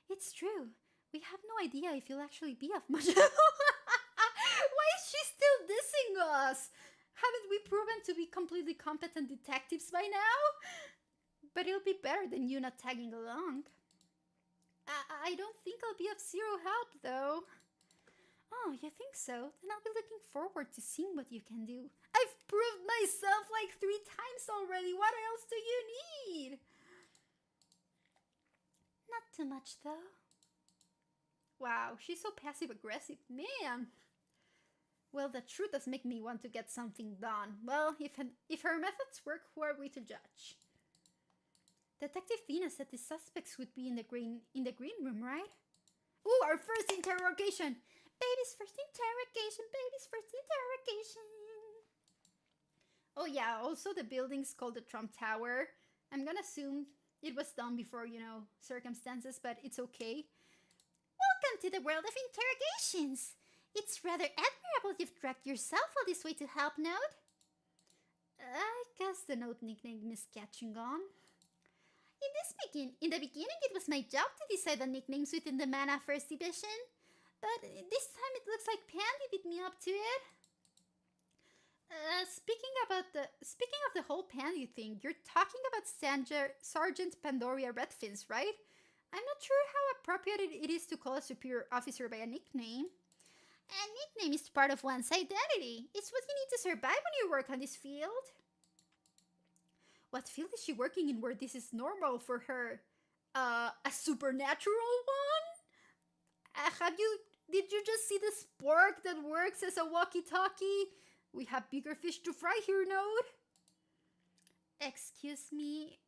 It's true. We have no idea if you'll actually be of much help. Why is she still dissing us? Haven't we proven to be completely competent detectives by now? But it'll be better than you not tagging along. I don't think I'll be of zero help, though. Oh, you think so? Then I'll be looking forward to seeing what you can do. I've proved myself like 3 times already. What else do you need? Not too much, though. Wow, she's so passive-aggressive. Man. Well, the truth does make me want to get something done. Well, if her methods work, who are we to judge? Detective Tina said the suspects would be in the green room, right? Ooh, our first interrogation! Baby's first interrogation! Baby's first interrogation! Oh yeah, also the building's called the Trump Tower. I'm gonna assume it was done before, circumstances, but it's okay. Welcome to the world of interrogations! It's rather admirable you've dragged yourself all this way to help, Note. I guess the Note nickname is catching on. In the beginning, it was my job to decide the nicknames within the Mana First Edition. But this time it looks like Pandy beat me up to it. Speaking of the whole Pandy thing, you're talking about Sergeant Pandoria Redfins, right? I'm not sure how appropriate it is to call a superior officer by a nickname. A nickname is part of one's identity. It's what you need to survive when you work on this field. What field is she working in where this is normal for her? A supernatural one? Did you just see the spork that works as a walkie-talkie? We have bigger fish to fry here, Node. Excuse me,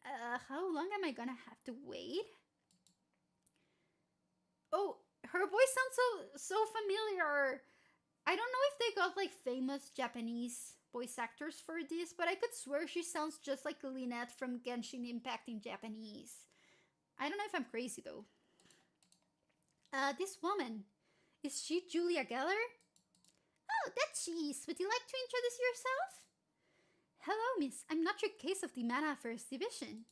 how long am I gonna have to wait? Oh, her voice sounds so familiar. I don't know if they got like famous Japanese voice actors for this, but I could swear she sounds just like Lynette from Genshin Impact in Japanese. I don't know if I'm crazy though. This woman, is she Julia Geller? Oh, that's she. Would you like to introduce yourself? Hello, miss. I'm not your case of the Mana Affairs Division.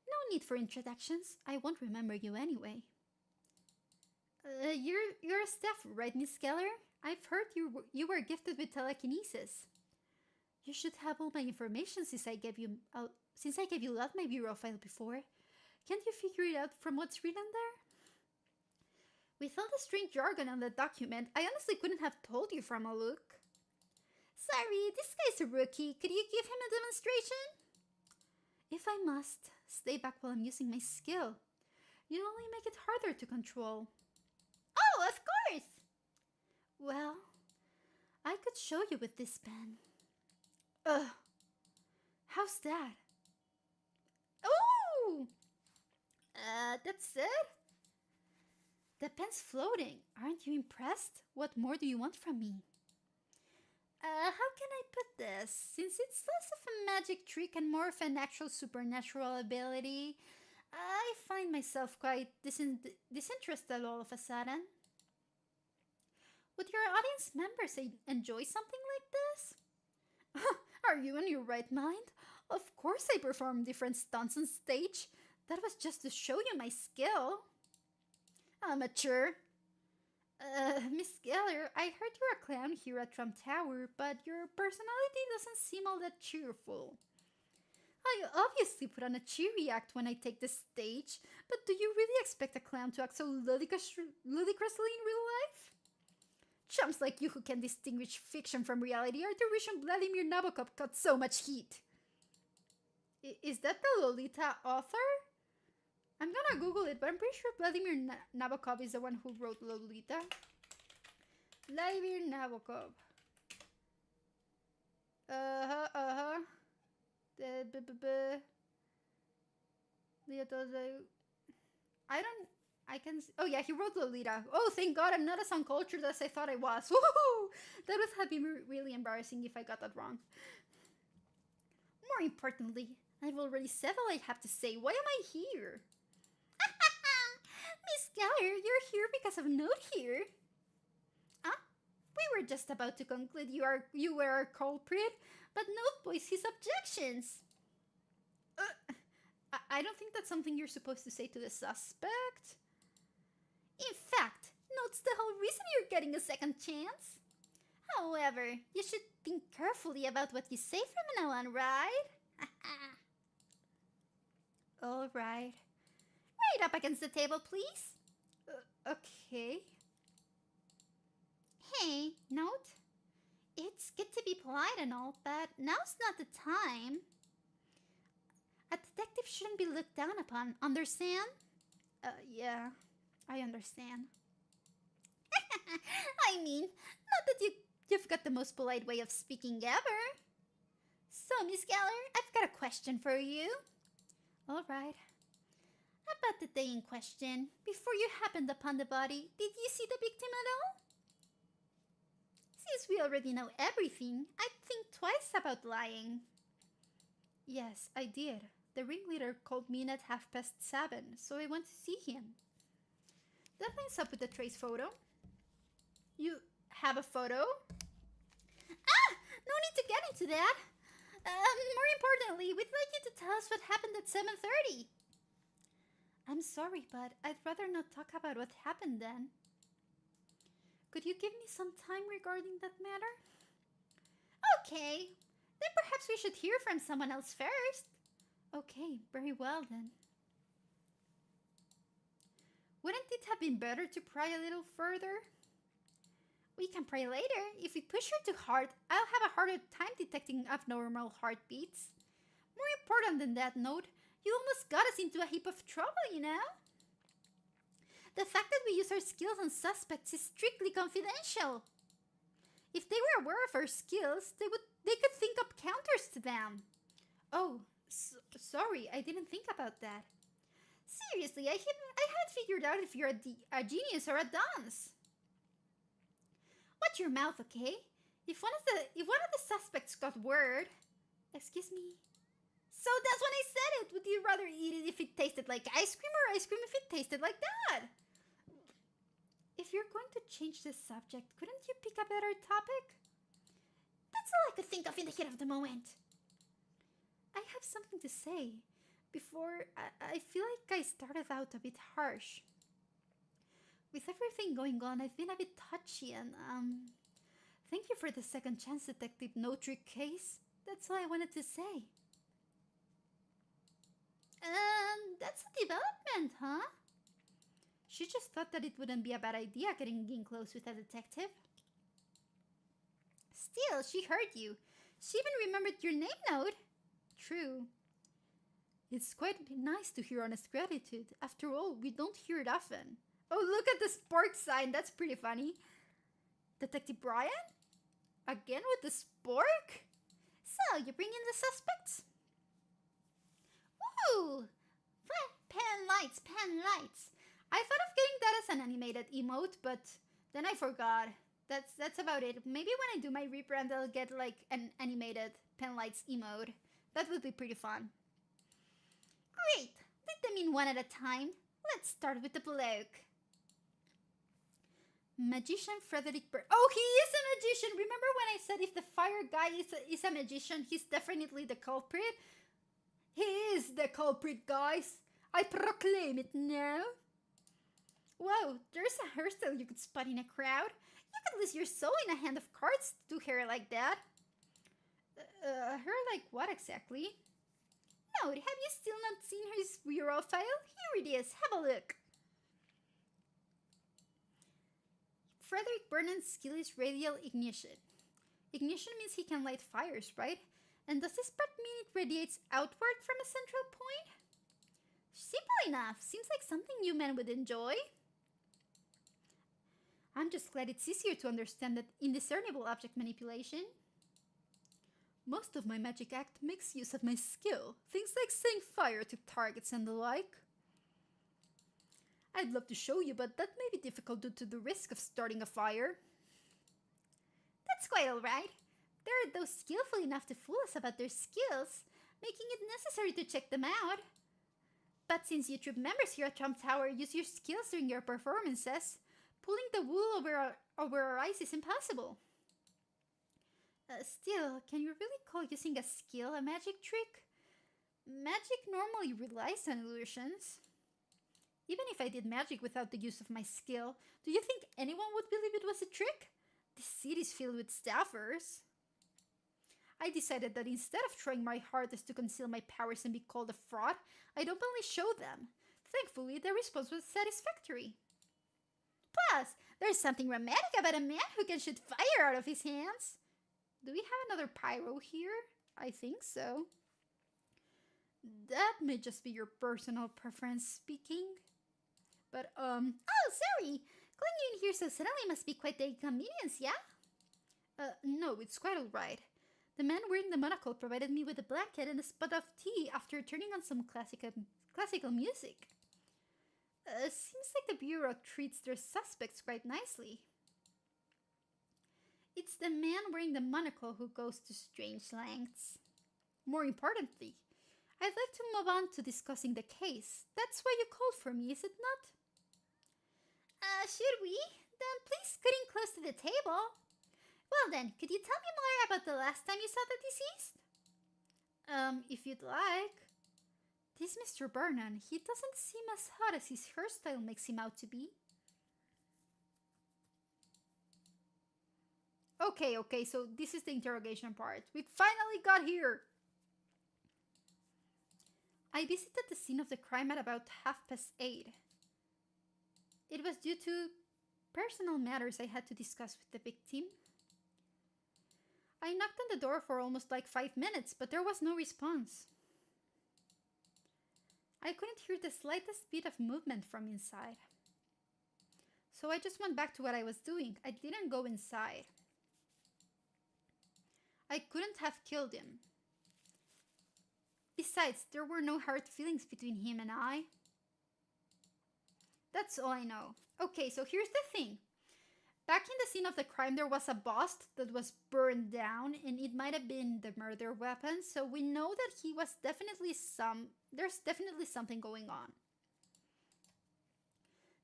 No need for introductions. I won't remember you anyway. You're a staff, right, Miss Geller? I've heard you were gifted with telekinesis. You should have all my information since I gave you out my bureau file before. Can't you figure it out from what's written there? With all the strange jargon on the document, I honestly couldn't have told you from a look. Sorry, this guy's a rookie. Could you give him a demonstration? If I must, stay back while I'm using my skill. You'll only make it harder to control. Oh, of course! Well, I could show you with this pen. Ugh. How's that? Oh! That's it? The pen's floating. Aren't you impressed? What more do you want from me? How can I put this? Since it's less of a magic trick and more of an actual supernatural ability, I find myself quite disinterested all of a sudden. Would your audience members enjoy something like this? Are you in your right mind? Of course I perform different stunts on stage. That was just to show you my skill. Amateur. Miss Geller, I heard you're a clown here at Trump Tower, but your personality doesn't seem all that cheerful. I obviously put on a cheery act when I take the stage, but do you really expect a clown to act so ludicrously in real life? Chumps like you who can distinguish fiction from reality are the reason Vladimir Nabokov got so much heat. Is that the Lolita author? I'm gonna Google it, but I'm pretty sure Vladimir Nabokov is the one who wrote Lolita. Vladimir Nabokov. Oh yeah, he wrote Lolita. Oh, thank God I'm not as uncultured as I thought I was. Woohoo! That would have been really embarrassing if I got that wrong. More importantly, I've already said all I have to say. Why am I here? Miss Geller, you're here because of Note here. Huh? We were just about to conclude you were our culprit, but Note voiced his objections. I don't think that's something you're supposed to say to the suspect. In fact, Note's the whole reason you're getting a second chance. However, you should think carefully about what you say from now on, right? All right. Right up against the table, please. Okay. Hey, Note. It's good to be polite and all, but now's not the time. A detective shouldn't be looked down upon, understand? Yeah, I understand. I mean, not that you've got the most polite way of speaking ever. So, Miss Geller, I've got a question for you. All right. About the day in question, before you happened upon the body, did you see the victim at all? Since we already know everything, I'd think twice about lying. Yes, I did. The ringleader called me in at 7:30, so I went to see him. That lines up with the trace photo. You have a photo? No need to get into that. More importantly, we'd like you to tell us what happened at 7:30. I'm sorry, but I'd rather not talk about what happened then. Could you give me some time regarding that matter? Okay, then perhaps we should hear from someone else first. Okay, very well then. Wouldn't it have been better to pry a little further? We can pray later. If we push her too hard, I'll have a harder time detecting abnormal heartbeats. More important than that, Note, You almost got us into a heap of trouble, you know? The fact that we use our skills on suspects is strictly confidential. If they were aware of our skills, they could think up counters to them. Oh, sorry, I didn't think about that. Seriously, I haven't figured out if you're a genius or a dunce. Watch your mouth, okay? If one of the suspects got word, excuse me. So that's when I said it. Would you rather eat it if it tasted like ice cream or ice cream if it tasted like that? If you're going to change the subject, couldn't you pick a better topic? That's all I could think of in the heat of the moment. I have something to say. Before, I feel like I started out a bit harsh. With everything going on, I've been a bit touchy and, thank you for the second chance, Detective No Trick case. That's all I wanted to say. That's a development, huh? She just thought that it wouldn't be a bad idea getting in close with a detective. Still, she heard you. She even remembered your name note. True. It's quite nice to hear honest gratitude. After all, we don't hear it often. Oh, look at the spork sign. That's pretty funny. Detective Brian? Again with the spork? So, you bring in the suspects? Woo! Pen lights, pen lights. I thought of getting that as an animated emote, but then I forgot. That's about it. Maybe when I do my rebrand, I'll get like an animated pen lights emote. That would be pretty fun. Great! Let them in one at a time. Let's start with the bloke. Magician Frederick Oh, he is a magician! Remember when I said if the fire guy is a magician, he's definitely the culprit? He is the culprit, guys! I proclaim it now! Whoa, there's a hairstyle you could spot in a crowd. You could lose your soul in a hand of cards to do hair like that. Hair like what exactly? No, have you still not seen his bureau file? Here it is, have a look. Frederick Burnham's skill is radial ignition. Ignition means he can light fires, right? And does this part mean it radiates outward from a central point? Simple enough. Seems like something you men would enjoy. I'm just glad it's easier to understand that indiscernible object manipulation. Most of my magic act makes use of my skill. Things like setting fire to targets and the like. I'd love to show you, but that may be difficult due to the risk of starting a fire. That's quite alright. There are those skillful enough to fool us about their skills, making it necessary to check them out. But since you troop members here at Trump Tower use your skills during your performances, pulling the wool over our eyes is impossible. Still, can you really call using a skill a magic trick? Magic normally relies on illusions. Even if I did magic without the use of my skill, do you think anyone would believe it was a trick? This city is filled with staffers. I decided that instead of trying my hardest to conceal my powers and be called a fraud, I'd openly show them. Thankfully, the response was satisfactory. Plus, there's something romantic about a man who can shoot fire out of his hands. Do we have another pyro here? I think so. That may just be your personal preference speaking. But, oh, sorry! Calling you in here so suddenly must be quite the inconvenience, yeah? No, it's quite alright. The man wearing the monocle provided me with a blanket and a spot of tea after turning on some classical music. Seems like the Bureau treats their suspects quite nicely. It's the man wearing the monocle who goes to strange lengths. More importantly, I'd like to move on to discussing the case. That's why you called for me, is it not? Should we? Then please scoot in close to the table. Well then, could you tell me more about the last time you saw the deceased? If you'd like. This Mr. Burnham, he doesn't seem as hot as his hairstyle makes him out to be. Okay, so this is the interrogation part. We finally got here! I visited the scene of the crime at about 8:30. It was due to personal matters I had to discuss with the victim. I knocked on the door for almost like 5 minutes, but there was no response. I couldn't hear the slightest bit of movement from inside. So I just went back to what I was doing. I didn't go inside. I couldn't have killed him. Besides, there were no hard feelings between him and I. That's all I know. Okay, so here's the thing. Back in the scene of the crime, there was a bust that was burned down, and it might have been the murder weapon, so we know that he was there's definitely something going on.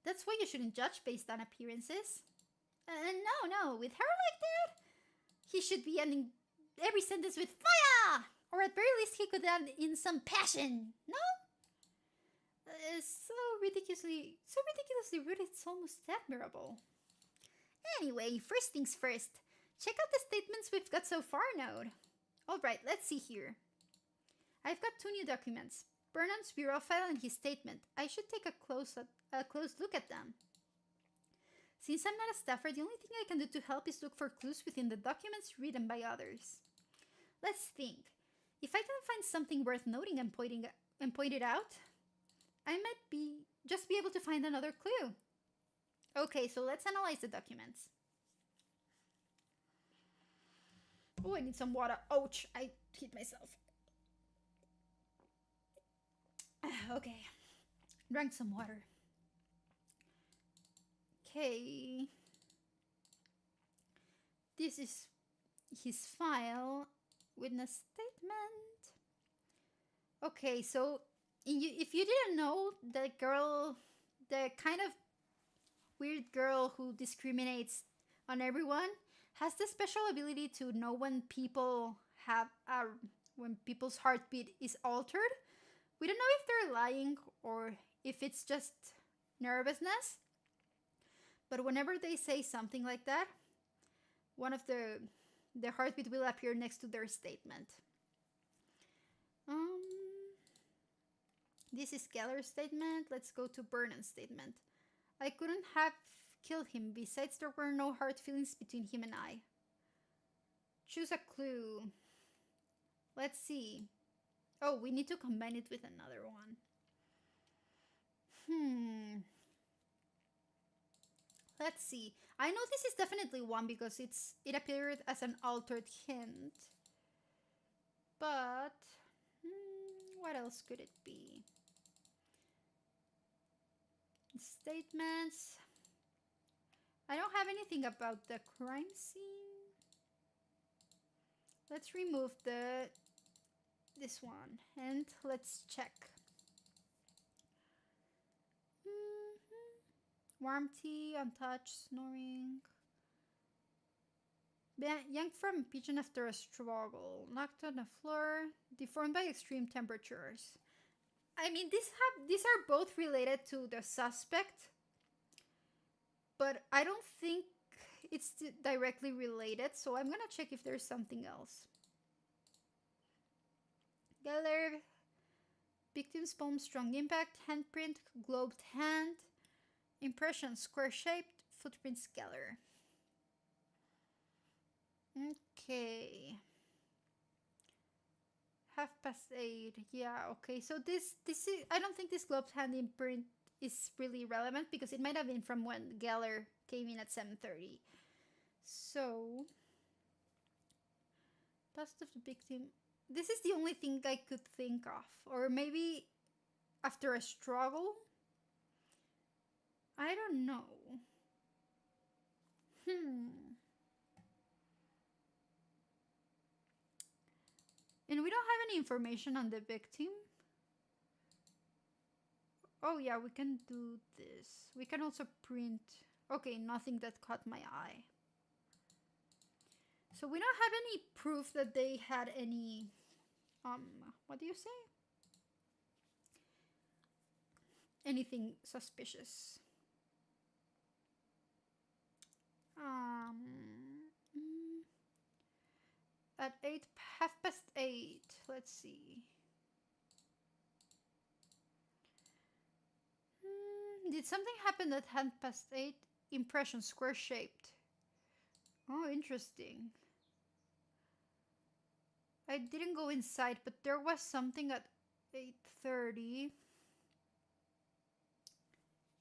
That's why you shouldn't judge based on appearances. No, with her like that, he should be ending every sentence with fire! Or at very least he could add in some passion, no? So ridiculously rude, it's almost admirable. Anyway, first things first. Check out the statements we've got so far, Node. Alright, let's see here. I've got 2 new documents. Burnham's bureau file and his statement. I should take a close look at them. Since I'm not a staffer, the only thing I can do to help is look for clues within the documents written by others. Let's think. If I can find something worth noting and point it out, I might just be able to find another clue. Okay, so let's analyze the documents. Oh, I need some water. Ouch, I hit myself. Okay, drank some water. Okay. This is his file. Witness statement. Okay, so if you didn't know, the kind of weird girl who discriminates on everyone has the special ability to know when people's heartbeat is altered. We don't know if they're lying or if it's just nervousness, but whenever they say something like that, one of the heartbeat will appear next to their statement. This is Geller's statement. Let's go to Burnham's statement. I couldn't have killed him. Besides, there were no hard feelings between him and I. Choose a clue. Let's see. Oh, we need to combine it with another one. Let's see. I know this is definitely one because it appeared as an altered hint. But what else could it be? Statements. I don't have anything about the crime scene. Let's remove this one and let's check. Warm tea, untouched, snoring. Yanked from a pigeon after a struggle. Knocked on the floor. Deformed by extreme temperatures. I mean, these are both related to the suspect, but I don't think it's directly related, so I'm gonna check if there's something else. Geller, victim's palm, strong impact, handprint, globed hand, impression, square-shaped, footprints, Geller. Okay. 8:30. Yeah, okay. So this is, I don't think this globed hand imprint is really relevant because it might have been from when Geller came in at 7:30. So bust of the victim. This is the only thing I could think of. Or maybe after a struggle? I don't know. And we don't have any information on the victim. Oh yeah, we can do this. We can also print. Okay, nothing that caught my eye. So we don't have any proof that they had any, what do you say? Anything suspicious. At 8:30. Let's see. Did something happen at 8:30? Impression, square shaped. Oh, interesting. I didn't go inside, but there was something at 8:30.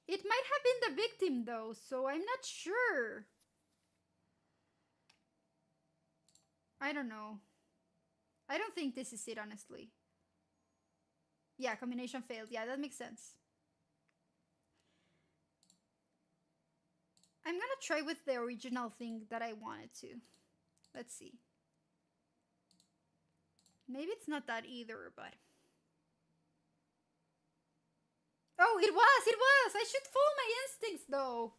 It might have been the victim though, so I'm not sure. I don't know. I don't think this is it, honestly. Yeah, combination failed. Yeah, that makes sense. I'm gonna try with the original thing that I wanted to. Let's see. Maybe it's not that either, but... Oh, it was! It was! I should follow my instincts, though.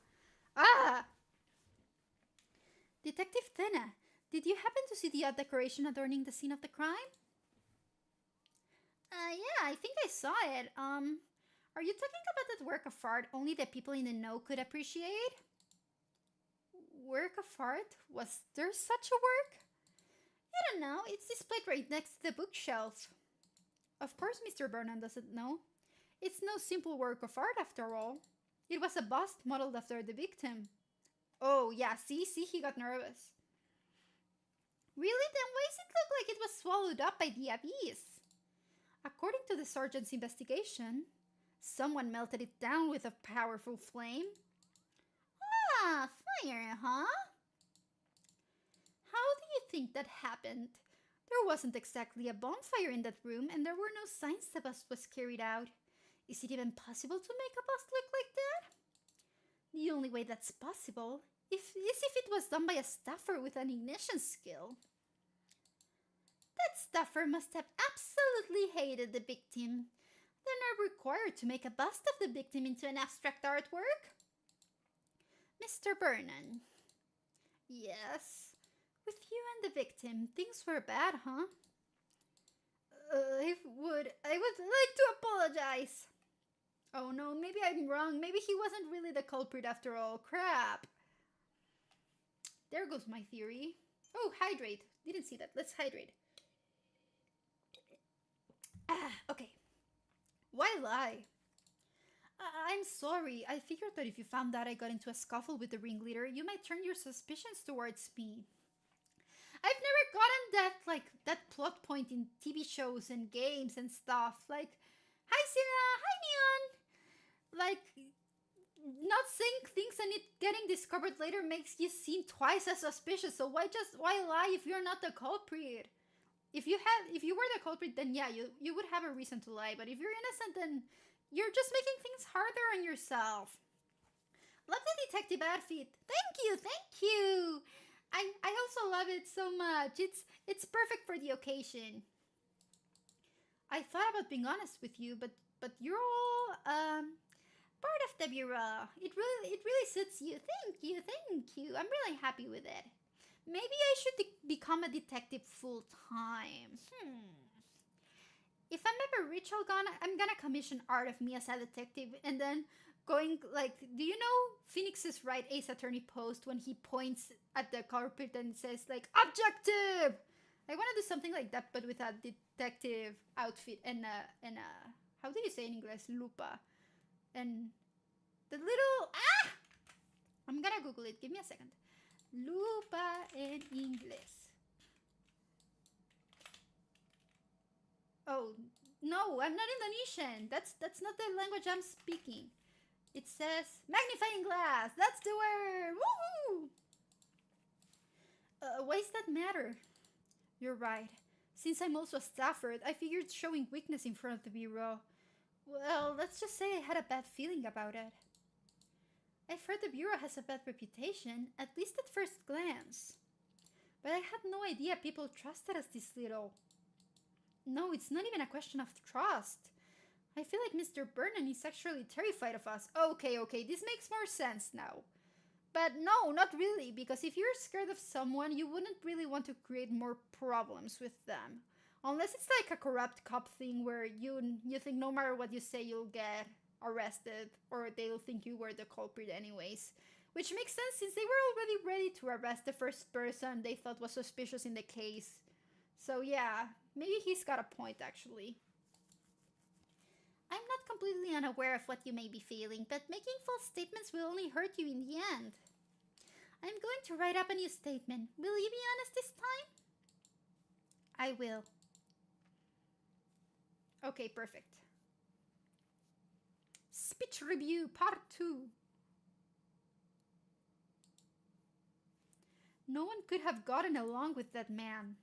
Ah! Detective Tena, did you happen to see the art decoration adorning the scene of the crime? Yeah, I think I saw it. Are you talking about that work of art only the people in the know could appreciate? Work of art? Was there such a work? I don't know, it's displayed right next to the bookshelf. Of course Mr. Vernon doesn't know. It's no simple work of art after all. It was a bust modeled after the victim. Oh yeah, see, he got nervous. Really? Then why does it look like it was swallowed up by the abyss? According to the sergeant's investigation, someone melted it down with a powerful flame. Ah, fire, huh? How do you think that happened? There wasn't exactly a bonfire in that room, and there were no signs the bust was carried out. Is it even possible to make a bust look like that? The only way that's possible is if it was done by a staffer with an ignition skill. That staffer must have absolutely hated the victim. They're not required to make a bust of the victim into an abstract artwork. Mr. Vernon. Yes? With you and the victim, things were bad, huh? I would like to apologize. Oh no, maybe I'm wrong. Maybe he wasn't really the culprit after all. Crap. There goes my theory. Oh, hydrate. Didn't see that. Let's hydrate. Okay. Why lie? I'm sorry. I figured that if you found out I got into a scuffle with the ringleader, you might turn your suspicions towards me. I've never gotten that plot point in TV shows and games and stuff. Like, hi Sina, hi Neon. Like, not saying things and it getting discovered later makes you seem twice as suspicious. So why lie if you're not the culprit? If you were the culprit, then yeah, you would have a reason to lie. But if you're innocent, then you're just making things harder on yourself. Love the detective outfit. Thank you. I also love it so much. It's perfect for the occasion. I thought about being honest with you, but you're all part of the bureau. It really suits you. Thank you. I'm really happy with it. Maybe I should become a detective full time. If I'm ever rich, I'm gonna commission art of me as a detective, and then going like, do you know Phoenix's Right Ace Attorney post when he points at the culprit and says like objective? I want to do something like that, but with a detective outfit and a how do you say in English, lupa, and the little I'm gonna Google it. Give me a second. Lupa in English. Oh no, I'm not Indonesian. That's not the language I'm speaking. It says magnifying glass. That's the word. Woohoo! Why does that matter? You're right. Since I'm also a staffer, I figured showing weakness in front of the bureau. Well, let's just say I had a bad feeling about it. I've heard the bureau has a bad reputation, at least at first glance. But I had no idea people trusted us this little. No, it's not even a question of trust. I feel like Mr. Vernon is actually terrified of us. Okay, this makes more sense now. But no, not really, because if you're scared of someone, you wouldn't really want to create more problems with them. Unless it's like a corrupt cop thing where you think no matter what you say, you'll get arrested, or they'll think you were the culprit anyways. Which makes sense since they were already ready to arrest the first person they thought was suspicious in the case. So yeah, maybe he's got a point actually. I'm not completely unaware of what you may be feeling, but making false statements will only hurt you in the end. I'm going to write up a new statement. Will you be honest this time? I will. Okay, perfect. Speech Review Part 2. No one could have gotten along with that man.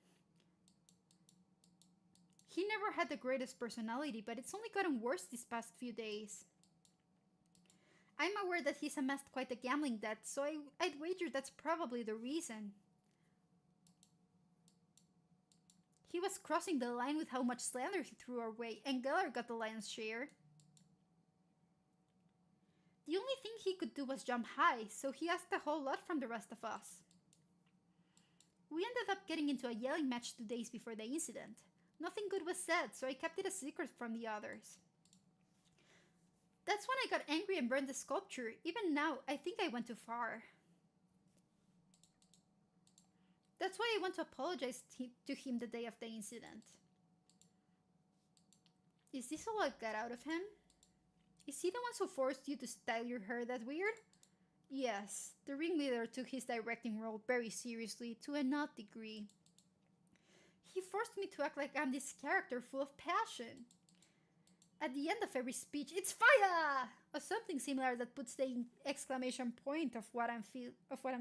He never had the greatest personality, but it's only gotten worse these past few days. I'm aware that he's amassed quite a gambling debt, so I'd wager that's probably the reason. He was crossing the line with how much slander he threw our way, and Geller got the lion's share. The only thing he could do was jump high, so he asked a whole lot from the rest of us. We ended up getting into a yelling match 2 days before the incident. Nothing good was said, so I kept it a secret from the others. That's when I got angry and burned the sculpture. Even now, I think I went too far. That's why I want to apologize to him the day of the incident. Is this all I've got out of him? Is he the one who forced you to style your hair that weird? Yes, the ringleader took his directing role very seriously, to an odd degree. He forced me to act like I'm this character full of passion. At the end of every speech, it's fire! Or something similar that puts the exclamation point of what I'm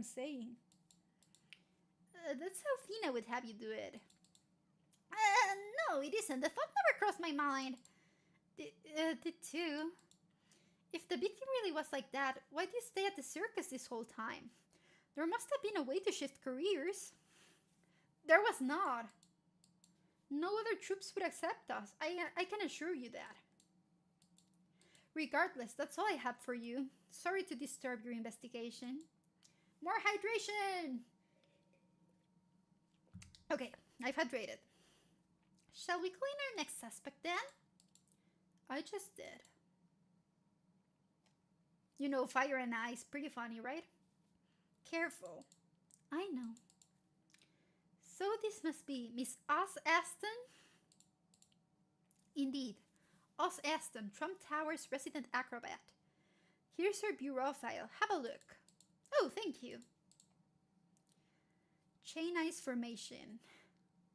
saying. That's how Thina would have you do it. No, it isn't. The thought never crossed my mind. Did too. If the big thing really was like that, why did you stay at the circus this whole time? There must have been a way to shift careers. There was not. No other troops would accept us. I can assure you that. Regardless, that's all I have for you. Sorry to disturb your investigation. More hydration! Okay, I've hydrated. Shall we clean our next suspect then? I just did. You know, fire and ice, pretty funny, right? Careful. I know. So this must be Miss Oz Aston? Indeed. Oz Aston, Trump Tower's resident acrobat. Here's her bureau file. Have a look. Oh, thank you. Chain ice formation.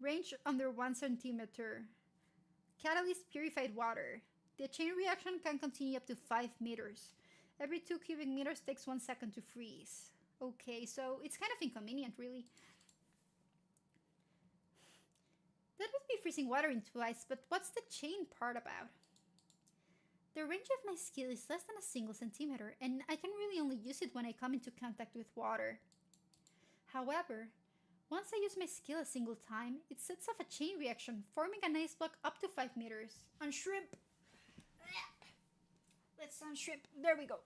Range under 1 centimeter. Catalyst purified water. The chain reaction can continue up to 5 meters. Every 2 cubic meters takes 1 second to freeze. Okay, so it's kind of inconvenient, really. That would be freezing water into ice, but what's the chain part about? The range of my skill is less than a single centimeter, and I can really only use it when I come into contact with water. However, once I use my skill a single time, it sets off a chain reaction, forming an ice block up to 5 meters. On shrimp! Let's unshrimp. There we go.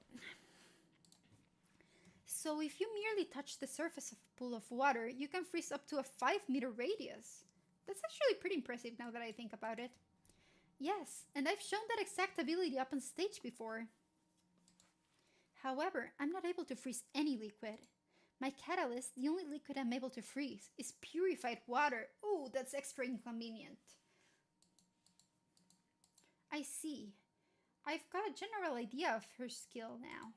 So if you merely touch the surface of a pool of water, you can freeze up to a 5-meter radius. That's actually pretty impressive now that I think about it. Yes, and I've shown that exact ability up on stage before. However, I'm not able to freeze any liquid. My catalyst, the only liquid I'm able to freeze, is purified water. Ooh, that's extra inconvenient. I see. I've got a general idea of her skill now.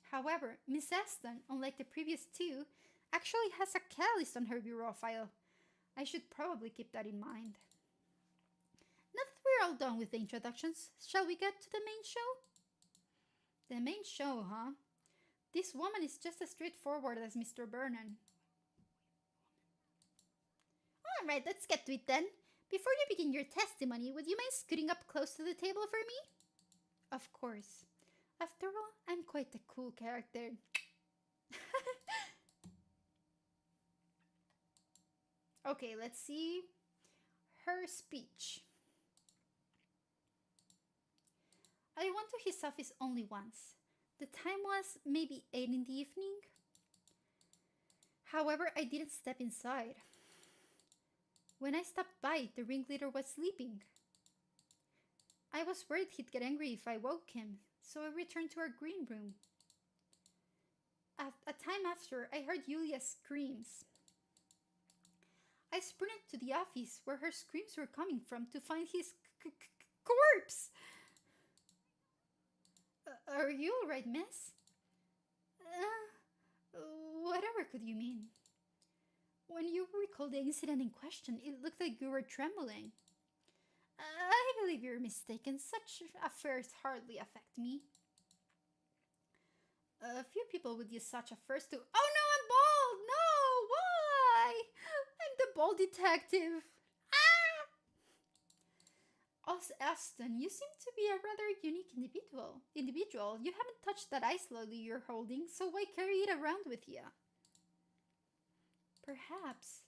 However, Miss Aston, unlike the previous two, actually has a catalyst on her bureau file. I should probably keep that in mind. Now that we're all done with the introductions, shall we get to the main show? The main show, huh? This woman is just as straightforward as Mr. Vernon. Alright, let's get to it then. Before you begin your testimony, would you mind scooting up close to the table for me? Of course. After all, I'm quite a cool character. Okay, let's see. Her speech. I went to his office only once. The time was maybe 8 in the evening. However, I didn't step inside. When I stopped by, the ringleader was sleeping. I was worried he'd get angry if I woke him, so I returned to our green room. A time after, I heard Yulia's screams. I sprinted to the office where her screams were coming from to find his corpse! Are you alright, miss? Whatever could you mean? When you recalled the incident in question, it looked like you were trembling. I believe you're mistaken. Such affairs hardly affect me. A few people would use such affairs to. Oh no, I'm bald! No! Why? I'm the bald detective. Os Aston, you seem to be a rather unique individual. You haven't touched that ice lily you're holding, so why carry it around with you? Perhaps.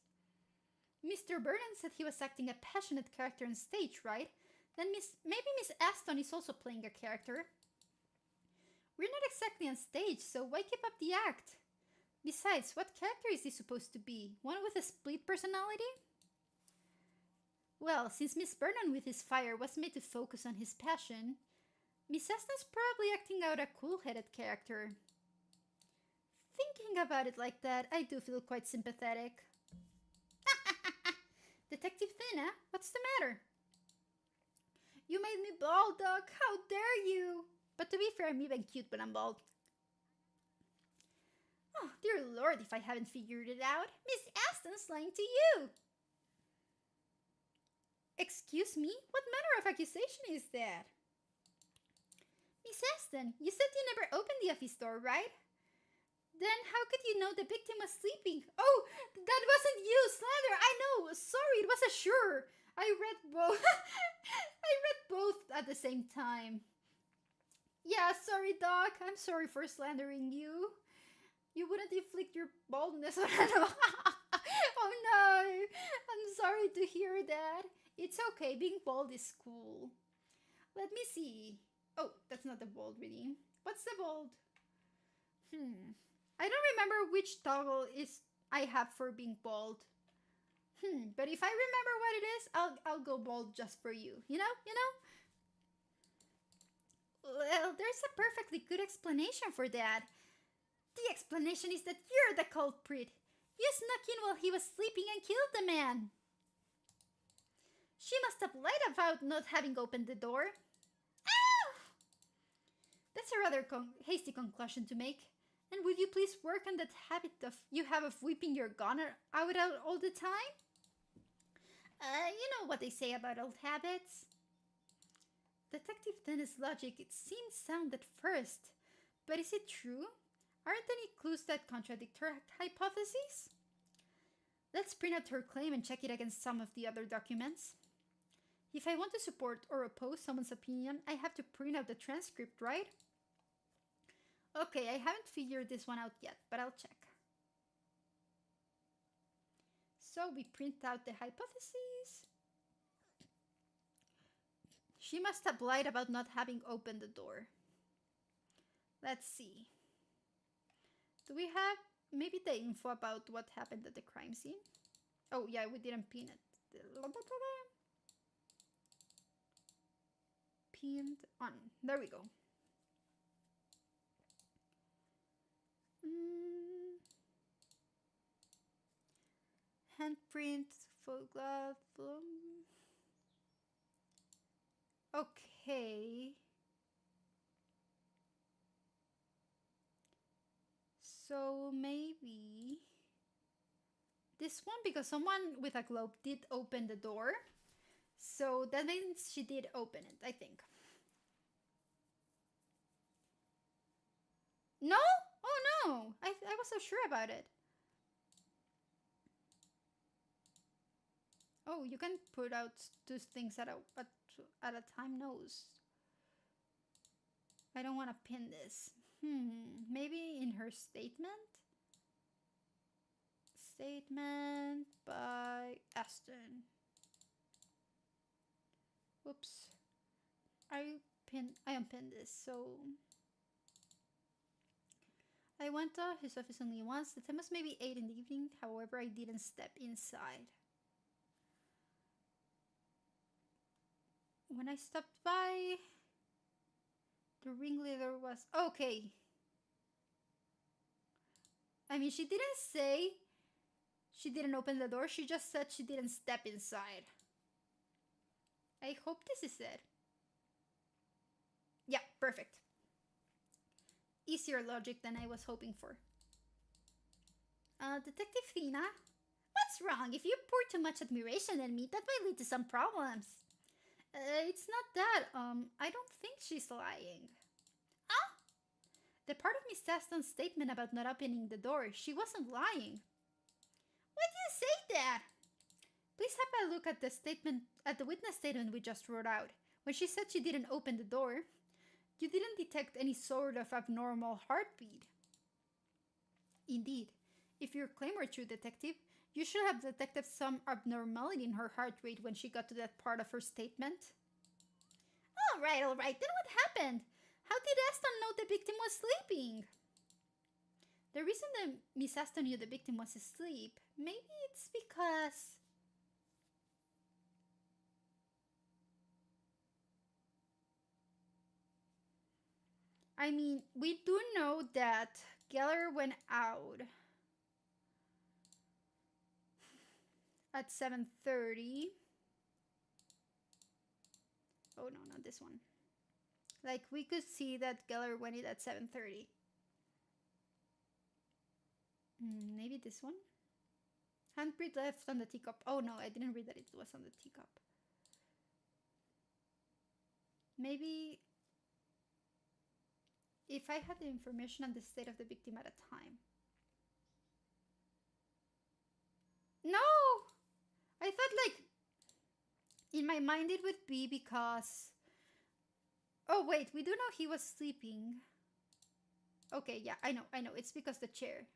Mr. Vernon said he was acting a passionate character on stage, right? Then maybe Miss Aston is also playing a character. We're not exactly on stage, so why keep up the act? Besides, what character is this supposed to be? One with a split personality? Well, since Miss Vernon with his fire was made to focus on his passion, Miss Aston's probably acting out a cool-headed character. Thinking about it like that, I do feel quite sympathetic. Detective Thina, what's the matter? You made me bald, Doc. How dare you? But to be fair, I'm even cute when I'm bald. Oh, dear Lord, if I haven't figured it out. Miss Aston's lying to you. Excuse me? What manner of accusation is that? Miss Aston, you said you never opened the office door, right? Then how could you know the victim was sleeping? Oh, that wasn't you, Slander. I know. Sorry, it was a sure. I read both. I read both at the same time. Yeah, sorry, Doc. I'm sorry for slandering you. You wouldn't inflict your baldness on anyone. Oh no. I'm sorry to hear that. It's okay. Being bald is cool. Let me see. Oh, that's not the bald reading. What's the bald? I don't remember which toggle is I have for being bald. But if I remember what it is, I'll go bald just for you. You know? Well, there's a perfectly good explanation for that. The explanation is that you're the culprit. You snuck in while he was sleeping and killed the man. She must have lied about not having opened the door. Ow! That's a rather hasty conclusion to make. And would you please work on that habit you have of whipping your gun out all the time? You know what they say about old habits? Detective Dennis' logic, it seems sound at first. But is it true? Aren't any clues that contradict her hypothesis? Let's print out her claim and check it against some of the other documents. If I want to support or oppose someone's opinion, I have to print out the transcript, right? Okay, I haven't figured this one out yet, but I'll check. So we print out the hypotheses. She must have lied about not having opened the door. Let's see. Do we have maybe the info about what happened at the crime scene? Oh yeah, we didn't pin it. Pinned on. There we go. Handprint, photograph. Okay. So maybe this one, because someone with a globe did open the door. So that means she did open it, I think. No? Oh no! I was so sure about it. Oh, you can put out two things at a time. Nose. I don't want to pin this. Maybe in her statement? Statement by Aston. Whoops. I unpinned this, so I went to his office only once. The time was maybe 8 in the evening. However, I didn't step inside. When I stopped by, the ringleader was okay. I mean, she didn't say she didn't open the door. She just said she didn't step inside. I hope this is it. Yeah, perfect. Easier logic than I was hoping for. Detective Thina? What's wrong? If you pour too much admiration in me, that might lead to some problems. It's not that. I don't think she's lying. Ah! The part of Miss Aston's statement about not opening the door, she wasn't lying. Why do you say that? Please have a look at the statement, at the witness statement we just wrote out. When she said she didn't open the door, you didn't detect any sort of abnormal heartbeat. Indeed, if your claim were true, detective, you should have detected some abnormality in her heart rate when she got to that part of her statement. Alright, then what happened? How did Aston know the victim was sleeping? The reason that Miss Aston knew the victim was asleep, maybe it's because... I mean, we do know that Geller went out at 7:30. Oh no, not this one. Like, we could see that Geller went in at 7:30. Maybe this one? Handprint left on the teacup. Oh no, I didn't read that it was on the teacup. Maybe if I had the information on the state of the victim at a time. No! I thought, like, in my mind it would be because... Oh wait, we do know he was sleeping. Okay, yeah, I know. It's because the chair.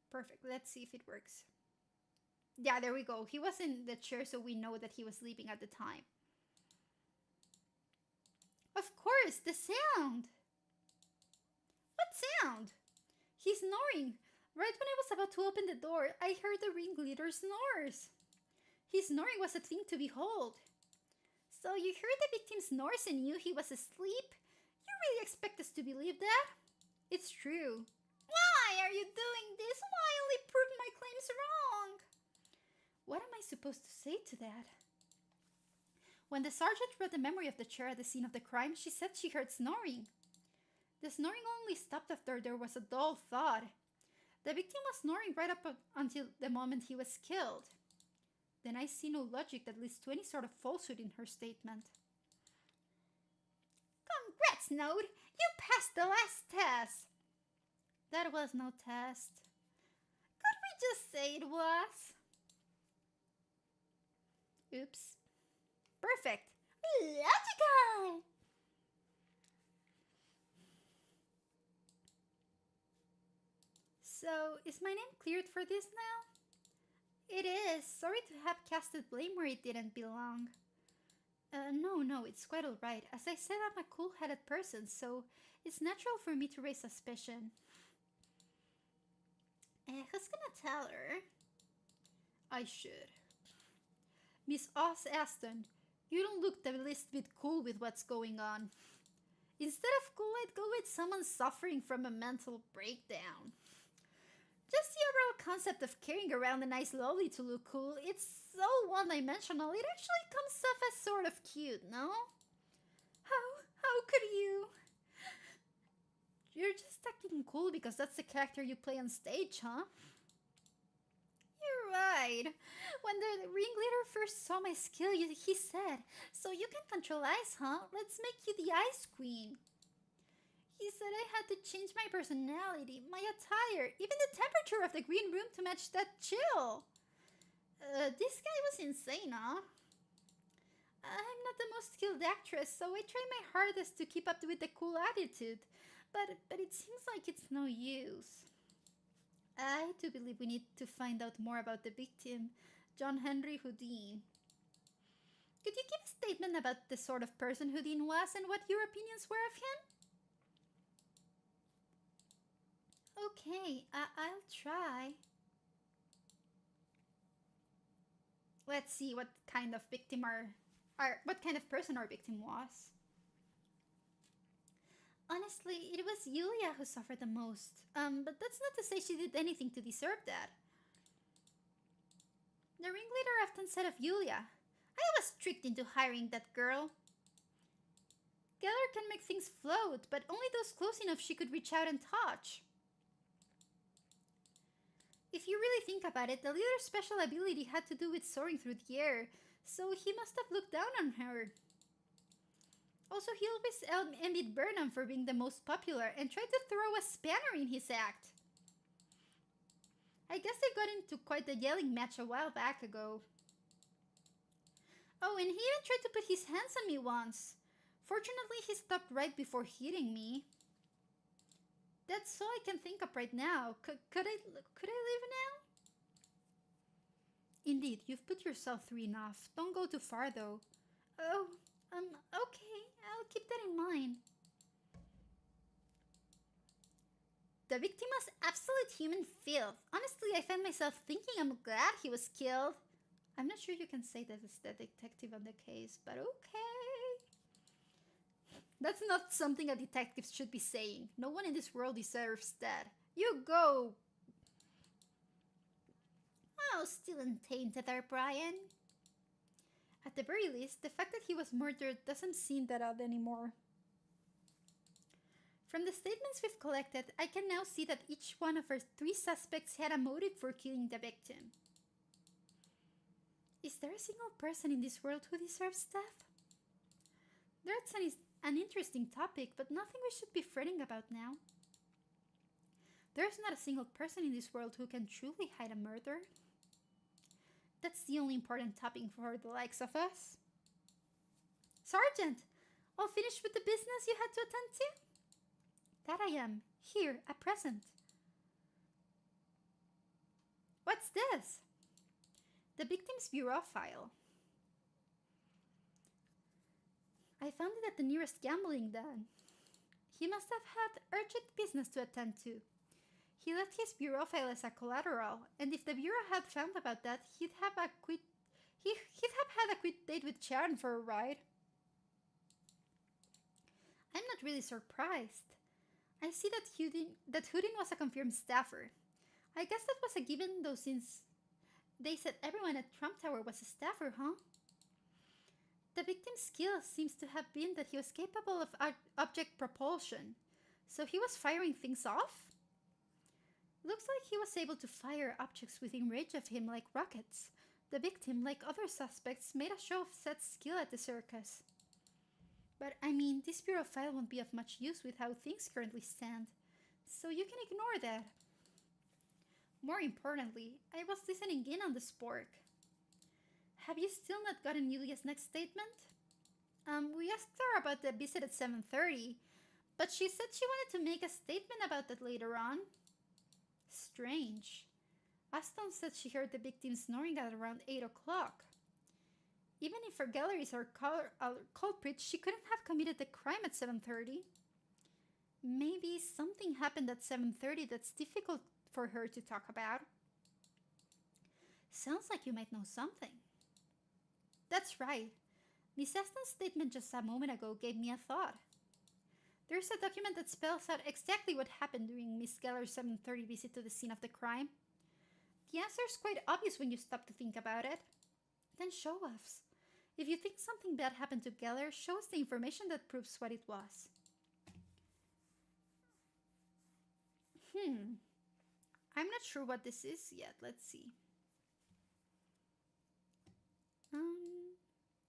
Perfect, let's see if it works. Yeah, there we go. He was in the chair, so we know that he was sleeping at the time. Of course, the sound! What sound? He's snoring. Right when I was about to open the door, I heard the ringleader snores. His snoring was a thing to behold. So you heard the victim snores and knew he was asleep? You really expect us to believe that? It's true. Why are you doing this? Why only prove my claims wrong? What am I supposed to say to that? When the sergeant read the memory of the chair at the scene of the crime, she said she heard snoring. The snoring only stopped after there was a dull thud. The victim was snoring right up until the moment he was killed. Then I see no logic that leads to any sort of falsehood in her statement. Congrats, Node! You passed the last test! That was no test. Could we just say it was? Oops. Perfect! Logical! So, is my name cleared for this now? It is. Sorry to have casted blame where it didn't belong. No, it's quite alright. As I said, I'm a cool-headed person, so it's natural for me to raise suspicion. Who's gonna tell her? I should. Miss Aston, you don't look the least bit cool with what's going on. Instead of cool, I'd go with someone suffering from a mental breakdown. Just the overall concept of carrying around a nice lolly to look cool, it's so one-dimensional, it actually comes off as sort of cute, no? How could you? You're just acting cool because that's the character you play on stage, huh? You're right. When the ringleader first saw my skill, he said, "So you can control ice, huh? Let's make you the ice queen." He said I had to change my personality, my attire, even the temperature of the green room to match that chill. This guy was insane, huh? I'm not the most skilled actress, so I try my hardest to keep up with the cool attitude, but it seems like it's no use. I do believe we need to find out more about the victim, John Henry Houdin. Could you give a statement about the sort of person Houdin was and what your opinions were of him? Okay, I'll try. Let's see what kind of victim what kind of person our victim was. Honestly, it was Yulia who suffered the most. But that's not to say she did anything to deserve that. The ringleader often said of Yulia, "I was tricked into hiring that girl." Geller can make things float, but only those close enough she could reach out and touch. If you really think about it, the leader's special ability had to do with soaring through the air, so he must have looked down on her. Also, he always envied Burnham for being the most popular and tried to throw a spanner in his act. I guess they got into quite a yelling match a while back ago. Oh, and he even tried to put his hands on me once. Fortunately, he stopped right before hitting me. That's all I can think of right now. Could I leave now? Indeed, you've put yourself through enough. Don't go too far, though. Oh, okay. I'll keep that in mind. The victim was absolute human filth. Honestly, I find myself thinking I'm glad he was killed. I'm not sure you can say that it's the detective on the case, but okay. That's not something a detective should be saying. No one in this world deserves that. You go! Oh, still untainted there, Brian. At the very least, the fact that he was murdered doesn't seem that odd anymore. From the statements we've collected, I can now see that each one of our 3 suspects had a motive for killing the victim. Is there a single person in this world who deserves death? That's an interesting topic, but nothing we should be fretting about now. There's not a single person in this world who can truly hide a murder. That's the only important topic for the likes of us. Sergeant, all finished with the business you had to attend to? That I am, here, at present. What's this? The victim's bureau file. I found it at the nearest gambling den. He must have had urgent business to attend to. He left his bureau file as a collateral, and if the bureau had found about that, he'd have had a quick date with Sharon for a ride. I'm not really surprised. I see that Houdin was a confirmed staffer. I guess that was a given, though, since they said everyone at Trump Tower was a staffer, huh? The victim's skill seems to have been that he was capable of object propulsion, so he was firing things off? Looks like he was able to fire objects within range of him like rockets. The victim, like other suspects, made a show of such skill at the circus. But I mean, this bureau file won't be of much use with how things currently stand, so you can ignore that. More importantly, I was listening in on the spork. Have you still not gotten Yulia's next statement? We asked her about the visit at 7:30, but she said she wanted to make a statement about that later on. Strange. Aston said she heard the victim snoring at around 8 o'clock. Even if her galleries are culprit, she couldn't have committed the crime at 7:30. Maybe something happened at 7:30 that's difficult for her to talk about. Sounds like you might know something. That's right. Miss Aston's statement just a moment ago gave me a thought. There's a document that spells out exactly what happened during Miss Geller's 7:30 visit to the scene of the crime. The answer is quite obvious when you stop to think about it. Then show us. If you think something bad happened to Geller, show us the information that proves what it was. I'm not sure what this is yet. Let's see.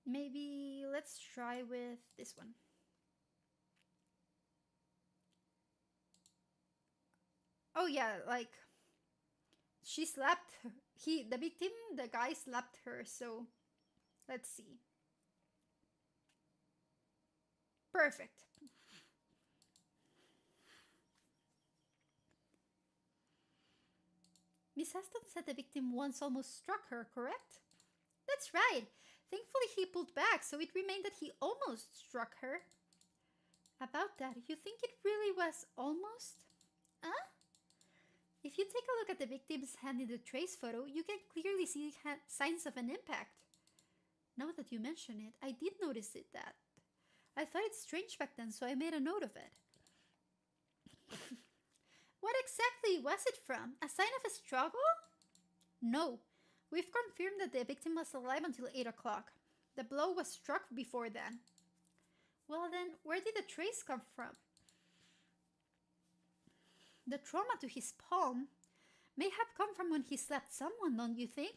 Maybe let's try with this one. Oh yeah, like she slapped her. The victim, the guy slapped her, so let's see. Perfect. Miss Aston said the victim once almost struck her, correct? That's right. Thankfully he pulled back, so it remained that he almost struck her. About that, you think it really was almost? Huh? If you take a look at the victim's hand in the trace photo, you can clearly see signs of an impact. Now that you mention it, I did notice that. I thought it strange back then, so I made a note of it. What exactly was it from? A sign of a struggle? No. We've confirmed that the victim was alive until 8 o'clock. The blow was struck before then. Well then, where did the trace come from? The trauma to his palm? may have come from when he slapped someone, don't you think?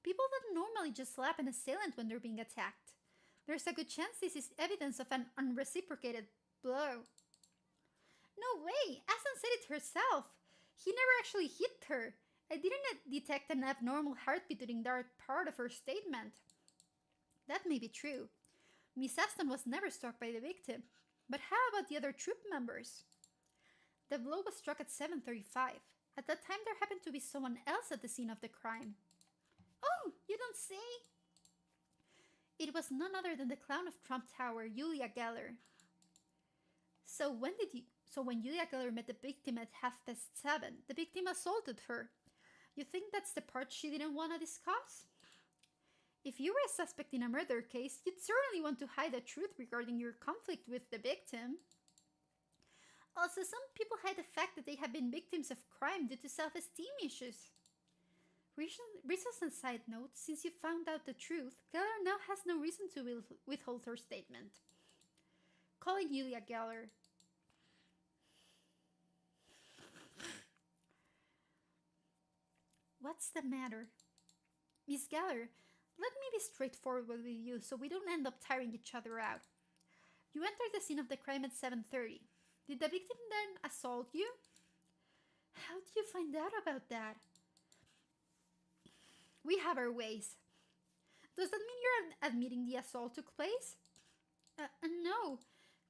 People don't normally just slap an assailant when they're being attacked. There's a good chance this is evidence of an unreciprocated blow. No way! Asan said it herself. He never actually hit her. I didn't detect an abnormal heartbeat during that part of her statement. That may be true. Miss Aston was never struck by the victim. But how about the other troop members? The blow was struck at 7:35. At that time, there happened to be someone else at the scene of the crime. Oh, you don't say? It was none other than the clown of Trump Tower, Julia Geller. So when Julia Geller met the victim at 7:30, the victim assaulted her. You think that's the part she didn't want to discuss? If you were a suspect in a murder case, you'd certainly want to hide the truth regarding your conflict with the victim. Also, some people hide the fact that they have been victims of crime due to self-esteem issues. Recent side note, since you found out the truth, Geller now has no reason to withhold her statement. Calling Julia Geller. What's the matter? Miss Geller, let me be straightforward with you so we don't end up tiring each other out. You entered the scene of the crime at 7:30. Did the victim then assault you? How did you find out about that? We have our ways. Does that mean you're admitting the assault took place? No.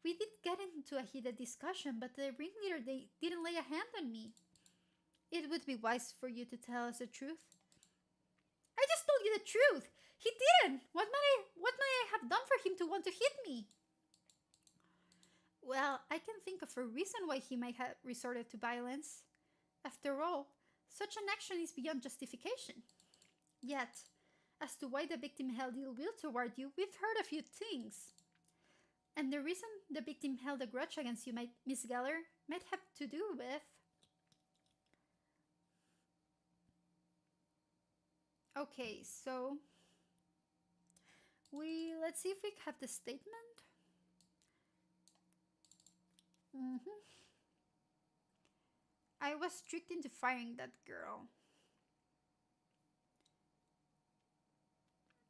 We did get into a heated discussion, but the ringleader didn't lay a hand on me. It would be wise for you to tell us the truth. I just told you the truth! He didn't! What might I have done for him to want to hit me? Well, I can think of a reason why he might have resorted to violence. After all, such an action is beyond justification. Yet, as to why the victim held ill will toward you, we've heard a few things. And the reason the victim held a grudge against you, Miss Geller, might have to do with... Okay, so... Let's see if we have the statement. I was tricked into firing that girl.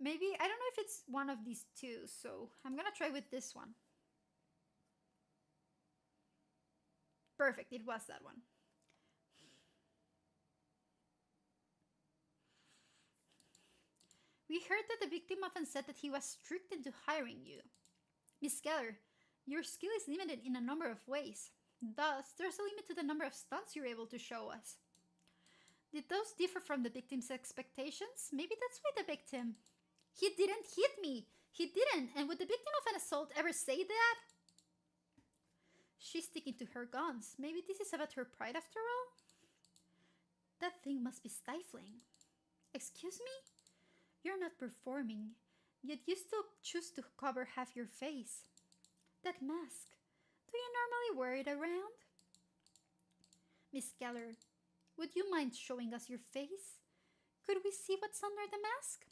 Maybe, I don't know if it's one of these two, so I'm gonna try with this one. Perfect, it was that one. We heard that the victim often said that he was tricked into hiring you. Miss Geller, your skill is limited in a number of ways. Thus, there's a limit to the number of stunts you're able to show us. Did those differ from the victim's expectations? Maybe that's why the victim... He didn't hit me! He didn't! And would the victim of an assault ever say that? She's sticking to her guns. Maybe this is about her pride after all? That thing must be stifling. Excuse me? You're not performing, yet you still choose to cover half your face. That mask, do you normally wear it around? Miss Geller, would you mind showing us your face? Could we see what's under the mask?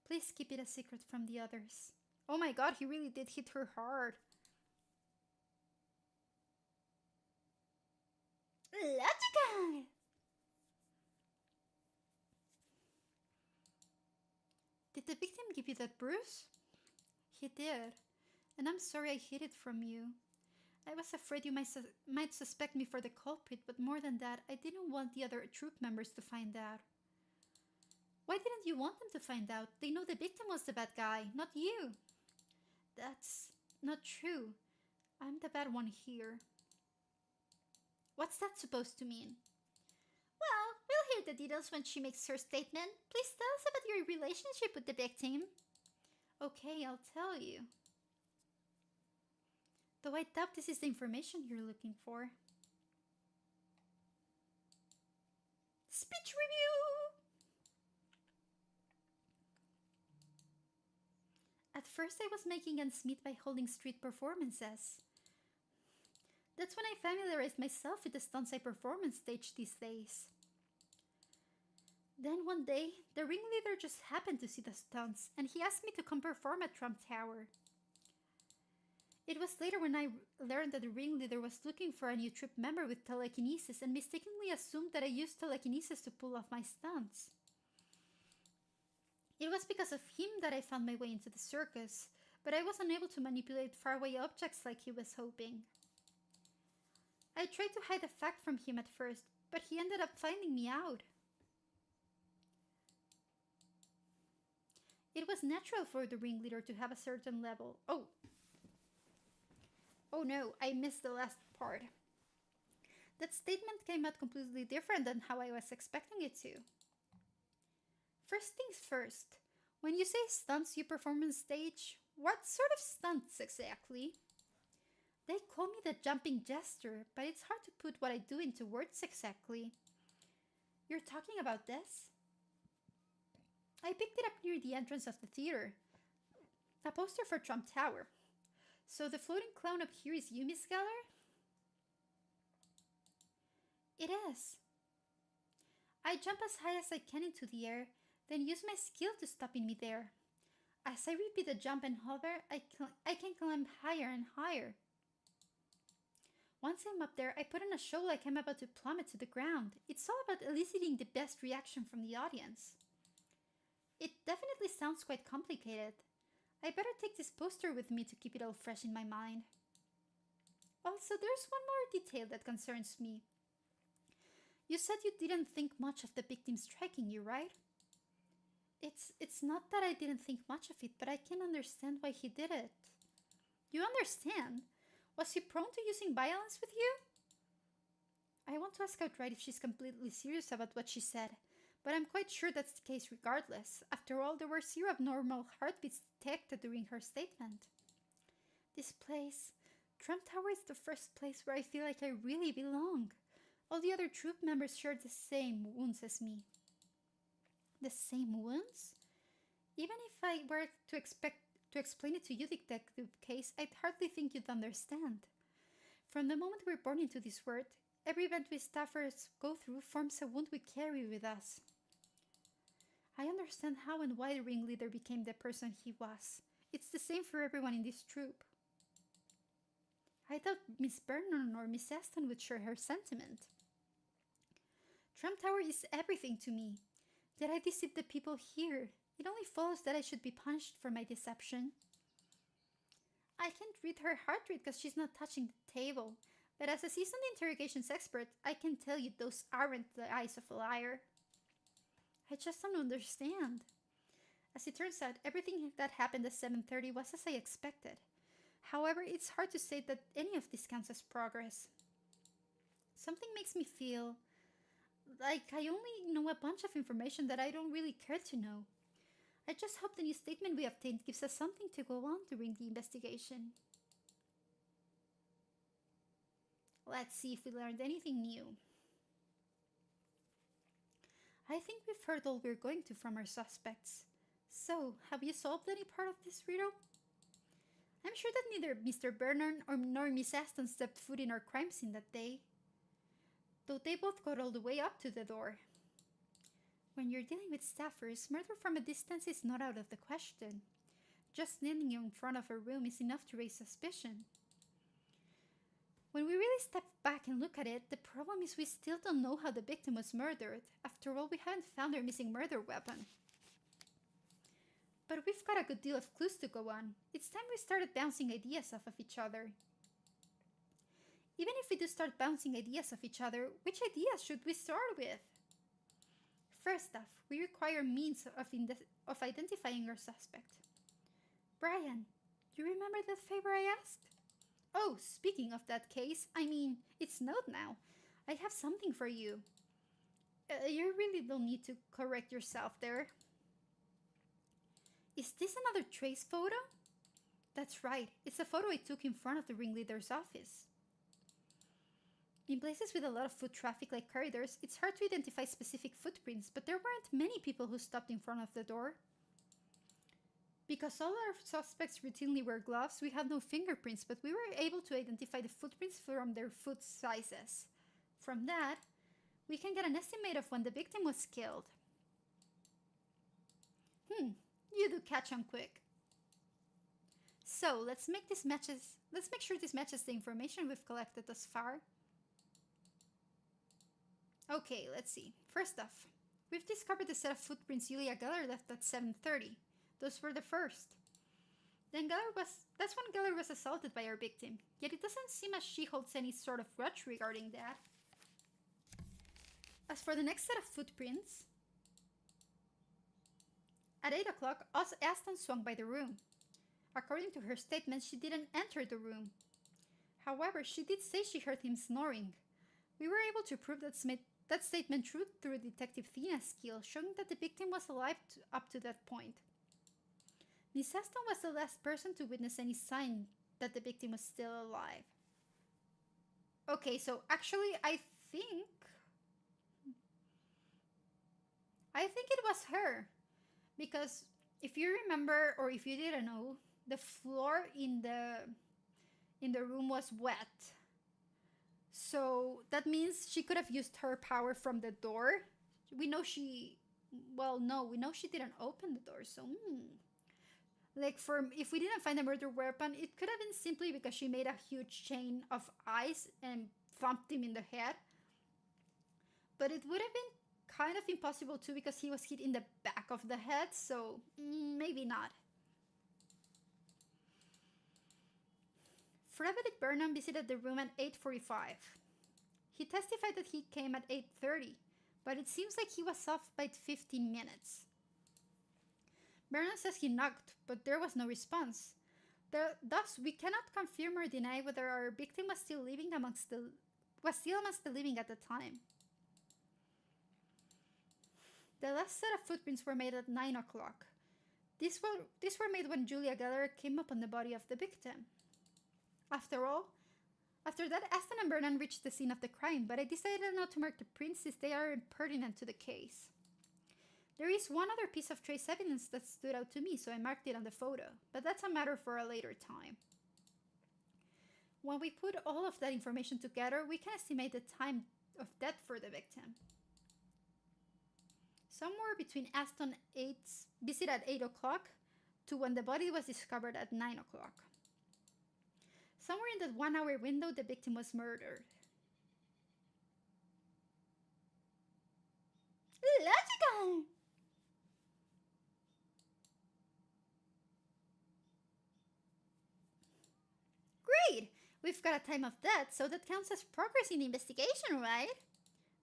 Please keep it a secret from the others. Oh my god, he really did hit her hard. Logical! Did the victim give you that bruise? He did, and I'm sorry I hid it from you. I was afraid you might suspect me for the culprit, but more than that, I didn't want the other troop members to find out. Why didn't you want them to find out? They know the victim was the bad guy, not you. That's not true. I'm the bad one here. What's that supposed to mean? Well, we'll hear the details when she makes her statement. Please tell us about your relationship with the victim. Okay, I'll tell you. Though I doubt this is the information you're looking for. Speech review! At first I was making ends meet by holding street performances. That's when I familiarized myself with the stunts I perform on stage these days. Then one day, the ringleader just happened to see the stunts, and he asked me to come perform at Trump Tower. It was later when I learned that the ringleader was looking for a new troop member with telekinesis and mistakenly assumed that I used telekinesis to pull off my stunts. It was because of him that I found my way into the circus, but I was unable to manipulate faraway objects like he was hoping. I tried to hide the fact from him at first, but he ended up finding me out. It was natural for the ringleader to have a certain level. Oh no, I missed the last part. That statement came out completely different than how I was expecting it to. First things first, when you say stunts you perform on stage, what sort of stunts exactly? They call me the jumping jester, but it's hard to put what I do into words exactly. You're talking about this? I picked it up near the entrance of the theater. A poster for Trump Tower. So the floating clown up here is you, Miss Geller? It is. I jump as high as I can into the air, then use my skill to stop in midair. As I repeat the jump and hover, I can climb higher and higher. Once I'm up there, I put on a show like I'm about to plummet to the ground. It's all about eliciting the best reaction from the audience. It definitely sounds quite complicated. I better take this poster with me to keep it all fresh in my mind. Also, there's one more detail that concerns me. You said you didn't think much of the victim striking you, right? It's not that I didn't think much of it, but I can understand why he did it. You understand? Was he prone to using violence with you? I want to ask outright if she's completely serious about what she said, but I'm quite sure that's the case regardless. After all, there were 0 abnormal heartbeats detected during her statement. This place, Trump Tower, is the first place where I feel like I really belong. All the other troop members share the same wounds as me. The same wounds? Even if I were to explain it to you, Detective Case, I'd hardly think you'd understand. From the moment we're born into this world, every event we staffers go through forms a wound we carry with us. I understand how and why the ringleader became the person he was. It's the same for everyone in this troop. I thought Miss Vernon or Miss Aston would share her sentiment. Trump Tower is everything to me. Did I deceive the people here? It only follows that I should be punished for my deception. I can't read her heart rate because she's not touching the table, but as a seasoned interrogations expert, I can tell you those aren't the eyes of a liar. I just don't understand. As it turns out, everything that happened at 7:30 was as I expected. However, it's hard to say that any of this counts as progress. Something makes me feel like I only know a bunch of information that I don't really care to know. I just hope the new statement we obtained gives us something to go on during the investigation. Let's see if we learned anything new. I think we've heard all we're going to from our suspects. So, have you solved any part of this riddle? I'm sure that neither Mr. Bernard nor Miss Aston stepped foot in our crime scene that day, though they both got all the way up to the door. When you're dealing with staffers, murder from a distance is not out of the question. Just standing in front of a room is enough to raise suspicion. When we really step back and look at it, the problem is we still don't know how the victim was murdered. After all, we haven't found her missing murder weapon. But we've got a good deal of clues to go on. It's time we started bouncing ideas off of each other. Even if we do start bouncing ideas off each other, which ideas should we start with? First off, we require means of identifying our suspect. Brian, do you remember that favor I asked? Oh, speaking of that case, it's snowed now. I have something for you. You really don't need to correct yourself there. Is this another trace photo? That's right, it's a photo I took in front of the ringleader's office. In places with a lot of foot traffic like corridors, it's hard to identify specific footprints, but there weren't many people who stopped in front of the door. Because all our suspects routinely wear gloves, we have no fingerprints, but we were able to identify the footprints from their foot sizes. From that, we can get an estimate of when the victim was killed. You do catch on quick. So let's make sure this matches the information we've collected thus far. Okay, let's see. First off, we've discovered the set of footprints Julia Geller left at 7:30. Those were the first. That's when Geller was assaulted by our victim, yet it doesn't seem as she holds any sort of grudge regarding that. As for the next set of footprints, at 8 o'clock, Aston swung by the room. According to her statement, she didn't enter the room. However, she did say she heard him snoring. We were able to prove that statement true through Detective Thena's skill, showing that the victim was alive up to that point. Miss Aston was the last person to witness any sign that the victim was still alive. Okay, so actually I think it was her. Because if you remember, or if you didn't know, the floor in the room was wet. So that means she could have used her power from the door. We know she didn't open the door, so like, if we didn't find a murder weapon, it could have been simply because she made a huge chain of ice and thumped him in the head. But it would have been kind of impossible too, because he was hit in the back of the head, so maybe not. Frederick Burnham visited the room at 8:45. He testified that he came at 8:30, but it seems like he was off by 15 minutes. Burnham says he knocked, but there was no response. Thus, we cannot confirm or deny whether our victim was still amongst the living at the time. The last set of footprints were made at 9 o'clock. These were made when Julia Geller came upon the body of the victim. After that, Aston and Burnham reached the scene of the crime, but I decided not to mark the prints since they are impertinent to the case. There is one other piece of trace evidence that stood out to me, so I marked it on the photo, but that's a matter for a later time. When we put all of that information together, we can estimate the time of death for the victim. Somewhere between Aston's visit at 8 o'clock to when the body was discovered at 9 o'clock. Somewhere in that 1 hour window, the victim was murdered. Logical! Great! We've got a time of death, so that counts as progress in the investigation, right?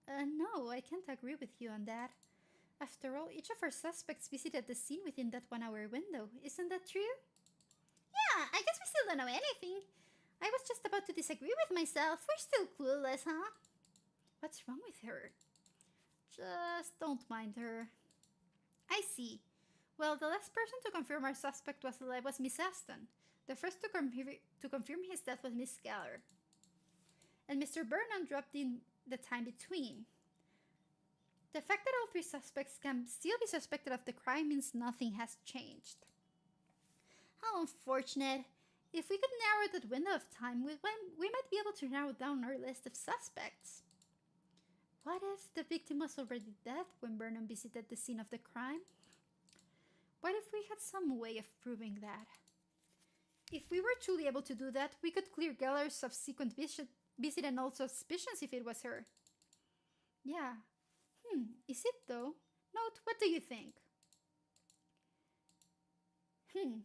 No, I can't agree with you on that. After all, each of our suspects visited the scene within that 1 hour window. Isn't that true? Yeah, I guess we still don't know anything. I was just about to disagree with myself. We're still clueless, huh? What's wrong with her? Just don't mind her. I see. Well, the last person to confirm our suspect was alive was Miss Aston. The first to confirm his death was Miss Geller. And Mr. Burnham dropped in the time between. The fact that all three suspects can still be suspected of the crime means nothing has changed. How unfortunate. If we could narrow that window of time, we might be able to narrow down our list of suspects. What if the victim was already dead when Burnham visited the scene of the crime? What if we had some way of proving that? If we were truly able to do that, we could clear Geller's subsequent visit and all suspicions if it was her. Yeah. Is it though? Note, what do you think?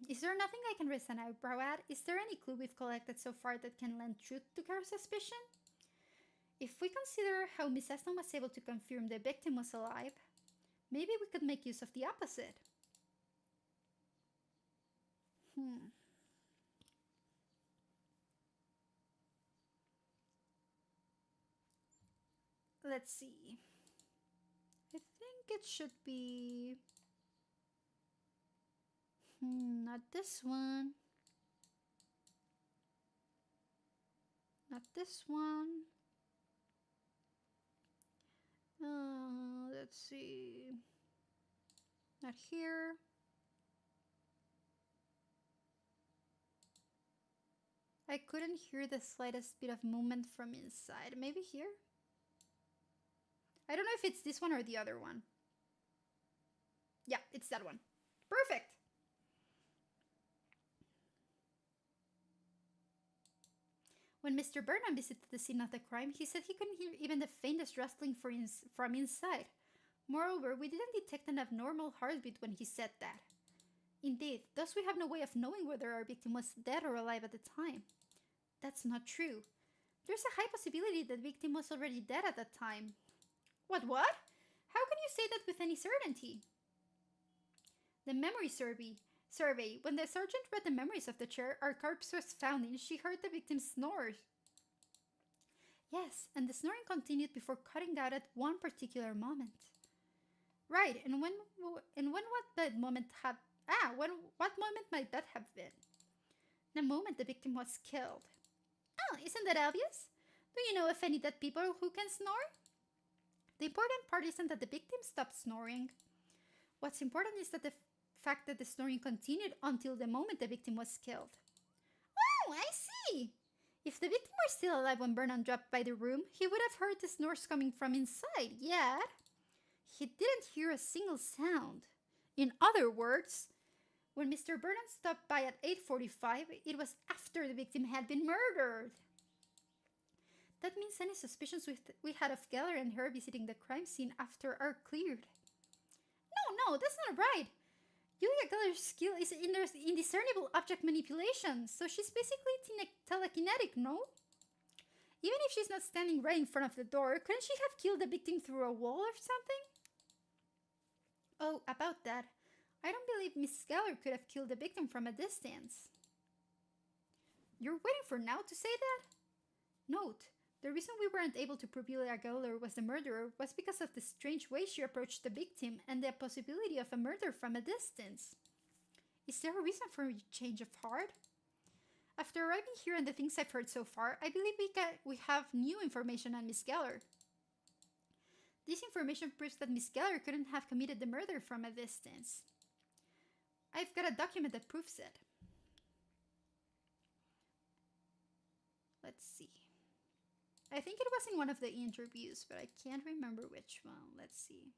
Is there nothing I can raise an eyebrow at? Is there any clue we've collected so far that can lend truth to her suspicion? If we consider how Miss Aston was able to confirm the victim was alive, maybe we could make use of the opposite. Let's see. I think it should be... not this one. Not this one. Let's see. Not here. I couldn't hear the slightest bit of movement from inside. Maybe here? I don't know if it's this one or the other one. Yeah, it's that one. Perfect! When Mr. Burnham visited the scene of the crime, he said he couldn't hear even the faintest rustling from inside. Moreover, we didn't detect an abnormal heartbeat when he said that. Indeed, thus we have no way of knowing whether our victim was dead or alive at the time. That's not true. There's a high possibility that the victim was already dead at that time. What? How can you say that with any certainty? The memory survey. When the sergeant read the memories of the chair our corpse was found in, she heard the victim snore. Yes, and the snoring continued before cutting out at one particular moment. Right, and what moment might that have been? The moment the victim was killed. Oh, isn't that obvious? Do you know of any dead people who can snore? The important part isn't that the victim stopped snoring. What's important is that the fact that the snoring continued until the moment the victim was killed. Oh, I see! If the victim were still alive when Burnham dropped by the room, he would have heard the snores coming from inside, yet he didn't hear a single sound. In other words, when Mr. Burnham stopped by at 8:45, it was after the victim had been murdered. That means any suspicions we had of Geller and her visiting the crime scene after are cleared. No, that's not right. Julia Geller's skill is in indiscernible object manipulation, so she's basically telekinetic, no? Even if she's not standing right in front of the door, couldn't she have killed the victim through a wall or something? Oh, about that. I don't believe Miss Geller could have killed the victim from a distance. You're waiting for now to say that? Note, the reason we weren't able to prove Julia Geller was the murderer was because of the strange way she approached the victim and the possibility of a murder from a distance. Is there a reason for a change of heart? After arriving here and the things I've heard so far, I believe we have new information on Miss Geller. This information proves that Miss Geller couldn't have committed the murder from a distance. I've got a document that proves it. Let's see. I think it was in one of the interviews, but I can't remember which one. Let's see.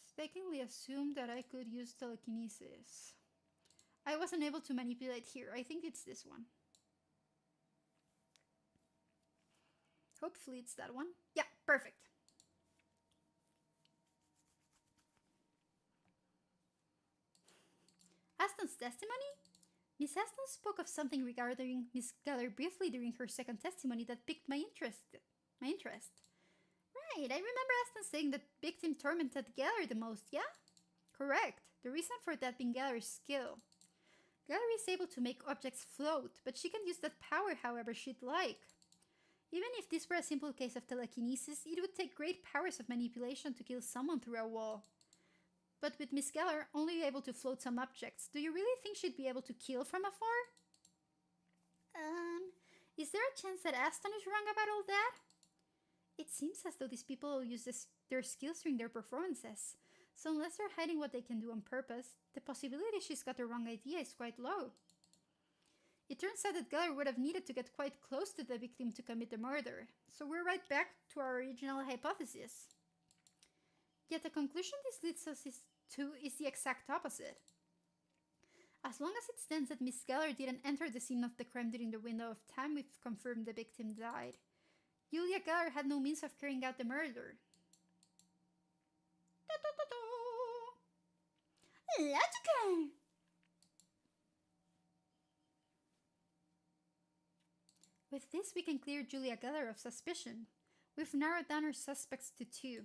Mistakenly assumed that I could use telekinesis. I wasn't able to manipulate here. I think it's this one. Hopefully it's that one. Yeah, perfect. Aston's testimony? Miss Aston spoke of something regarding Miss Geller briefly during her second testimony that piqued my interest. Right, I remember Aston saying that victim tormented Geller the most, yeah? Correct. The reason for that being Geller's skill. Geller is able to make objects float, but she can use that power however she'd like. Even if this were a simple case of telekinesis, it would take great powers of manipulation to kill someone through a wall. But with Miss Geller only able to float some objects, do you really think she'd be able to kill from afar? Is there a chance that Aston is wrong about all that? It seems as though these people all use their skills during their performances, so unless they're hiding what they can do on purpose, the possibility she's got the wrong idea is quite low. It turns out that Geller would have needed to get quite close to the victim to commit the murder, so we're right back to our original hypothesis. Yet the conclusion this leads us to is the exact opposite. As long as it stands that Miss Geller didn't enter the scene of the crime during the window of time we've confirmed the victim died, Julia Geller had no means of carrying out the murder. Logical! With this, we can clear Julia Geller of suspicion. We've narrowed down our suspects to 2.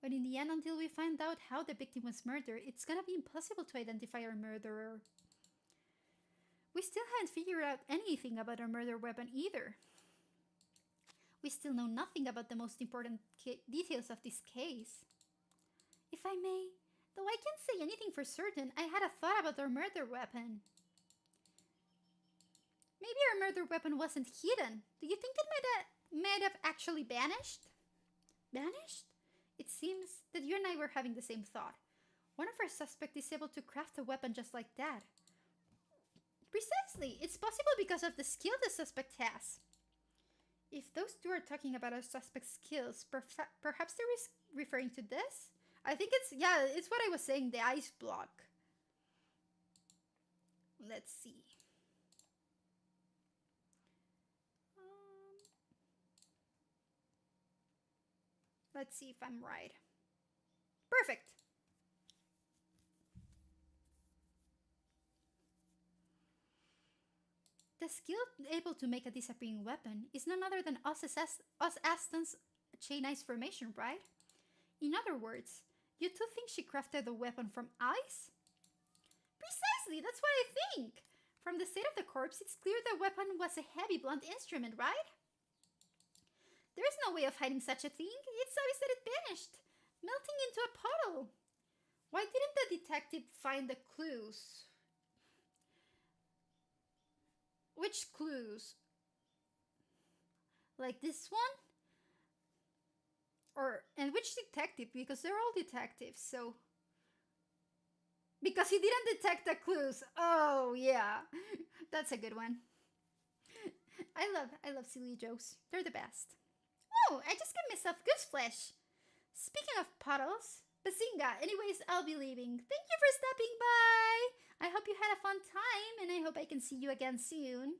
But in the end, until we find out how the victim was murdered, it's gonna be impossible to identify our murderer. We still haven't figured out anything about our murder weapon either. We still know nothing about the most important details of this case. If I may, though I can't say anything for certain, I had a thought about our murder weapon. Maybe our murder weapon wasn't hidden. Do you think it might have actually vanished? Vanished? It seems that you and I were having the same thought. One of our suspects is able to craft a weapon just like that. Precisely! It's possible because of the skill the suspect has. If those two are talking about our suspect's skills, perhaps they're referring to this? I think it's what I was saying, the ice block. Let's see. Um, let's see if I'm right. Perfect. The skill able to make a disappearing weapon is none other than Os Aston's chain ice formation, right? In other words, you two think she crafted the weapon from ice? Precisely, that's what I think. From the state of the corpse, it's clear the weapon was a heavy blunt instrument, right? There's no way of hiding such a thing. It's obvious that it vanished, melting into a puddle. Why didn't the detective find the clues? Which clues? Like this one? And which detective? Because they're all detectives, so because he didn't detect the clues. Oh yeah. That's a good one. I love silly jokes. They're the best. Oh, I just got myself goose flesh. Speaking of puddles, Bazinga. Anyways, I'll be leaving. Thank you for stopping by. I hope you had a fun time, and I hope I can see you again soon.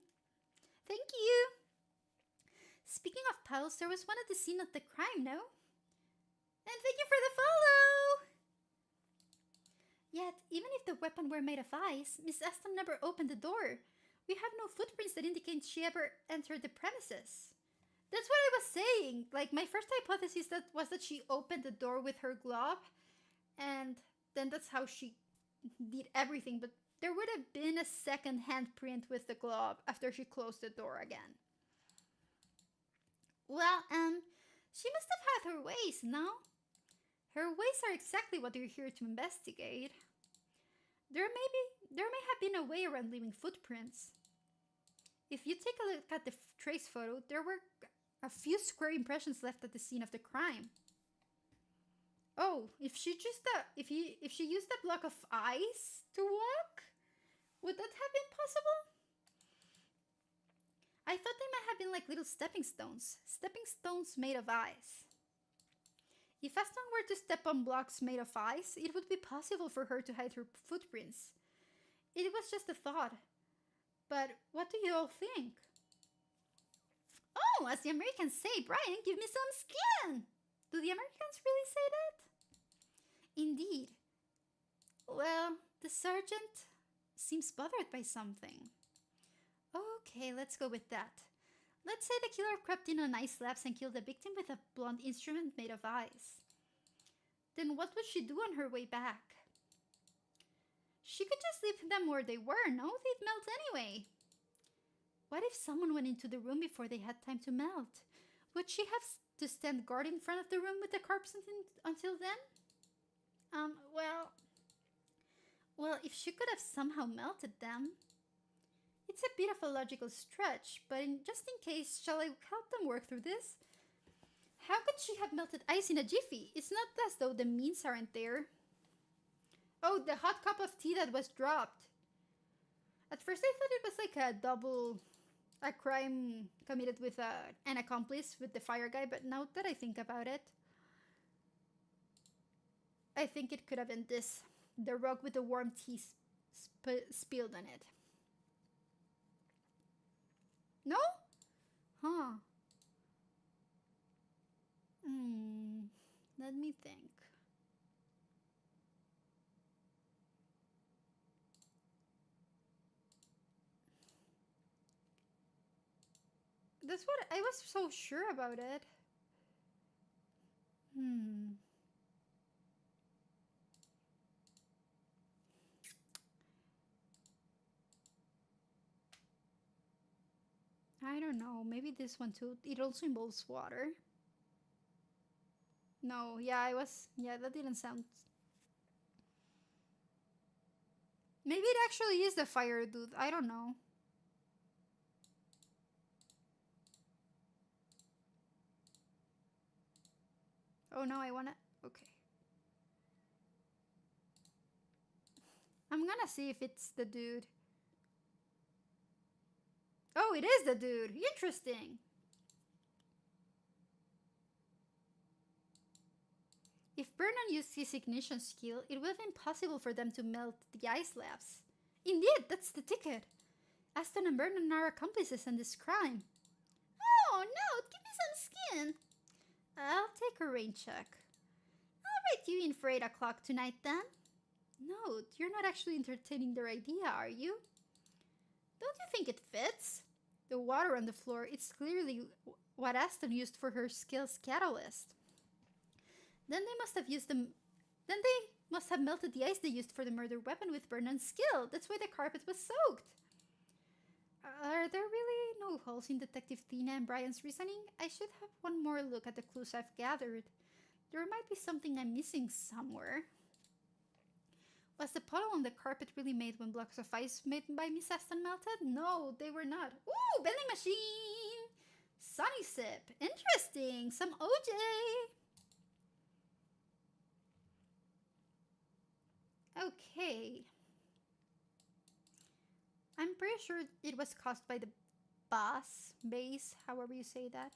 Thank you. Speaking of puddles, there was one at the scene of the crime, no? And thank you for the follow! Yet, even if the weapon were made of ice, Miss Aston never opened the door. We have no footprints that indicate she ever entered the premises. That's what I was saying. Like, my first hypothesis was that she opened the door with her glove, and then that's how she did everything. But there would have been a second handprint with the glove after she closed the door again. Well, she must have had her ways, no? Her ways are exactly what you're here to investigate. There may have been a way around leaving footprints. If you take a look at the trace photo, there were a few square impressions left at the scene of the crime. Oh, if she used a block of ice to walk, would that have been possible? I thought they might have been like little stepping stones made of ice. If Aston were to step on blocks made of ice, it would be possible for her to hide her footprints. It was just a thought. But what do you all think? Oh, as the Americans say, Brian, give me some skin! Do the Americans really say that? Indeed. Well, the sergeant seems bothered by something. Okay, let's go with that. Let's say the killer crept in on ice slabs and killed the victim with a blunt instrument made of ice. Then what would she do on her way back? She could just leave them where they were, no? They'd melt anyway. What if someone went into the room before they had time to melt? Would she have to stand guard in front of the room with the corpse until then? Well, if she could have somehow melted them. It's a bit of a logical stretch, but just in case, shall I help them work through this? How could she have melted ice in a jiffy? It's not as though the means aren't there. Oh, the hot cup of tea that was dropped. At first I thought it was like a crime committed with an accomplice with the fire guy, but now that I think about it, I think it could have been this. The rug with the warm tea spilled on it. No? Huh. Let me think. That's what I was so sure about it. I don't know. Maybe this one too. It also involves water. No, yeah, that didn't sound. Maybe it actually is the fire dude. I don't know. Oh no, I wanna. Okay. I'm gonna see if it's the dude. Oh, it is the dude. Interesting. If Vernon used his ignition skill, it would have been possible for them to melt the ice slabs. Indeed, that's the ticket. Aston and Vernon are accomplices in this crime. Oh, no, give me some skin. I'll take a rain check. I'll write you in for 8 o'clock tonight then. No, you're not actually entertaining their idea, are you? Don't you think it fits? The water on the floor, it's clearly what Aston used for her skills catalyst. Then they must have melted the ice they used for the murder weapon with Vernon's skill. That's why the carpet was soaked. Are there really no holes in Detective Tina and Brian's reasoning? I should have one more look at the clues I've gathered. There might be something I'm missing somewhere. Was the puddle on the carpet really made when blocks of ice made by Miss Aston melted? No, they were not. Ooh, vending machine! Sunny Sip. Interesting. Some OJ. Okay. I'm pretty sure it was caused by the base, however you say that.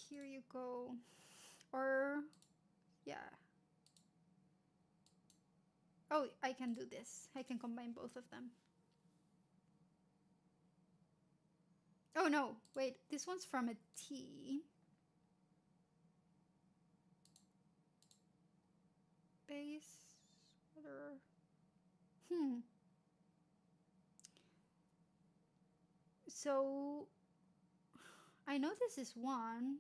Here you go. Or, yeah. Oh, I can do this. I can combine both of them. Oh no, wait, this one's from a T. Base, water. So, I know this is one.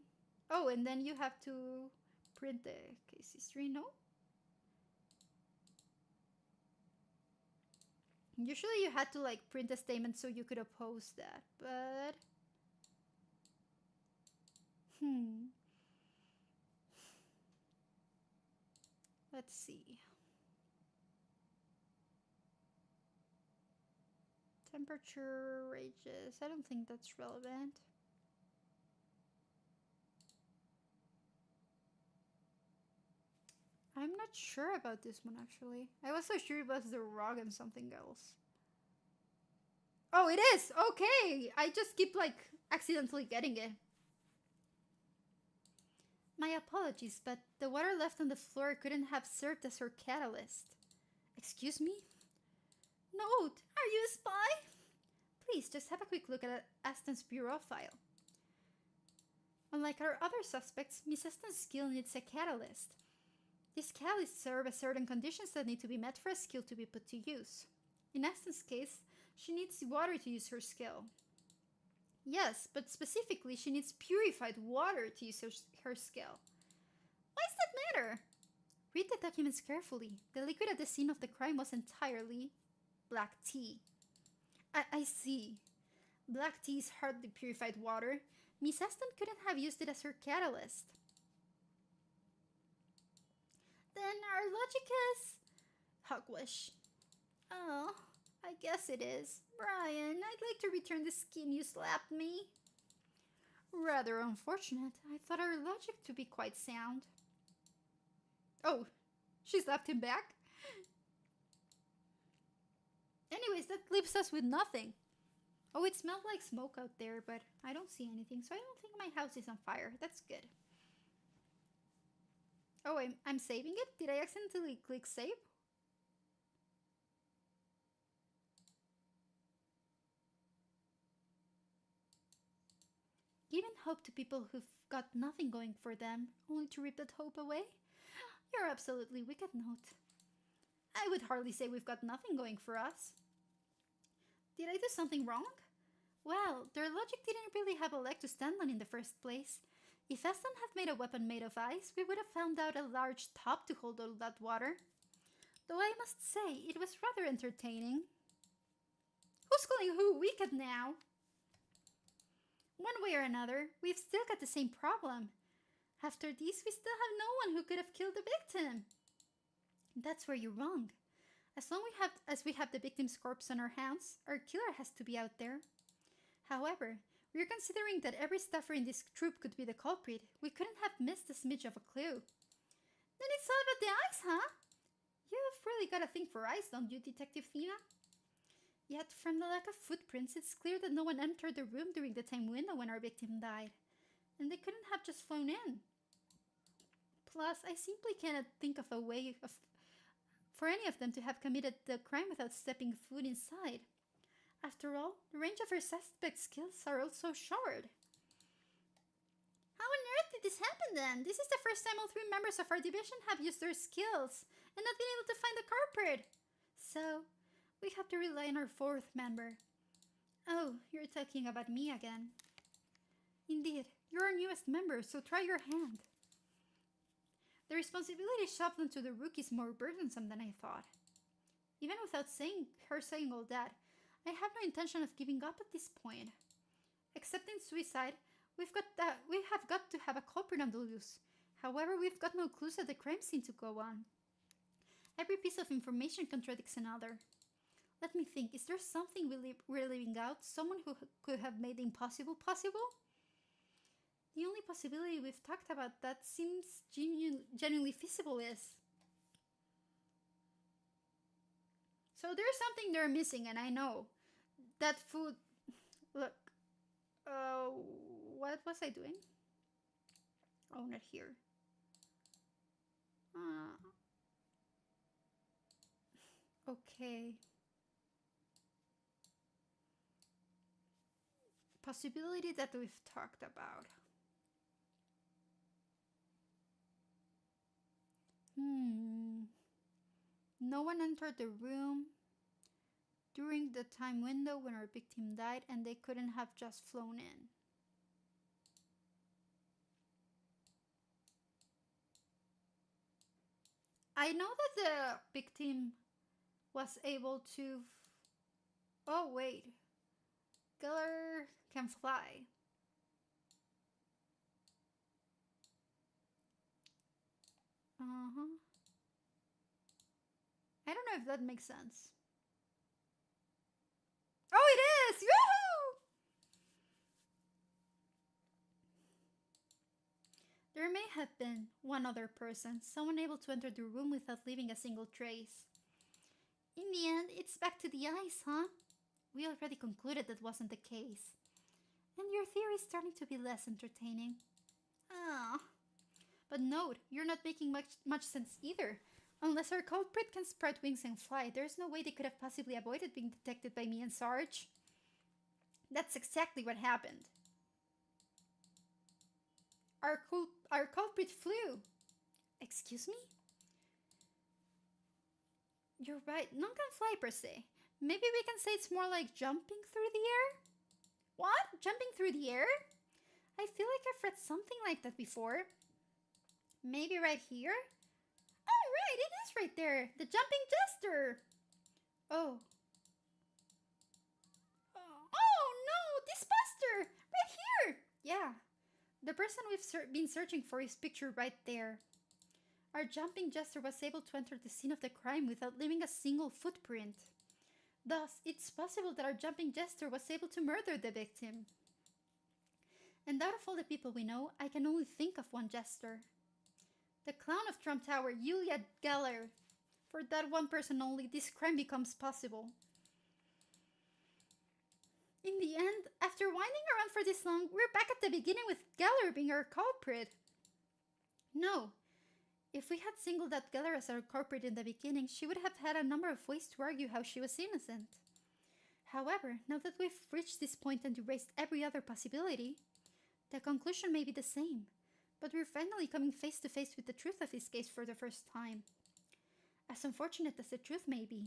Oh, and then you have to print the case history, no? Usually you had to like print a statement so you could oppose that, but... Let's see. Temperature ranges. I don't think that's relevant. I'm not sure about this one actually. I was so sure it was the rug and something else. Oh, it is! Okay! I just keep like accidentally getting it. My apologies, but the water left on the floor couldn't have served as her catalyst. Excuse me? Note, are you a spy? Please, just have a quick look at Aston's bureau file. Unlike our other suspects, Miss Aston's skill needs a catalyst. These catalysts serve as certain conditions that need to be met for a skill to be put to use. In Aston's case, she needs water to use her skill. Yes, but specifically, she needs purified water to use her skill. Why does that matter? Read the documents carefully. The liquid at the scene of the crime was entirely black tea. I see. Black tea is hardly purified water. Miss Aston couldn't have used it as her catalyst. Then our logic is... hogwash. Oh, I guess it is. Brian, I'd like to return the skin you slapped me. Rather unfortunate. I thought our logic to be quite sound. Oh, she slapped him back? Anyways, that leaves us with nothing. Oh, it smelled like smoke out there, but I don't see anything, so I don't think my house is on fire. That's good. Oh, I'm saving it? Did I accidentally click save? Giving hope to people who've got nothing going for them, only to rip that hope away? You're absolutely wicked, Note. I would hardly say we've got nothing going for us. Did I do something wrong? Well, their logic didn't really have a leg to stand on in the first place. If Aston had made a weapon made of ice, we would have found out a large tub to hold all that water. Though I must say, it was rather entertaining. Who's calling who wicked now? One way or another, we've still got the same problem. After this, we still have no one who could have killed the victim. That's where you're wrong. As long as we have the victim's corpse on our hands, our killer has to be out there. However, we're considering that every staffer in this troop could be the culprit. We couldn't have missed a smidge of a clue. Then it's all about the ice, huh? You've really got a thing for ice, don't you, Detective Thina? Yet, from the lack of footprints, it's clear that no one entered the room during the time window when our victim died. And they couldn't have just flown in. Plus, I simply cannot think of a way of for any of them to have committed the crime without stepping foot inside. After all, the range of her suspect skills are also short. How on earth did this happen then? This is the first time all 3 members of our division have used their skills and not been able to find the culprit. So, we have to rely on our 4th member. Oh, you're talking about me again. Indeed, you're our newest member, so try your hand. The responsibility shoved onto the rookie is more burdensome than I thought. Even without saying all that, I have no intention of giving up at this point. Except in suicide, we have got to have a culprit on the loose. However, we've got no clues at the crime scene to go on. Every piece of information contradicts another. Let me think, is there something we're leaving out? Someone who could have made the impossible possible? The only possibility we've talked about that seems genuinely feasible is... So there's something they're missing, and I know. That food... Look. What was I doing? Oh, not here. Okay. Possibility that we've talked about. No one entered the room during the time window when our victim died, and they couldn't have just flown in. I know that the victim was able to... Oh, wait. Geller can fly. I don't know if that makes sense. Oh, it is! Woohoo! There may have been one other person, someone able to enter the room without leaving a single trace. In the end, it's back to the eyes, huh? We already concluded that wasn't the case. And your theory is starting to be less entertaining. Ah. But note, you're not making much sense either. Unless our culprit can spread wings and fly, there's no way they could have possibly avoided being detected by me and Sarge. That's exactly what happened. Our culprit flew. Excuse me? You're right, none can fly per se. Maybe we can say it's more like jumping through the air? What? Jumping through the air? I feel like I've read something like that before. Maybe right here? Oh, right, it is right there. The jumping jester. Oh. Oh, no, this poster. Right here. Yeah. The person we've been searching for is pictured right there. Our jumping jester was able to enter the scene of the crime without leaving a single footprint. Thus, it's possible that our jumping jester was able to murder the victim. And out of all the people we know, I can only think of one jester. The clown of Trump Tower, Yulia Geller. For that one person only, this crime becomes possible. In the end, after winding around for this long, we're back at the beginning with Geller being our culprit. No. If we had singled out Geller as our culprit in the beginning, she would have had a number of ways to argue how she was innocent. However, now that we've reached this point and erased every other possibility, the conclusion may be the same, but we're finally coming face to face with the truth of this case for the first time. As unfortunate as the truth may be.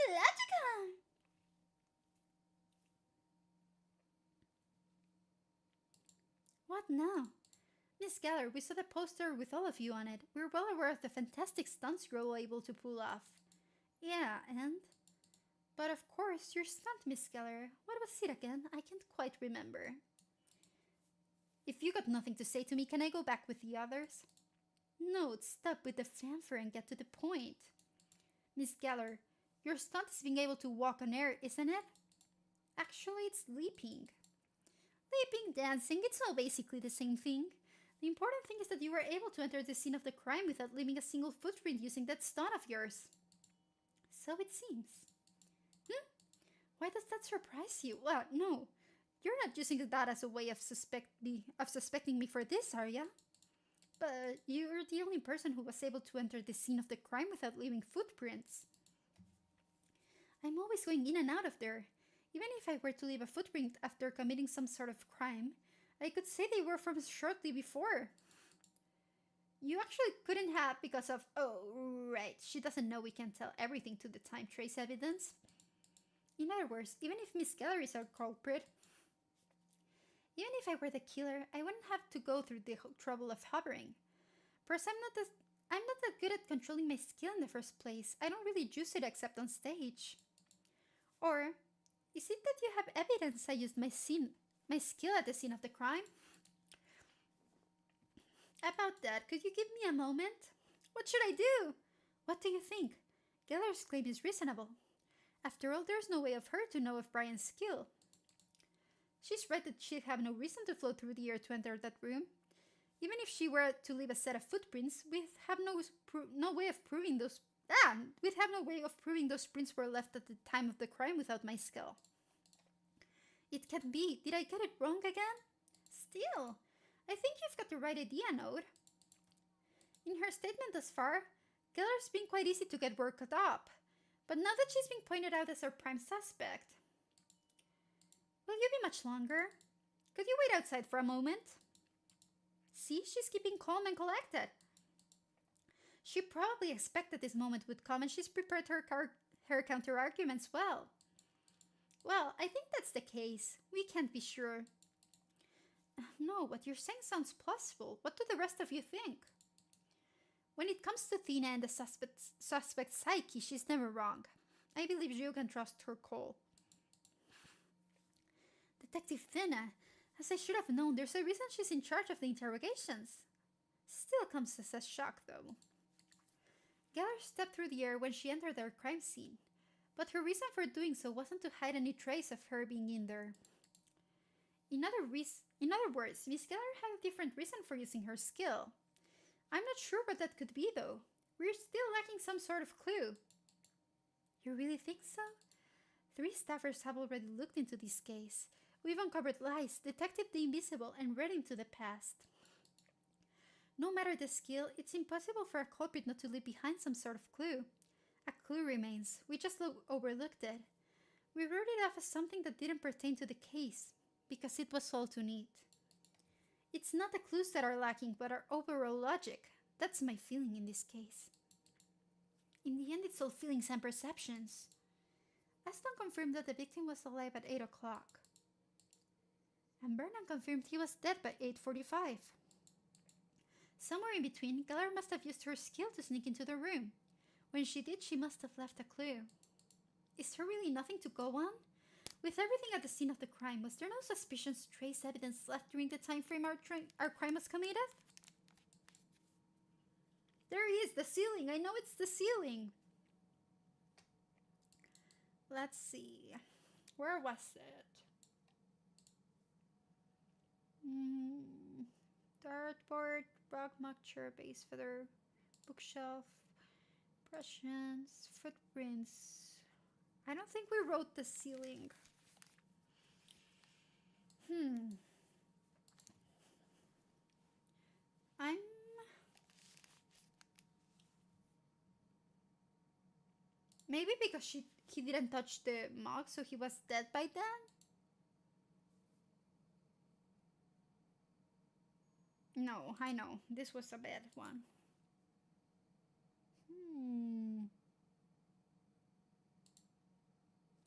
Logica! What now? Miss Geller, we saw the poster with all of you on it. We're well aware of the fantastic stunts you're all able to pull off. Yeah, and? But of course, your stunt, Miss Geller. What was it again? I can't quite remember. If you got nothing to say to me, can I go back with the others? No, stop with the fanfare and get to the point. Miss Geller, your stunt is being able to walk on air, isn't it? Actually, it's leaping. Leaping, dancing, it's all basically the same thing. The important thing is that you were able to enter the scene of the crime without leaving a single footprint using that stunt of yours. So it seems. Why does that surprise you? Well, no. You're not using that as a way of suspecting me for this, are ya? But you're the only person who was able to enter the scene of the crime without leaving footprints. I'm always going in and out of there. Even if I were to leave a footprint after committing some sort of crime, I could say they were from shortly before. You actually couldn't have because of... Oh, right. She doesn't know we can tell everything to the time trace evidence. In other words, even if Miss Geller is our culprit, even if I were the killer, I wouldn't have to go through the trouble of hovering. First, I'm not that good at controlling my skill in the first place. I don't really use it except on stage. Or, is it that you have evidence I used my skill at the scene of the crime? About that, could you give me a moment? What should I do? What do you think? Geller's claim is reasonable. After all, there's no way of her to know of Brian's skill. She's right that she'd have no reason to float through the air to enter that room. Even if she were to leave a set of footprints, we'd have no way of proving those prints were left at the time of the crime without my skill. It can't be. Did I get it wrong again? Still, I think you've got the right idea, Node. In her statement thus far, Geller's been quite easy to get worked up, but now that she's been pointed out as our prime suspect. Will you be much longer? Could you wait outside for a moment? See, she's keeping calm and collected. She probably expected this moment would come and she's prepared her counter-arguments well. Well, I think that's the case. We can't be sure. No, what you're saying sounds plausible. What do the rest of you think? When it comes to Thina and the suspect's psyche, she's never wrong. I believe you can trust her call. Detective Thina, as I should have known, there's a reason she's in charge of the interrogations. Still comes as a shock, though. Geller stepped through the air when she entered their crime scene, but her reason for doing so wasn't to hide any trace of her being in there. In other words, Miss Geller had a different reason for using her skill. I'm not sure what that could be, though. We're still lacking some sort of clue. You really think so? 3 staffers have already looked into this case. We've uncovered lies, detected the invisible, and read into the past. No matter the skill, it's impossible for a culprit not to leave behind some sort of clue. A clue remains. We just overlooked it. We wrote it off as something that didn't pertain to the case, because it was all too neat. It's not the clues that are lacking, but our overall logic. That's my feeling in this case. In the end, it's all feelings and perceptions. Aston confirmed that the victim was alive at 8 o'clock. And Vernon confirmed he was dead by 8:45. Somewhere in between, Geller must have used her skill to sneak into the room. When she did, she must have left a clue. Is there really nothing to go on? With everything at the scene of the crime, was there no suspicious trace evidence left during the time frame our crime was committed? There he is, the ceiling. I know it's the ceiling. Let's see. Where was it? Dartboard, Brogmuck chair, base feather, bookshelf, impressions, footprints. I don't think we wrote the ceiling. Maybe because he didn't touch the mug, so he was dead by then? No, I know. This was a bad one.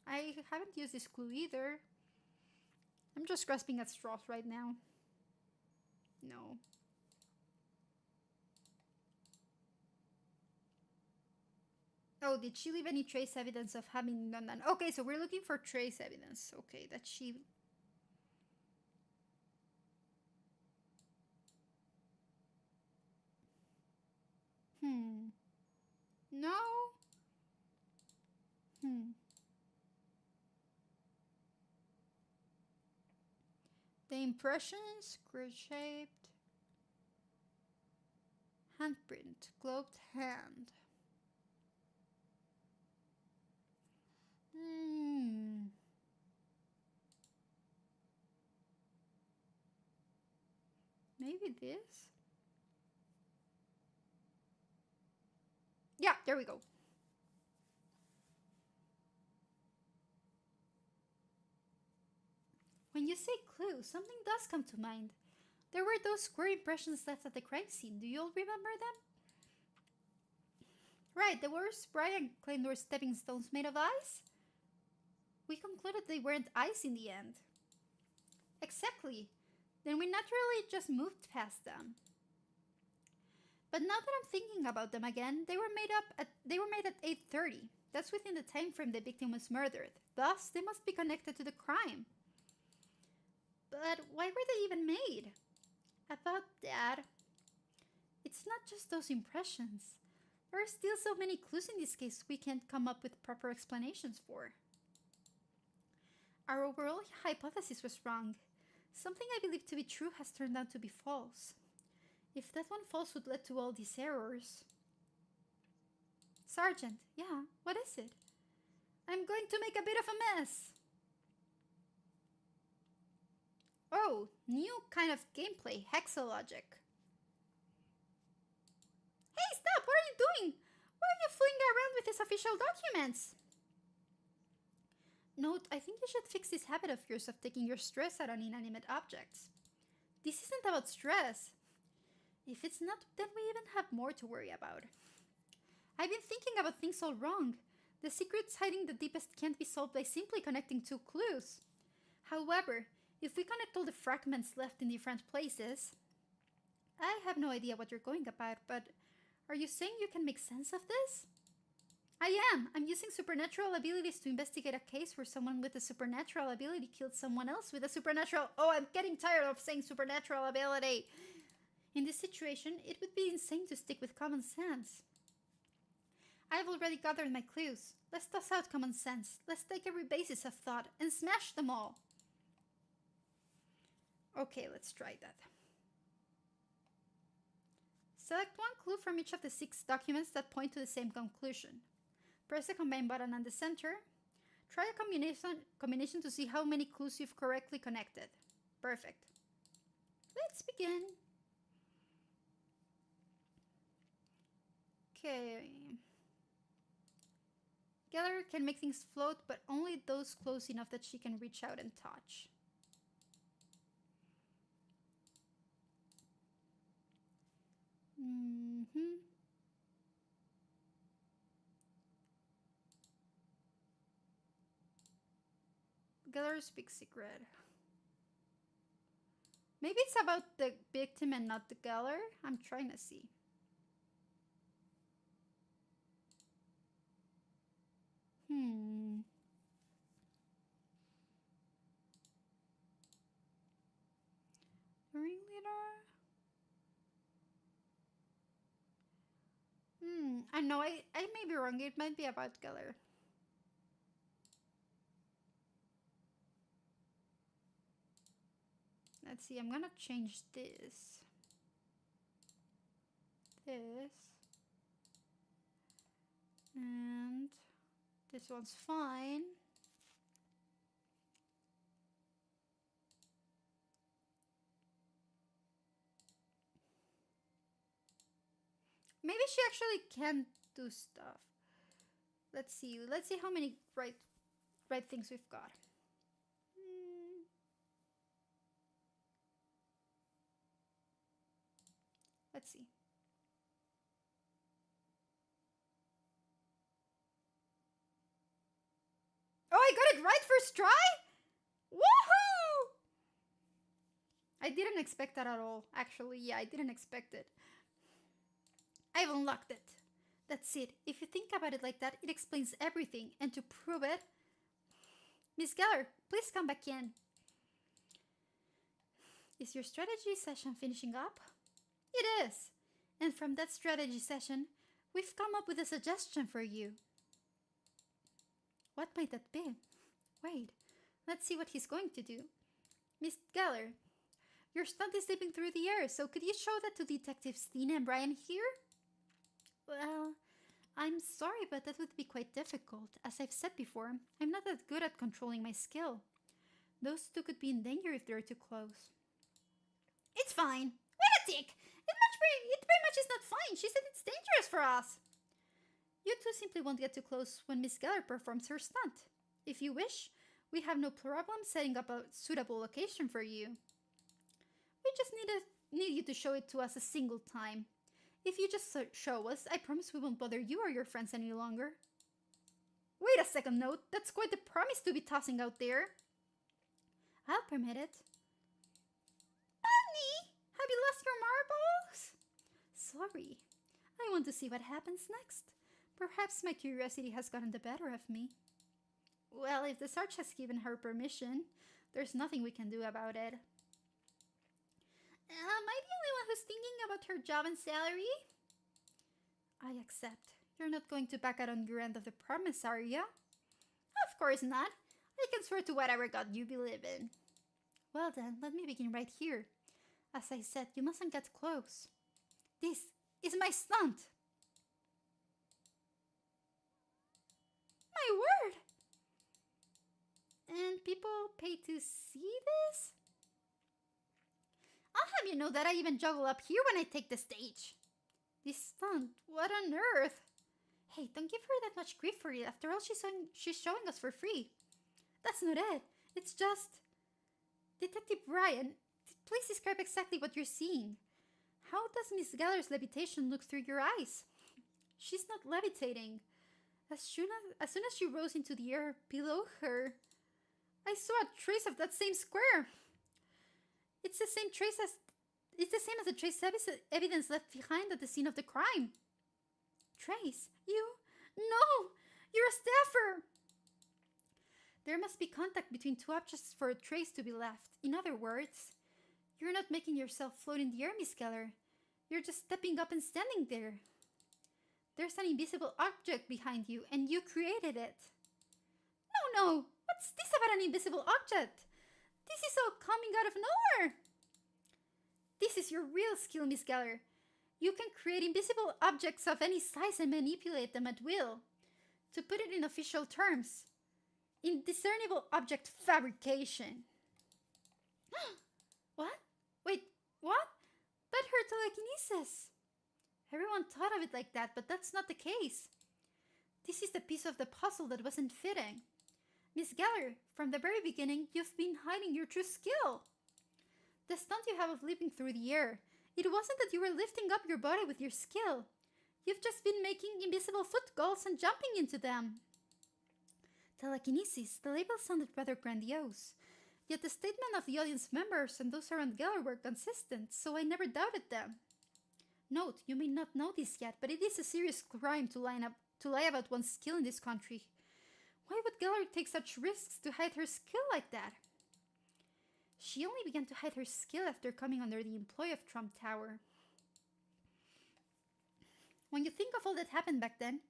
I haven't used this clue either. I'm just grasping at straws right now. No. Oh, did she leave any trace evidence of having done that? Okay, so we're looking for trace evidence. Okay, that she... No? The impressions, square-shaped, handprint, gloved hand. Maybe this? there we go. When you say clue, something does come to mind. There were those square impressions left at the crime scene. Do you all remember them? Right, the words Brian claimed were stepping stones made of ice? We concluded they weren't ice in the end. Exactly. Then we naturally just moved past them. But now that I'm thinking about them again, they were made at 8:30. That's within the time frame the victim was murdered. Thus, they must be connected to the crime. But why were they even made? About that, it's not just those impressions. There are still so many clues in this case we can't come up with proper explanations for. Our overall hypothesis was wrong. Something I believed to be true has turned out to be false. If that one falsehood led to all these errors... Sergeant, yeah, what is it? I'm going to make a bit of a mess. Oh, new kind of gameplay, hexalogic. Hey, stop! What are you doing? Why are you fooling around with these official documents? Note, I think you should fix this habit of yours of taking your stress out on inanimate objects. This isn't about stress. If it's not, then we even have more to worry about. I've been thinking about things all wrong. The secrets hiding the deepest can't be solved by simply connecting two clues. However, if we connect all the fragments left in different places... I have no idea what you're going about, but are you saying you can make sense of this? I am! I'm using supernatural abilities to investigate a case where someone with a supernatural ability killed someone else with a supernatural... Oh, I'm getting tired of saying supernatural ability! In this situation, it would be insane to stick with common sense. I've already gathered my clues. Let's toss out common sense. Let's take every basis of thought and smash them all. Okay, let's try that. Select one clue from each of the 6 documents that point to the same conclusion. Press the combine button on the center. Try a combination to see how many clues you've correctly connected. Perfect. Let's begin. Okay. Geller can make things float, but only those close enough that she can reach out and touch. Geller's big secret. Maybe it's about the victim and not the Geller? I'm trying to see. Ringleader? I know, I may be wrong. It might be about Geller. Let's see, I'm gonna change this. And this one's fine. Maybe she actually can do stuff. Let's see how many right things we've got. Let's see. Oh, I got it right first try? Woohoo! I didn't expect that at all. Actually, yeah, I didn't expect it. I've unlocked it. That's it. If you think about it like that, it explains everything. And to prove it... Miss Geller, please come back in. Is your strategy session finishing up? It is. And from that strategy session, we've come up with a suggestion for you. What might that be? Wait, let's see what he's going to do. Miss Geller, your stunt is slipping through the air, so could you show that to Detectives Tina and Brian here? Well, I'm sorry, but that would be quite difficult. As I've said before, I'm not that good at controlling my skill. Those two could be in danger if they're too close. It's fine. What a dick! It pretty much is not fine. She said it's dangerous for us. You two simply won't get too close when Miss Geller performs her stunt. If you wish, we have no problem setting up a suitable location for you. We just need you to show it to us a single time. If you just show us, I promise we won't bother you or your friends any longer. Wait a second, Note. That's quite the promise to be tossing out there. I'll permit it. Bunny! Have you lost your marbles? Sorry. I want to see what happens next. Perhaps my curiosity has gotten the better of me. Well, if the Sarge has given her permission, there's nothing we can do about it. Am I the only one who's thinking about her job and salary? I accept. You're not going to back out on your end of the promise, are you? Of course not. I can swear to whatever god you believe in. Well then, let me begin right here. As I said, you mustn't get close. This is my stunt. My word! And people pay to see this? I'll have you know that I even juggle up here when I take the stage. This stunt, what on earth? Hey, don't give her that much grief for it. After all, she's showing us for free. That's not it. It's just... Detective Ryan, please describe exactly what you're seeing. How does Miss Geller's levitation look through your eyes? She's not levitating. As soon as she rose into the air below her, I saw a trace of that same square. It's the same as the trace evidence left behind at the scene of the crime. Trace? You? No! You're a staffer! There must be contact between two objects for a trace to be left. In other words, you're not making yourself float in the air, Miss Geller. You're just stepping up and standing there. There's an invisible object behind you, and you created it. No! What's this about an invisible object? This is all coming out of nowhere. This is your real skill, Miss Geller. You can create invisible objects of any size and manipulate them at will. To put it in official terms, indiscernible object fabrication. What? Wait, what? That hurt telekinesis. Everyone thought of it like that, but that's not the case. This is the piece of the puzzle that wasn't fitting. Miss Geller, from the very beginning, you've been hiding your true skill. The stunt you have of leaping through the air, it wasn't that you were lifting up your body with your skill. You've just been making invisible foot goals and jumping into them. Telekinesis, the label sounded rather grandiose. Yet the statement of the audience members and those around Geller were consistent, so I never doubted them. Note, you may not know this yet, but it is a serious crime to lie about one's skill in this country. Why would Geller take such risks to hide her skill like that? She only began to hide her skill after coming under the employ of Trump Tower. When you think of all that happened back then,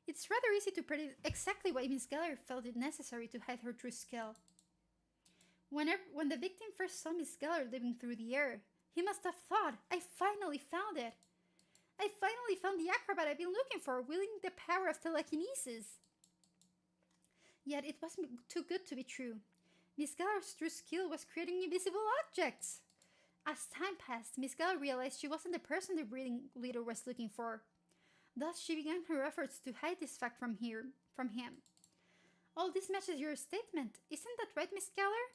it's rather easy to predict exactly why Miss Geller felt it necessary to hide her true skill. When the victim first saw Miss Geller leaping through the air, he must have thought, I finally found it. I finally found the acrobat I've been looking for, wielding the power of telekinesis. Yet it was too good to be true. Miss Geller's true skill was creating invisible objects. As time passed, Miss Geller realized she wasn't the person the breeding leader was looking for. Thus, she began her efforts to hide this fact from him. All this matches your statement. Isn't that right, Miss Geller?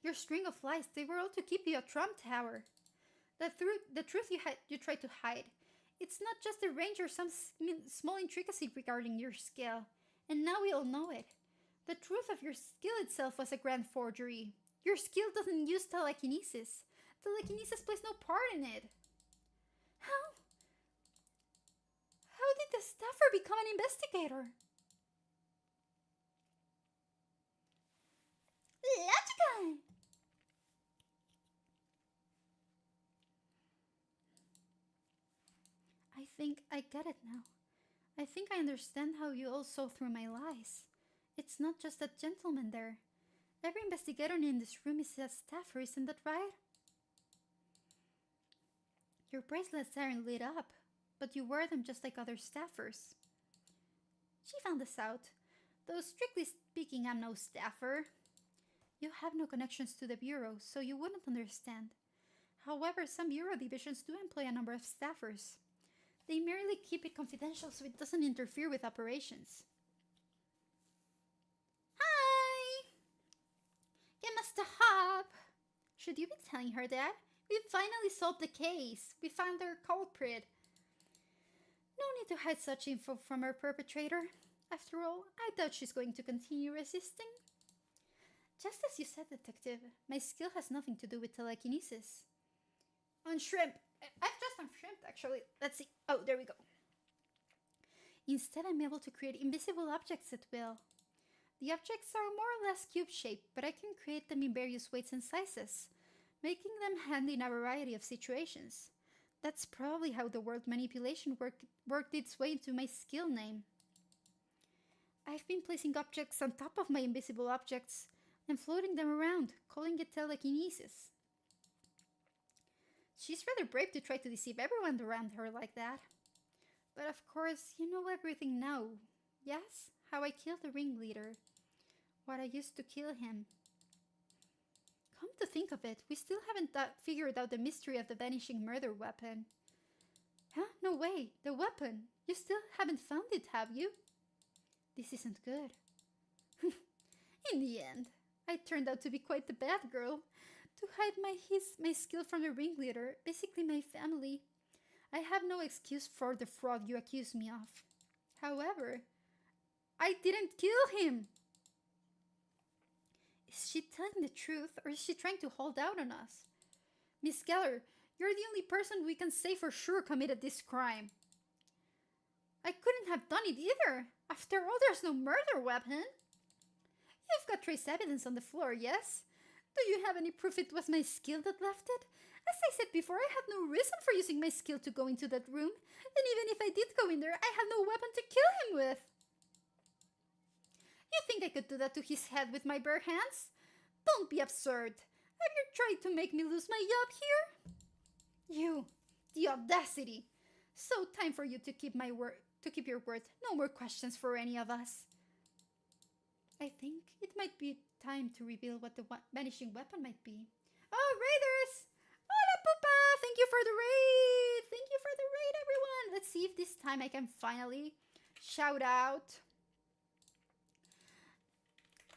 Your string of lies, they were all to keep you at Trump Tower. The truth you tried to hide. It's not just a range or some small intricacy regarding your skill. And now we all know it. The truth of your skill itself was a grand forgery. Your skill doesn't use telekinesis. Telekinesis plays no part in it. How did the staffer become an investigator? Logical! I think I get it now. I think I understand how you all saw through my lies. It's not just that gentleman there. Every investigator in this room is a staffer, isn't that right? Your bracelets aren't lit up, but you wear them just like other staffers. She found this out, though strictly speaking I'm no staffer. You have no connections to the bureau, so you wouldn't understand. However, some bureau divisions do employ a number of staffers. They merely keep it confidential so it doesn't interfere with operations. Hi! You must hop! Should you be telling her that? We finally solved the case. We found our culprit. No need to hide such info from our perpetrator. After all, I doubt she's going to continue resisting. Just as you said, Detective, my skill has nothing to do with telekinesis. On shrimp. I've just on shrimp, actually. Let's see. Oh, there we go. Instead, I'm able to create invisible objects at will. The objects are more or less cube-shaped, but I can create them in various weights and sizes, making them handy in a variety of situations. That's probably how the word manipulation worked its way into my skill name. I've been placing objects on top of my invisible objects and floating them around, calling it telekinesis. She's rather brave to try to deceive everyone around her like that. But of course, you know everything now. Yes? How I killed the ringleader. What I used to kill him. Come to think of it, we still haven't figured out the mystery of the vanishing murder weapon. Huh? No way! The weapon! You still haven't found it, have you? This isn't good. In the end, I turned out to be quite the bad girl. To hide my skill from the ringleader, basically my family. I have no excuse for the fraud you accuse me of. However, I didn't kill him! Is she telling the truth, or is she trying to hold out on us? Miss Geller, you're the only person we can say for sure committed this crime. I couldn't have done it either. After all, there's no murder weapon. You've got trace evidence on the floor, yes? Do you have any proof it was my skill that left it? As I said before, I had no reason for using my skill to go into that room. And even if I did go in there, I had no weapon to kill him with. You think I could do that to his head with my bare hands? Don't be absurd. Have you tried to make me lose my job here? You, the audacity. So time for you to keep your word. No more questions for any of us. I think it might be time to reveal what the vanishing weapon might be. Oh, raiders! Hola, pupa! Thank you for the raid! Thank you for the raid, everyone! Let's see if this time I can finally shout out.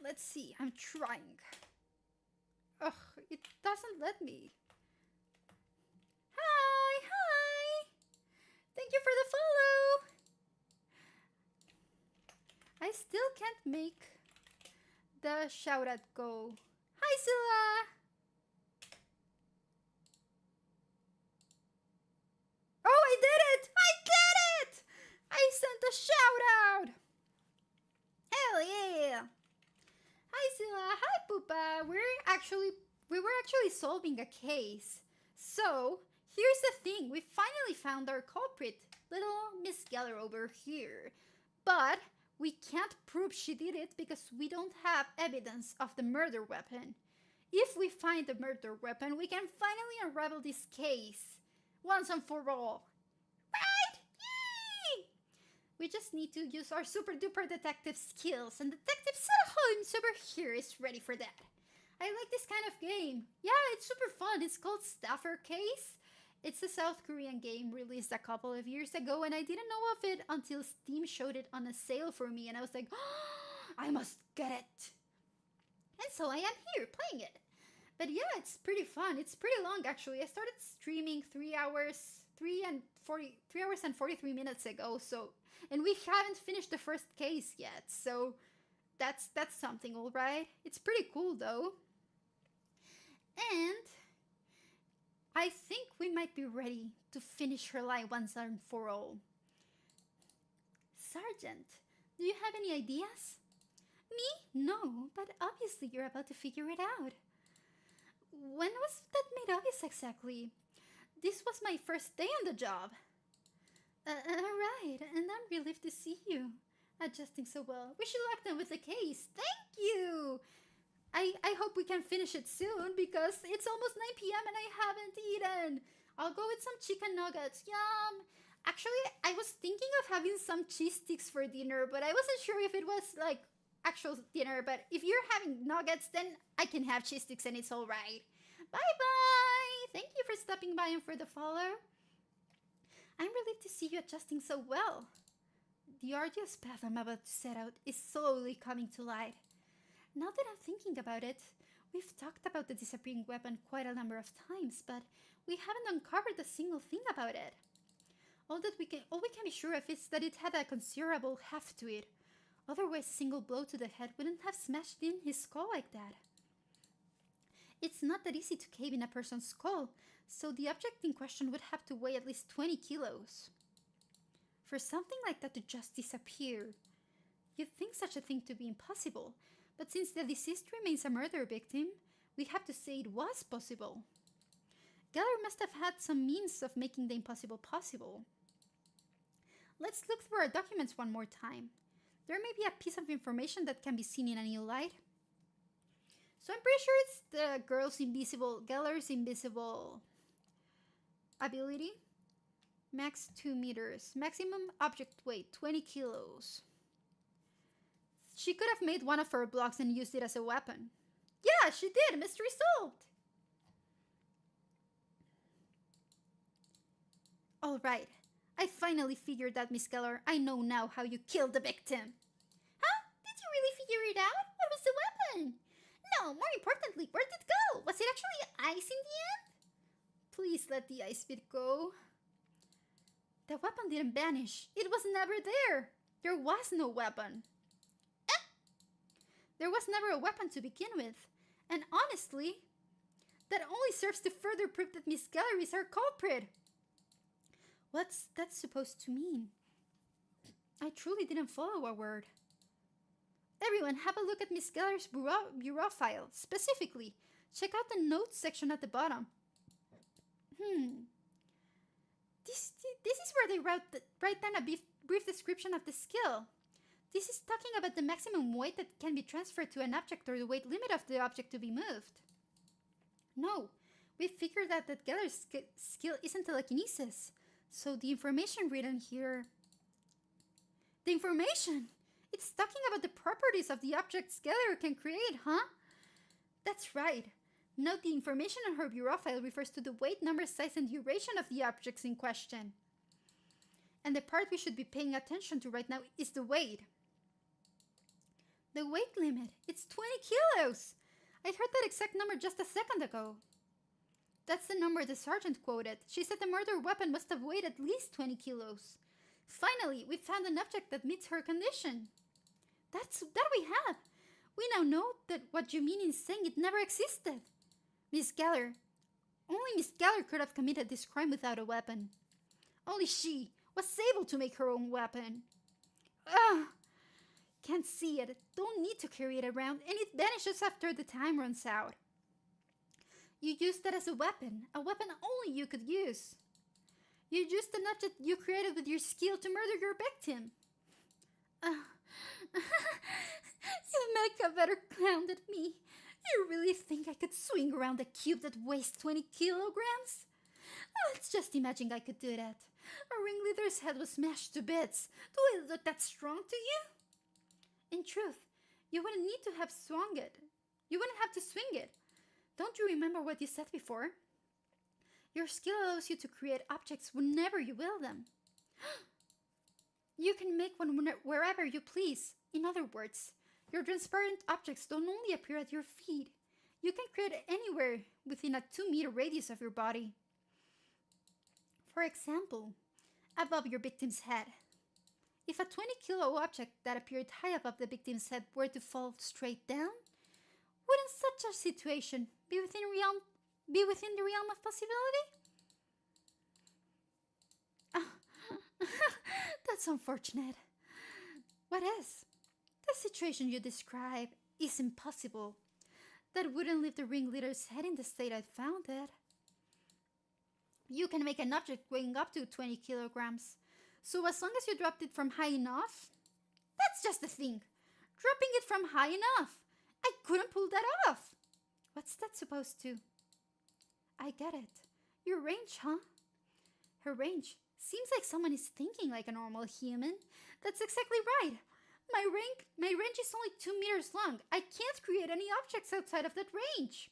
Let's see, I'm trying. Ugh, it doesn't let me. Hi, hi! Thank you for the follow! I still can't make the shout out go. Hi, Scylla! Oh, I did it! I did it! I sent a shout out! Hell yeah! Hi, Scylla! Hi, Pupa! We were actually solving a case. So, here's the thing. We finally found our culprit, little Miss Geller over here. But we can't prove she did it because we don't have evidence of the murder weapon. If we find the murder weapon, we can finally unravel this case. Once and for all. Right? Yay! We just need to use our super duper detective skills, and Detective Holmes over here is ready for that. I like this kind of game. Yeah, it's super fun. It's called Staffer Case. It's a South Korean game released a couple of years ago, and I didn't know of it until Steam showed it on a sale for me, and I was like, oh, I must get it. And so I am here playing it. But yeah, it's pretty fun. It's pretty long, actually. I started streaming 3 hours and 43 minutes ago, so, and we haven't finished the first case yet, so that's something, all right? It's pretty cool, though. And I think we might be ready to finish her lie once and for all. Sergeant, do you have any ideas? Me? No, but obviously you're about to figure it out. When was that made obvious exactly? This was my first day on the job. Right, and I'm relieved to see you. Adjusting so well. Wish you luck then with the case. Thank you! I hope we can finish it soon because it's almost 9 p.m. and I haven't eaten. I'll go with some chicken nuggets. Yum! Actually, I was thinking of having some cheese sticks for dinner, but I wasn't sure if it was like actual dinner. But if you're having nuggets, then I can have cheese sticks and it's alright. Bye-bye! Thank you for stopping by and for the follow. I'm relieved to see you adjusting so well. The arduous path I'm about to set out is slowly coming to light. Now that I'm thinking about it, we've talked about the disappearing weapon quite a number of times, but we haven't uncovered a single thing about it. All we can be sure of is that it had a considerable heft to it. Otherwise, a single blow to the head wouldn't have smashed in his skull like that. It's not that easy to cave in a person's skull, so the object in question would have to weigh at least 20 kilos. For something like that to just disappear, you'd think such a thing to be impossible, but since the deceased remains a murder victim, we have to say it was possible. Geller must have had some means of making the impossible possible. Let's look through our documents one more time. There may be a piece of information that can be seen in a new light. So I'm pretty sure it's the Geller's invisible ability. Max 2 meters. Maximum object weight 20 kilos. She could have made one of her blocks and used it as a weapon. Yeah, she did. Mystery solved. Alright. I finally figured out, Miss Geller. I know now how you killed the victim. Huh? Did you really figure it out? What was the weapon? No, more importantly, where did it go? Was it actually ice in the end? Please let the ice bit go. The weapon didn't vanish. It was never there. There was no weapon. There was never a weapon to begin with. And honestly, that only serves to further prove that Miss Geller is our culprit. What's that supposed to mean? I truly didn't follow a word. Everyone, have a look at Miss Geller's bureau file. Specifically, check out the notes section at the bottom. This is where they write down a brief description of the skill. This is talking about the maximum weight that can be transferred to an object or the weight limit of the object to be moved. No, we figured out that Geller's skill isn't telekinesis. So the information written here... The information! It's talking about the properties of the objects Geller can create, huh? That's right. Note the information on her bureau file refers to the weight, number, size, and duration of the objects in question. And the part we should be paying attention to right now is the weight. The weight limit. It's 20 kilos! I heard that exact number just a second ago. That's the number the sergeant quoted. She said the murder weapon must have weighed at least 20 kilos. Finally, we found an object that meets her condition. That we have. We now know that what you mean is saying it never existed. Miss Geller. Only Miss Geller could have committed this crime without a weapon. Only she was able to make her own weapon. Ugh. Can't see it. Don't need to carry it around, and it vanishes after the time runs out. You used that as a weapon only you could use. You used an object you created with your skill to murder your victim. You make a better clown than me. You really think I could swing around a cube that weighs 20 kilograms? Let's just imagine I could do that. A ringleader's head was smashed to bits. Do I look that strong to you? In truth, you wouldn't need to have swung it. You wouldn't have to swing it. Don't you remember what you said before? Your skill allows you to create objects whenever you will them. You can make one wherever you please. In other words, your transparent objects don't only appear at your feet. You can create anywhere within a 2-meter radius of your body. For example, above your victim's head. If a 20-kilo object that appeared high above the victim's head were to fall straight down, wouldn't such a situation be within the realm of possibility? That's unfortunate. What is? The situation you describe is impossible. That wouldn't leave the ringleader's head in the state I found it. You can make an object weighing up to 20 kilograms. So as long as you dropped it from high enough, that's just the thing. Dropping it from high enough. I couldn't pull that off. What's that supposed to? I get it. Your range, huh? Her range. Seems like someone is thinking like a normal human. That's exactly right. My range is only 2 meters long. I can't create any objects outside of that range.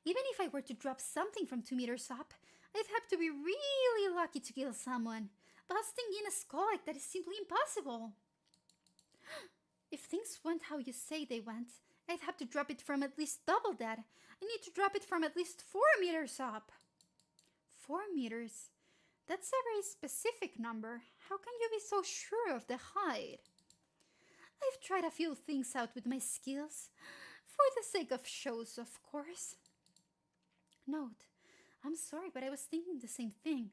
Even if I were to drop something from 2 meters up, I'd have to be really lucky to kill someone. Busting in a skull like that is simply impossible. If things went how you say they went, I'd have to drop it from at least double that. I need to drop it from at least 4 meters up. 4 meters? That's a very specific number. How can you be so sure of the height? I've tried a few things out with my skills. For the sake of shows, of course. Note, I'm sorry, but I was thinking the same thing.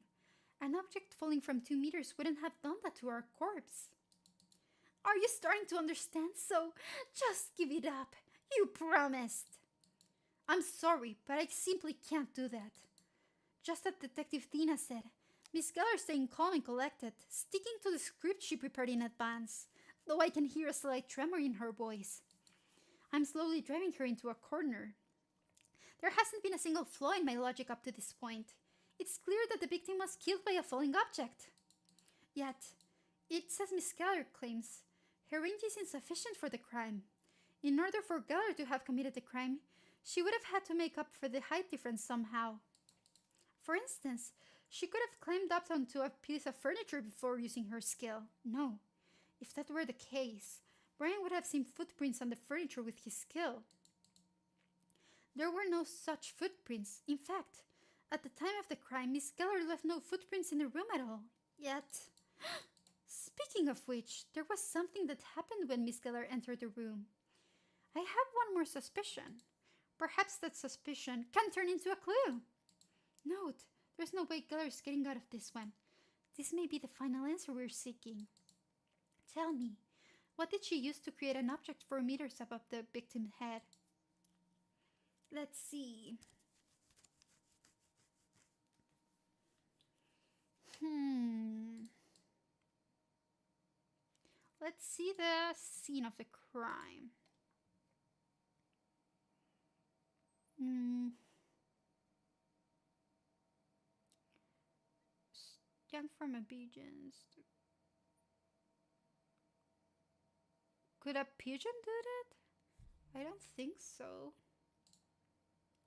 An object falling from 2 meters wouldn't have done that to our corpse. Are you starting to understand? So, just give it up. You promised. I'm sorry, but I simply can't do that. Just as Detective Tina said, Miss Geller staying calm and collected, sticking to the script she prepared in advance, though I can hear a slight tremor in her voice. I'm slowly driving her into a corner. There hasn't been a single flaw in my logic up to this point. It's clear that the victim was killed by a falling object. Yet, it says Miss Geller claims her range is insufficient for the crime. In order for Geller to have committed the crime, she would have had to make up for the height difference somehow. For instance, she could have climbed up onto a piece of furniture before using her skill. No, if that were the case, Brian would have seen footprints on the furniture with his skill. There were no such footprints. In fact, at the time of the crime, Miss Geller left no footprints in the room at all. Yet, speaking of which, there was something that happened when Miss Geller entered the room. I have one more suspicion. Perhaps that suspicion can turn into a clue. Note, there's no way Geller is getting out of this one. This may be the final answer we're seeking. Tell me, what did she use to create an object 4 meters above the victim's head? Let's see. Let's see the scene of the crime. Young from obedience. Could a pigeon do that? I don't think so.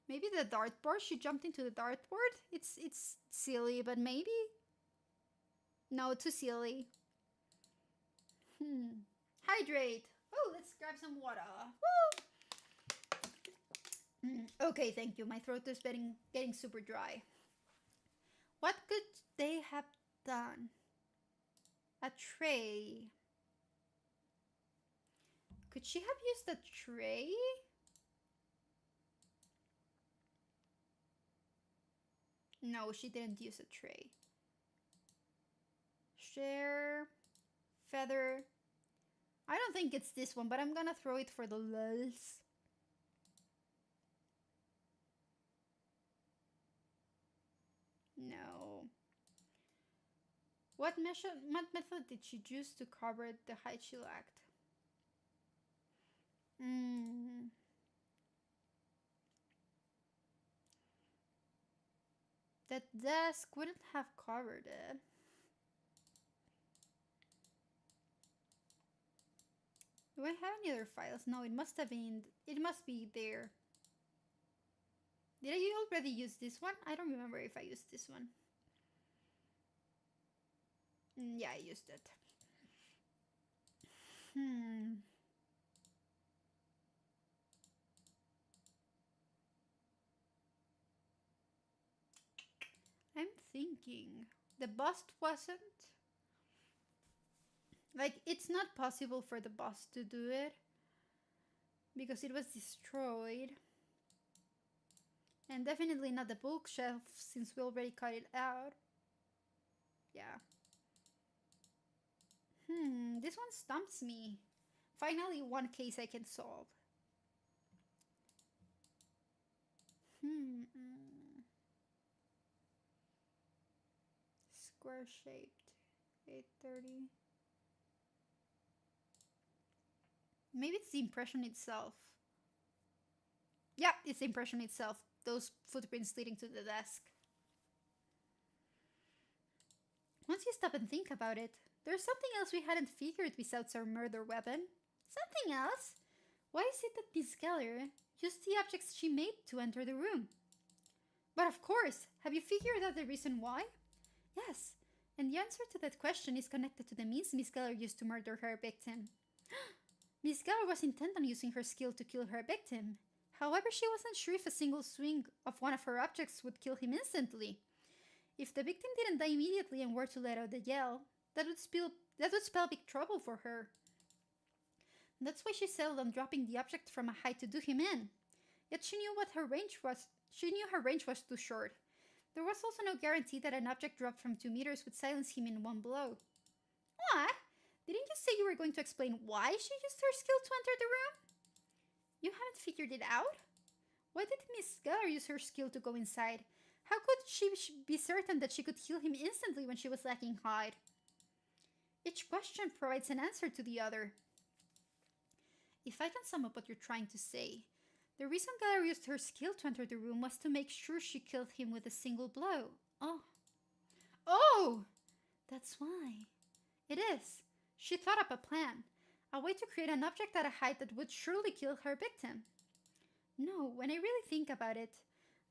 Maybe the dartboard? She jumped into the dartboard? It's silly, but maybe? No, too silly. Hydrate. Oh, let's grab some water. Woo! Okay, thank you. My throat is getting super dry. What could they have done? A tray. Could she have used a tray? No, she didn't use a tray. Share. Feather. I don't think it's this one, but I'm gonna throw it for the lulz. No. What method did she choose to cover the height she lacked? That desk wouldn't have covered it. Do I have any other files? No, it must be there. Did I already use this one? I don't remember if I used this one. Yeah, I used it. I'm thinking. The bust wasn't? Like, it's not possible for the bust to do it. Because it was destroyed. And definitely not the bookshelf, since we already cut it out. Yeah. This one stumps me. Finally, one case I can solve. Square shaped. 830. Maybe it's the impression itself. Yeah, it's the impression itself. Those footprints leading to the desk. Once you stop and think about it, there's something else we hadn't figured besides our murder weapon. Something else? Why is it that Miss Geller used the objects she made to enter the room? But of course, have you figured out the reason why? Yes, and the answer to that question is connected to the means Miss Geller used to murder her victim. Miss Geller was intent on using her skill to kill her victim. However, she wasn't sure if a single swing of one of her objects would kill him instantly. If the victim didn't die immediately and were to let out a yell, that would spell big trouble for her. That's why she settled on dropping the object from a height to do him in. Yet she knew what her range was. She knew her range was too short. There was also no guarantee that an object dropped from 2 meters would silence him in one blow. What? Didn't you say you were going to explain why she used her skill to enter the room? You haven't figured it out? Why did Miss Geller use her skill to go inside? How could she be certain that she could heal him instantly when she was lacking height? Each question provides an answer to the other. If I can sum up what you're trying to say, the reason Geller used her skill to enter the room was to make sure she killed him with a single blow. Oh! That's why. It is. She thought up a plan. A way to create an object at a height that would surely kill her victim. No, when I really think about it,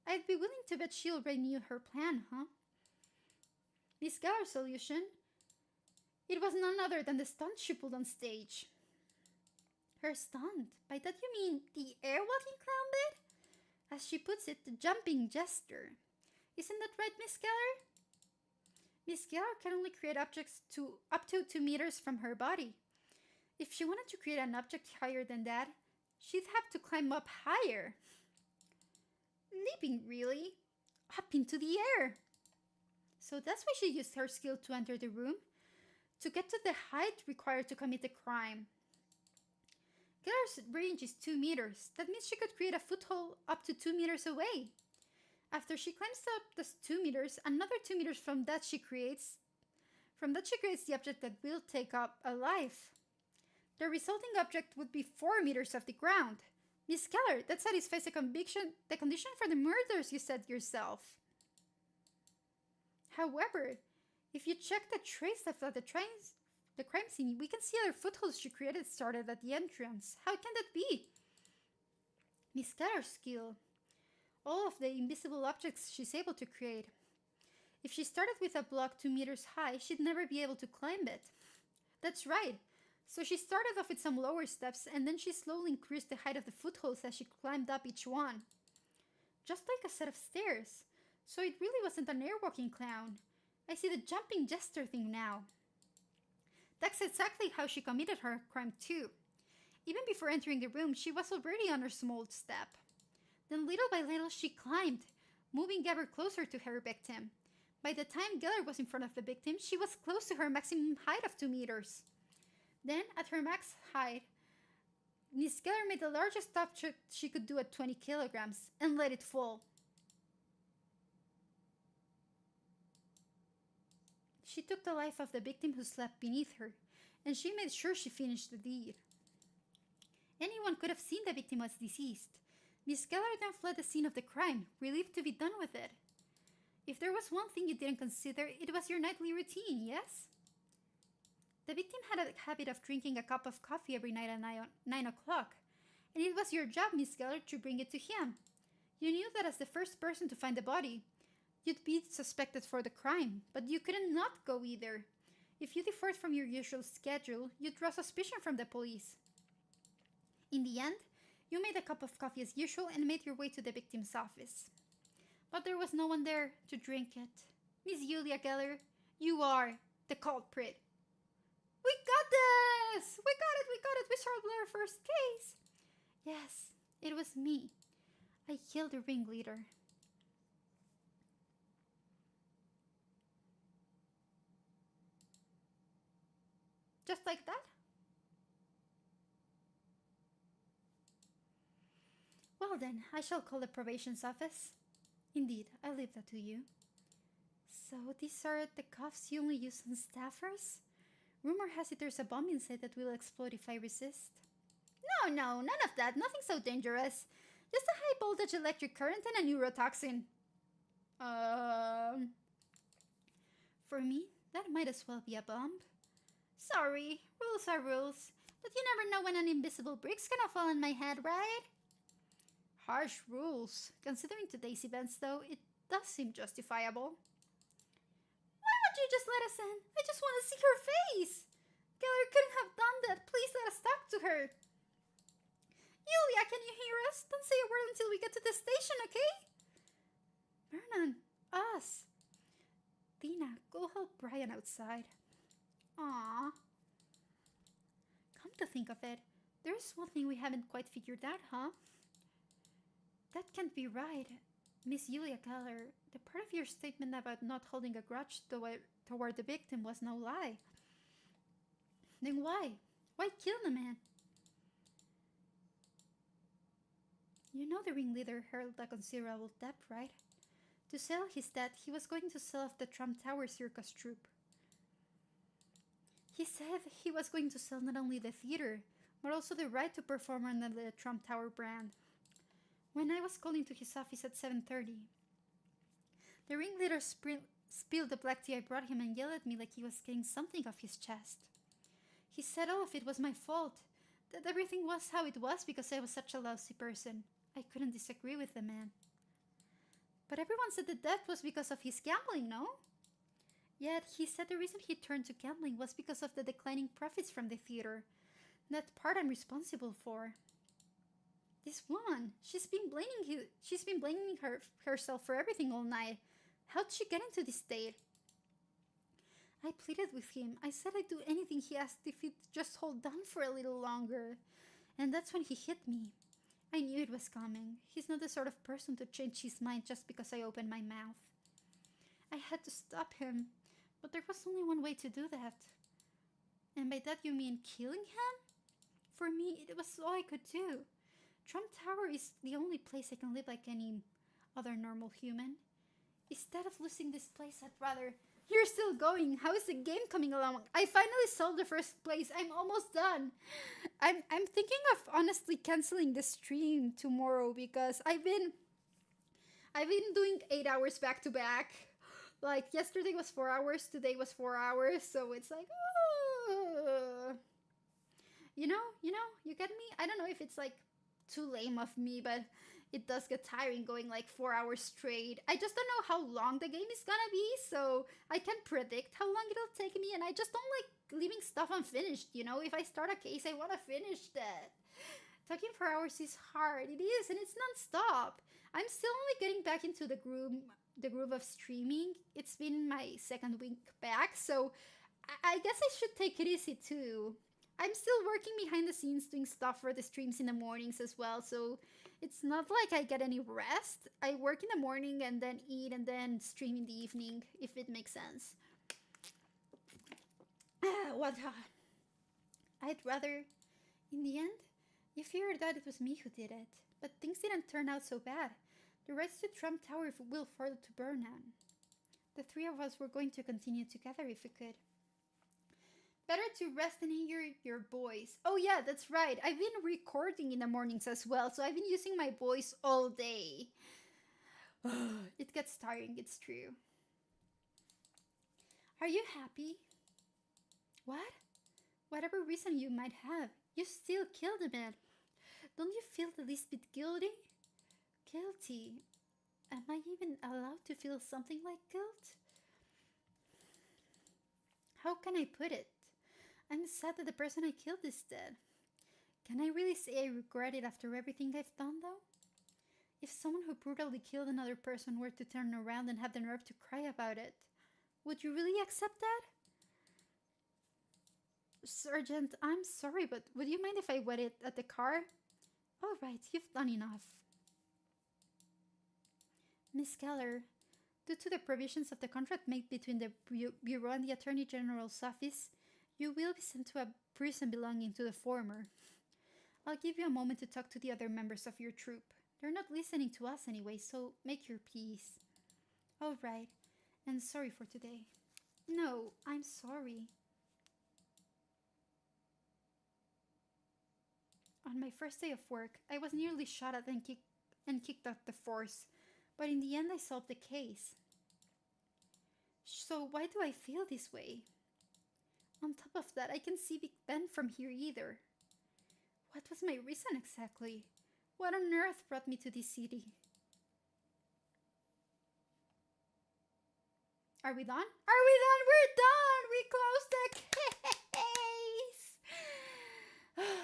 I'd be willing to bet she already knew her plan, huh? Miss Geller's solution? It was none other than the stunt she pulled on stage. Her stunt? By that you mean the air-walking clown bit? As she puts it, the jumping jester. Isn't that right, Miss Geller? Miss Geller can only create objects up to 2 meters from her body. If she wanted to create an object higher than that, she'd have to climb up higher. Leaping, really? Up into the air. So that's why she used her skill to enter the room, to get to the height required to commit the crime. Geller's range is 2 meters. That means she could create a foothold up to 2 meters away. After she climbs up the 2 meters, another 2 meters from that she creates the object that will take up a life. The resulting object would be 4 meters off the ground. Miss Geller, that satisfies the condition for the murders you said yourself. However, if you check the trace left at the crime scene, we can see other footholds she created started at the entrance. How can that be? Miss Geller's skill. All of the invisible objects she's able to create. If she started with a block 2 meters high, she'd never be able to climb it. That's right. So she started off with some lower steps, and then she slowly increased the height of the footholds as she climbed up each one. Just like a set of stairs. So it really wasn't an air-walking clown. I see the jumping jester thing now. That's exactly how she committed her crime too. Even before entering the room, she was already on her small step. Then little by little she climbed, moving ever closer to her victim. By the time Geller was in front of the victim, she was close to her maximum height of 2 meters. Then, at her max height, Miss Geller made the largest object she could do at 20 kilograms and let it fall. She took the life of the victim who slept beneath her, and she made sure she finished the deed. Anyone could have seen the victim was deceased. Miss Geller then fled the scene of the crime, relieved to be done with it. If there was one thing you didn't consider, it was your nightly routine, yes? The victim had a habit of drinking a cup of coffee every night at 9 o'clock, and it was your job, Miss Geller, to bring it to him. You knew that as the first person to find the body, you'd be suspected for the crime, but you couldn't not go either. If you deferred from your usual schedule, you'd draw suspicion from the police. In the end, you made a cup of coffee as usual and made your way to the victim's office. But there was no one there to drink it. Miss Julia Geller, you are the culprit. We got this! We got it! We solved our first case! Yes, it was me. I killed the ringleader. Just like that? Well then, I shall call the probation's office. Indeed, I leave that to you. So these are the cuffs you only use on staffers? Rumor has it there's a bomb inside that will explode if I resist. No, none of that. Nothing so dangerous. Just a high voltage electric current and a neurotoxin. For me, that might as well be a bomb. Sorry, rules are rules. But you never know when an invisible brick's gonna fall on my head, right? Harsh rules. Considering today's events, though, it does seem justifiable. Why won't you just let us in? I just want to see her face! Keller couldn't have done that. Please let us talk to her. Yulia, can you hear us? Don't say a word until we get to the station, okay? Vernon, us. Dina, go help Brian outside. Aww. Come to think of it, there's one thing we haven't quite figured out, huh? That can't be right. Miss Yulia Keller, the part of your statement about not holding a grudge toward the victim was no lie. Then why? Why kill the man? You know the ringleader held a considerable debt, right? To settle his debt, he was going to sell off the Trump Tower circus troupe. He said he was going to sell not only the theater, but also the right to perform under the Trump Tower brand. When I was called into his office at 7:30, the ringleader spilled the black tea I brought him and yelled at me like he was getting something off his chest. He said all of it was my fault, that everything was how it was because I was such a lousy person. I couldn't disagree with the man. But everyone said the debt was because of his gambling, no? Yet he said the reason he turned to gambling was because of the declining profits from the theater. That part I'm responsible for. This woman, she's been blaming herself for everything all night. How'd she get into this state? I pleaded with him. I said I'd do anything he asked if he'd just hold on for a little longer. And that's when he hit me. I knew it was coming. He's not the sort of person to change his mind just because I opened my mouth. I had to stop him, but there was only one way to do that. And by that you mean killing him? For me, it was all I could do. Trump Tower is the only place I can live like any other normal human. Instead of losing this place, I'd rather... You're still going. How is the game coming along? I finally solved the first place. I'm almost done. I'm thinking of honestly canceling the stream tomorrow because I've been doing 8 hours back to back. Like yesterday was 4 hours, today was 4 hours, so it's like, oh. You get me? I don't know if it's like too lame of me, but it does get tiring going like 4 hours straight. I just don't know how long the game is gonna be, so I can't predict how long it'll take me, and I just don't like leaving stuff unfinished, If I start a case, I want to finish that. Talking for hours is hard. It is, and it's non-stop. I'm still only getting back into the groove of streaming. It's been my second week back, so I guess I should take it easy too. I'm still working behind the scenes doing stuff for the streams in the mornings as well, so it's not like I get any rest. I work in the morning and then eat and then stream in the evening, if it makes sense. I'd rather... In the end, you figured that it was me who did it, but things didn't turn out so bad. The rights to Trump Tower will fall to Burnham. The three of us were going to continue together if we could. Better to rest and hear your voice. Oh yeah, that's right. I've been recording in the mornings as well, so I've been using my voice all day. It gets tiring, it's true. Are you happy? What? Whatever reason you might have, you still killed a man. Don't you feel the least bit guilty? Guilty? Am I even allowed to feel something like guilt? How can I put it? I'm sad that the person I killed is dead. Can I really say I regret it after everything I've done, though? If someone who brutally killed another person were to turn around and have the nerve to cry about it, would you really accept that? Sergeant, I'm sorry, but would you mind if I waited at the car? All right, you've done enough. Miss Keller, due to the provisions of the contract made between the Bureau and the Attorney General's office, you will be sent to a prison belonging to the former. I'll give you a moment to talk to the other members of your troop. They're not listening to us anyway, so make your peace. All right, and sorry for today. No, I'm sorry. On my first day of work, I was nearly shot at and kicked out the force, but in the end I solved the case. So why do I feel this way? On top of that, I can see Big Ben from here either. What was my reason exactly? What on earth brought me to this city? Are we done? Are we done? We're done! We closed the case!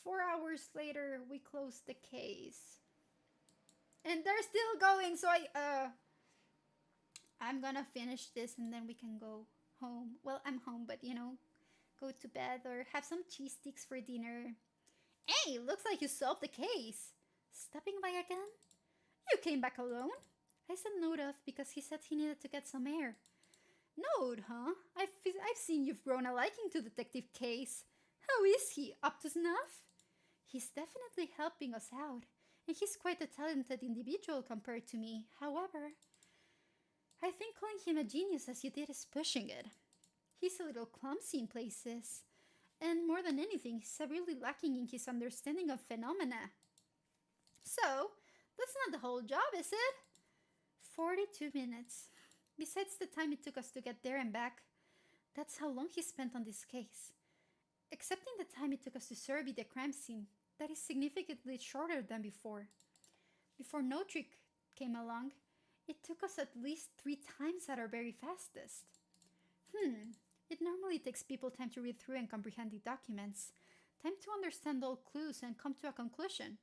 4 hours later, we closed the case. And they're still going, so I'm gonna finish this and then we can go home. Well, I'm home, but you know, go to bed or have some cheese sticks for dinner. Hey, looks like you solved the case. Stopping by again? You came back alone? I said Note off because he said he needed to get some air. Note, huh? I've seen you've grown a liking to Detective Case. How is he? Up to snuff? He's definitely helping us out, and he's quite a talented individual compared to me. However, I think calling him a genius as you did is pushing it. He's a little clumsy in places, and more than anything, he's severely lacking in his understanding of phenomena. So, that's not the whole job, is it? 42 minutes. Besides the time it took us to get there and back, that's how long he spent on this case. Excepting the time it took us to survey the crime scene, that is significantly shorter than before. Before No Trick came along, it took us at least 3 times at our very fastest. It normally takes people time to read through and comprehend the documents, time to understand all clues and come to a conclusion.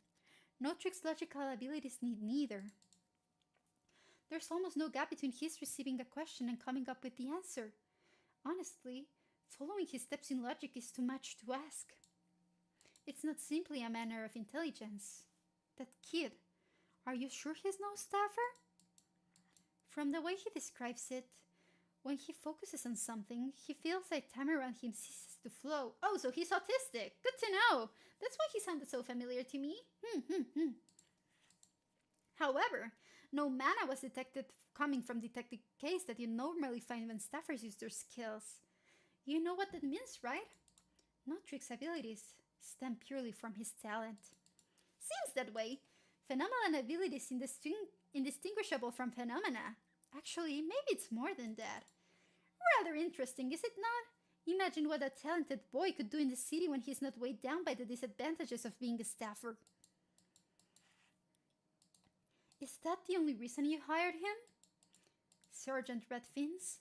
No Trick's logical abilities need neither. There's almost no gap between his receiving a question and coming up with the answer. Honestly, following his steps in logic is too much to ask. It's not simply a matter of intelligence. That kid, are you sure he's no staffer? From the way he describes it, when he focuses on something, he feels like time around him ceases to flow. Oh, so he's autistic. Good to know. That's why he sounded so familiar to me. However, no mana was detected coming from Detective Case that you normally find when staffers use their skills. You know what that means, right? No Trick's abilities stem purely from his talent. Seems that way. Phenomenal abilities indistinguishable from phenomena. Actually, maybe it's more than that. Rather interesting, is it not? Imagine what a talented boy could do in the city when he's not weighed down by the disadvantages of being a staffer. Is that the only reason you hired him? Sergeant Redfins?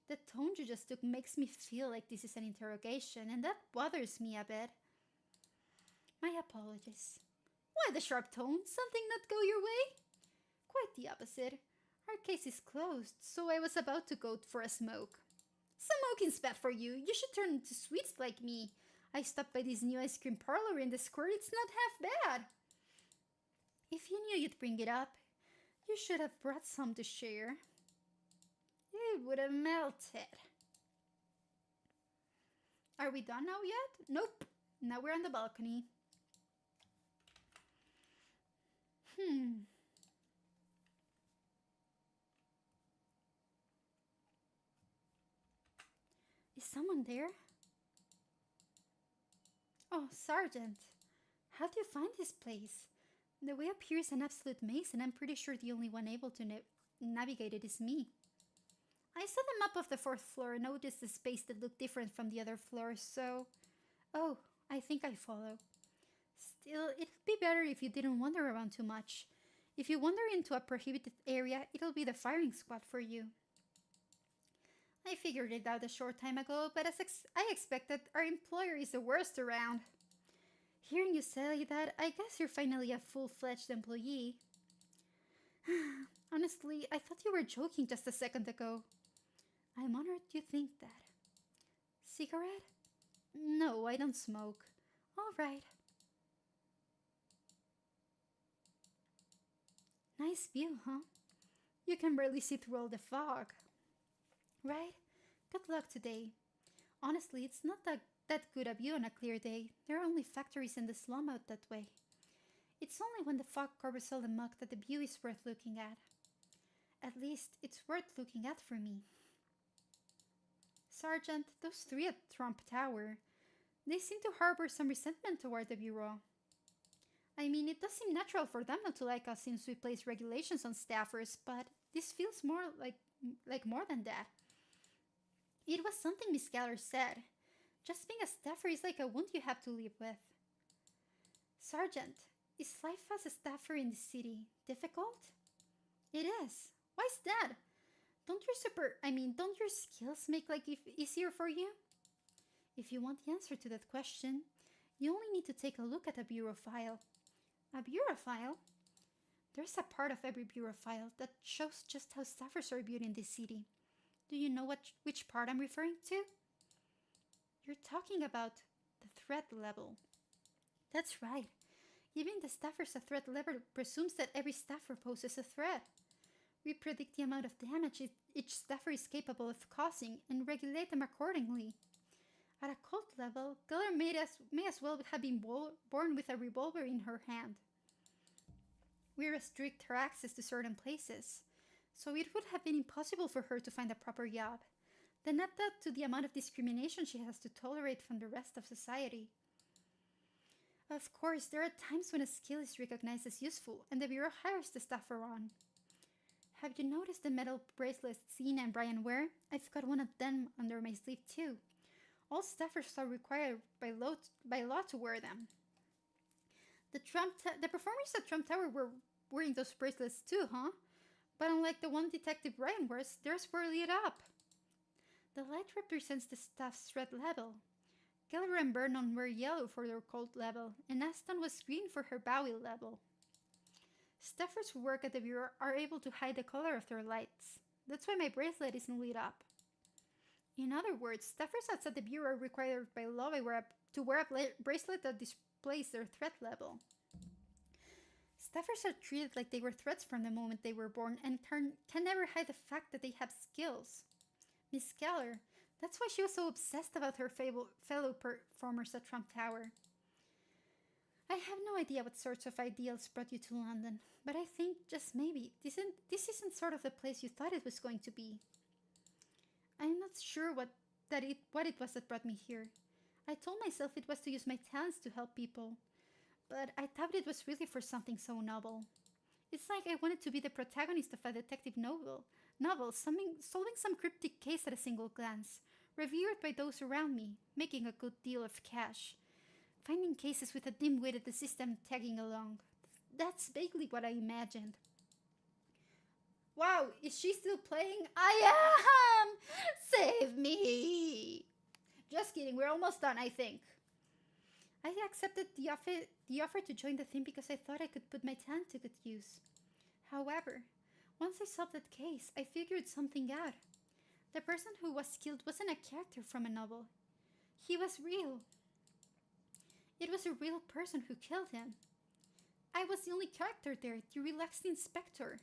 The tone you just took makes me feel like this is an interrogation, and that bothers me a bit. My apologies. Why the sharp tone? Something not go your way? Quite the opposite. Our case is closed, so I was about to go for a smoke. Smoking's bad for you. You should turn to sweets like me. I stopped by this new ice cream parlor in the square. It's not half bad. If you knew you'd bring it up, you should have brought some to share. It would have melted. Are we done now yet? Nope. Now we're on the balcony. Is someone there? Oh, Sergeant. How do you find this place? The way up here is an absolute maze, and I'm pretty sure the only one able to navigate it is me. I saw the map of the 4th floor and noticed the space that looked different from the other floors, so... Oh, I think I follow. Still, it'd be better if you didn't wander around too much. If you wander into a prohibited area, it'll be the firing squad for you. I figured it out a short time ago, but as I expected, our employer is the worst around. Hearing you say that, I guess you're finally a full-fledged employee. Honestly, I thought you were joking just a second ago. I'm honored you think that. Cigarette? No, I don't smoke. All right. Nice view, huh? You can barely see through all the fog. Right? Good luck today. Honestly, it's not that good a view on a clear day. There are only factories in the slum out that way. It's only when the fog covers all the muck that the view is worth looking at. At least, it's worth looking at for me. Sergeant, those 3 at Trump Tower, they seem to harbor some resentment toward the Bureau. I mean, it does seem natural for them not to like us since we place regulations on staffers, but this feels more like more than that. It was something Miss Geller said. Just being a staffer is like a wound you have to live with. Sergeant, is life as a staffer in the city difficult? It is. Why's that? Don't your skills make life easier for you? If you want the answer to that question, you only need to take a look at a bureau file. A bureau file? There's a part of every bureau file that shows just how staffers are viewed in this city. Do you know which part I'm referring to? You're talking about the threat level. That's right. Giving the staffers a threat level presumes that every staffer poses a threat. We predict the amount of damage each staffer is capable of causing and regulate them accordingly. At a cult level, Geller may as well have been born with a revolver in her hand. We restrict her access to certain places, so it would have been impossible for her to find a proper job. Then add that to the amount of discrimination she has to tolerate from the rest of society. Of course, there are times when a skill is recognized as useful and the Bureau hires the staffer on. Have you noticed the metal bracelets Zena and Brian wear? I've got one of them under my sleeve too. All staffers are required by law to wear them. The performers at Trump Tower were wearing those bracelets too, huh? But unlike the one Detective Brian wears, theirs were lit up. The light represents the staff's threat level. Geller and Vernon were yellow for their cold level, and Aston was green for her Bowie level. Staffers who work at the Bureau are able to hide the color of their lights. That's why my bracelet isn't lit up. In other words, staffers outside the Bureau are required by law to wear a bracelet that displays their threat level. Staffers are treated like they were threats from the moment they were born and can never hide the fact that they have skills. Miss Keller, that's why she was so obsessed about her fellow performers at Trump Tower. I have no idea what sorts of ideals brought you to London, but I think, just maybe, this isn't sort of the place you thought it was going to be. I'm not sure what it was that brought me here. I told myself it was to use my talents to help people, but I thought it was really for something so noble. It's like I wanted to be the protagonist of a detective novel, solving some cryptic case at a single glance, revered by those around me, making a good deal of cash. Finding cases with a dim-witted assistant tagging along. That's vaguely what I imagined. Wow, is she still playing? I am! Save me! Just kidding, we're almost done, I think. I accepted the offer to join the team because I thought I could put my talent to good use. However, once I solved that case, I figured something out. The person who was killed wasn't a character from a novel. He was real. It was a real person who killed him. I was the only character there, the relaxed inspector.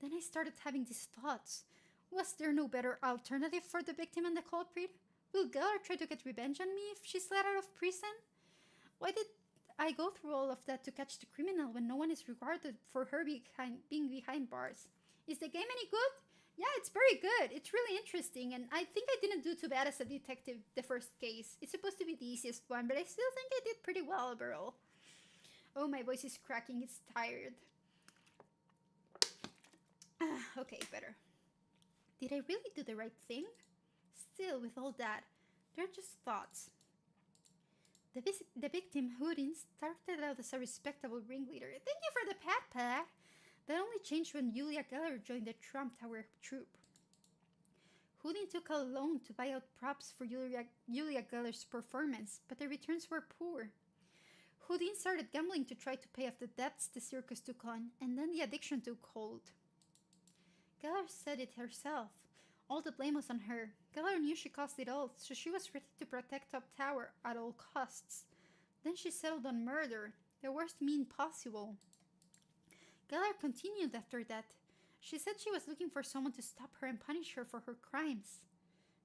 Then I started having these thoughts. Was there no better alternative for the victim and the culprit? Will Geller try to get revenge on me if she's let out of prison? Why did I go through all of that to catch the criminal when no one is rewarded for her being behind bars? Is the game any good? Yeah, it's very good. It's really interesting, and I think I didn't do too bad as a detective the first case. It's supposed to be the easiest one, but I still think I did pretty well overall. Oh, my voice is cracking. It's tired. Okay, better. Did I really do the right thing? Still, with all that, they're just thoughts. The victim, Houdin, started out as a respectable ringleader. Thank you for the pat. That only changed when Julia Geller joined the Trump Tower troupe. Houdin took a loan to buy out props for Julia Geller's performance, but the returns were poor. Houdin started gambling to try to pay off the debts the circus took on, and then the addiction took hold. Geller said it herself. All the blame was on her. Geller knew she caused it all, so she was ready to protect Top Tower at all costs. Then she settled on murder, the worst mean possible. Geller continued after that. She said she was looking for someone to stop her and punish her for her crimes.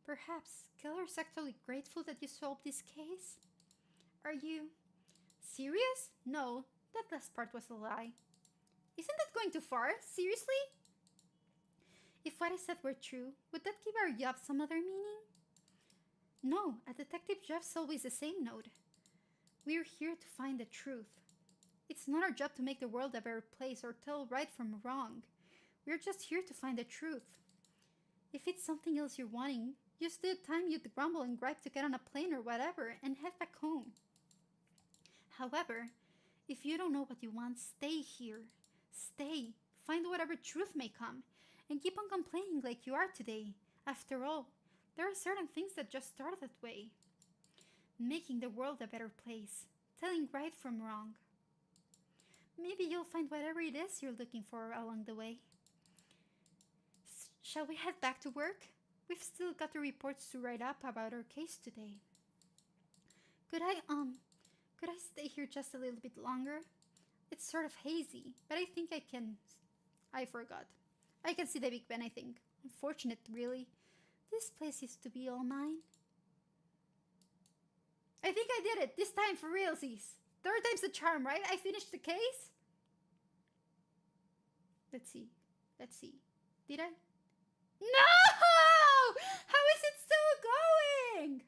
Perhaps Geller's actually grateful that you solved this case? Are you serious? No, that last part was a lie. Isn't that going too far? Seriously? If what I said were true, would that give our job some other meaning? No, a detective job's always the same note. We're here to find the truth. It's not our job to make the world a better place or tell right from wrong. We're just here to find the truth. If it's something else you're wanting, use the time you'd grumble and gripe to get on a plane or whatever and head back home. However, if you don't know what you want, stay here. Stay. Find whatever truth may come. and keep on complaining like you are today. After all, there are certain things that just start that way. Making the world a better place, telling right from wrong. Maybe you'll find whatever it is you're looking for along the way. Shall we head back to work? We've still got the reports to write up about our case today. Could I stay here just a little bit longer? It's sort of hazy, but I think I can. I forgot. I can see the Big Ben, I think. Unfortunate, really. This place used to be all mine. I think I did it this time for realsies. Third time's the charm, right? I finished the case? Let's see. Did I? No! How is it still going?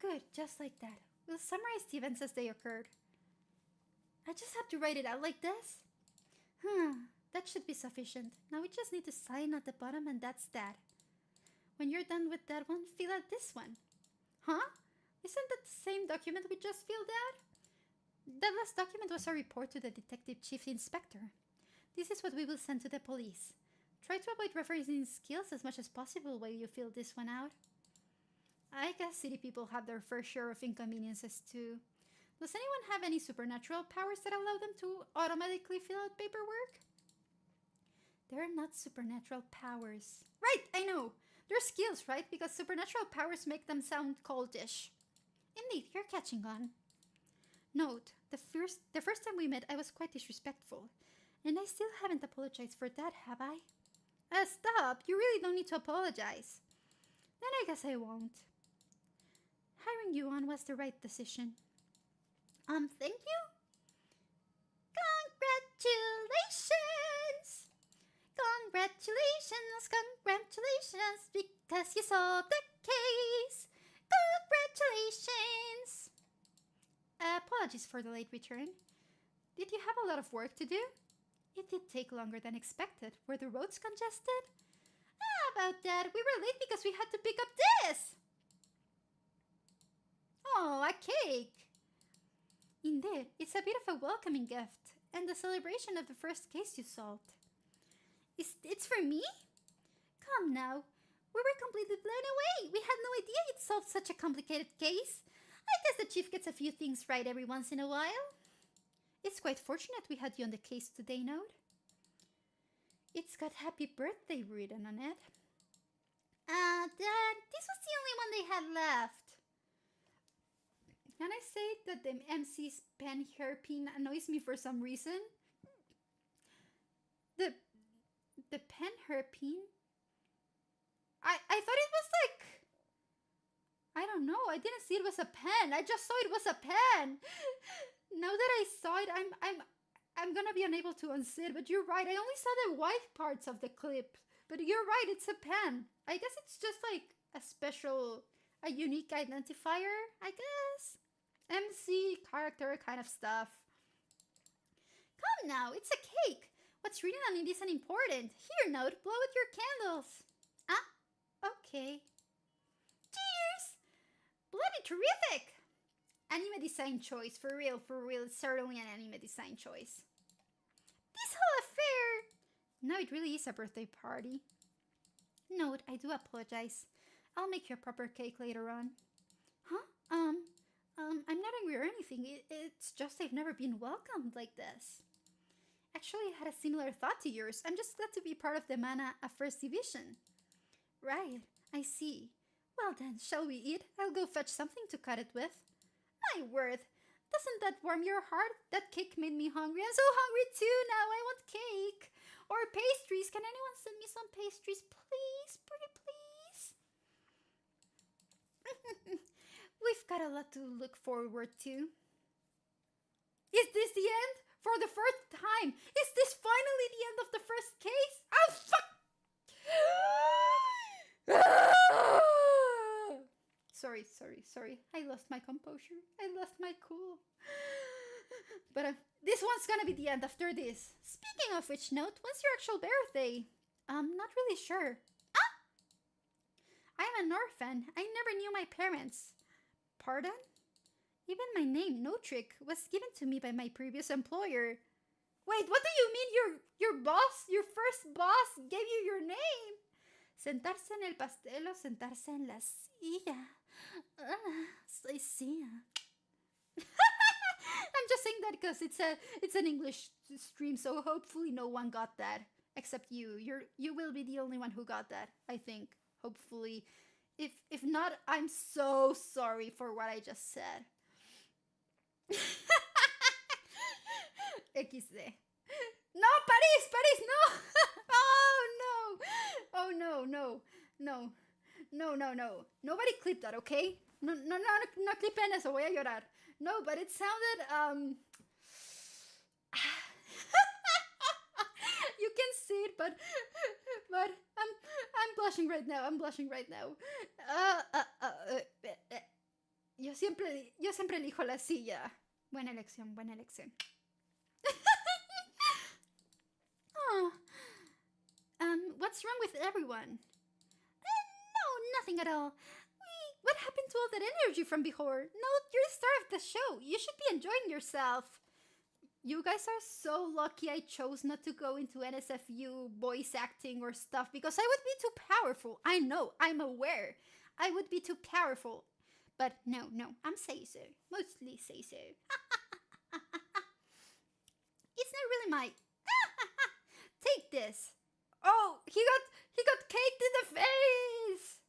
Good, just like that. We'll summarize the events as they occurred. I just have to write it out like this? That should be sufficient. Now we just need to sign at the bottom and that's that. When you're done with that one, fill out this one. Huh? Isn't that the same document we just filled out? That last document was a report to the detective chief inspector. This is what we will send to the police. Try to avoid referencing skills as much as possible while you fill this one out. I guess city people have their fair share of inconveniences too. Does anyone have any supernatural powers that allow them to automatically fill out paperwork? They're not supernatural powers. Right, I know. They're skills, right? Because supernatural powers make them sound coldish. Indeed, you're catching on. Note, the first time we met, I was quite disrespectful. And I still haven't apologized for that, have I? Stop! You really don't need to apologize. Then I guess I won't. Hiring you on was the right decision. Thank you? Congratulations! Congratulations, because you solved the case! Congratulations! Apologies for the late return. Did you have a lot of work to do? It did take longer than expected. Were the roads congested? About that, we were late because we had to pick up this! Oh, a cake! Indeed, it's a bit of a welcoming gift, and the celebration of the first case you solved. It's for me? Come now, we were completely blown away. We had no idea you'd solved such a complicated case. I guess the chief gets a few things right every once in a while. It's quite fortunate we had you on the case today, Node. It's got happy birthday written on it. Dad, this was the only one they had left. Can I say that the MC's pen hairpin annoys me for some reason? The pen hairpin? I thought it was like... I don't know, I didn't see it was a pen. I just saw it was a pen. Now that I saw it, I'm gonna be unable to unsee it, but you're right. I only saw the white parts of the clip. But you're right, it's a pen. I guess it's just like a unique identifier, I guess. MC, character kind of stuff. Come now, it's a cake. What's written on it isn't important. Here, Node, blow with your candles. Okay. Cheers! Bloody terrific! Anime design choice, for real, it's certainly an anime design choice. This whole affair... No, it really is a birthday party. Note, I do apologize. I'll make you a proper cake later on. Huh? I'm not angry or anything. It's just I've never been welcomed like this. Actually, I had a similar thought to yours. I'm just glad to be part of the Mana First Division. Right, I see. Well then, shall we eat? I'll go fetch something to cut it with. My word, doesn't that warm your heart? That cake made me hungry. I'm so hungry too now. I want cake. Or pastries. Can anyone send me some pastries, please? Pretty please? We've got a lot to look forward to. Is this the end? For the first time. Is this finally the end of the first case? Oh, fuck! Sorry. I lost my composure. I lost my cool. But this one's gonna be the end after this. Speaking of which, Note, when's your actual birthday? Not really sure. I'm an orphan. I never knew my parents. Pardon? Even Even my name, No Trick, was given to me by my previous employer. Wait, what do you mean your boss, your first boss, gave you your name? Sentarse en el pastel o sentarse en la silla. Soy silla. I'm just saying that because it's an English stream, so hopefully no one got that except you. You will be the only one who got that, I think. Hopefully. If not, I'm so sorry for what I just said. XD. No, Paris, no! Oh no. Nobody clip that, okay? No clipen eso, voy a llorar. No, but it sounded, you can see it, but I'm blushing right now. Yo siempre elijo la silla. Buena elección. Oh, what's wrong with everyone? No, nothing at all. What happened to all that energy from before? No, you're the star of the show. You should be enjoying yourself. You guys are so lucky I chose not to go into NSFU voice acting or stuff because I would be too powerful. I know, I'm aware. I would be too powerful. But no, I'm say-so. Mostly say-so. It's not really my... Take this. Oh, he got caked in the face.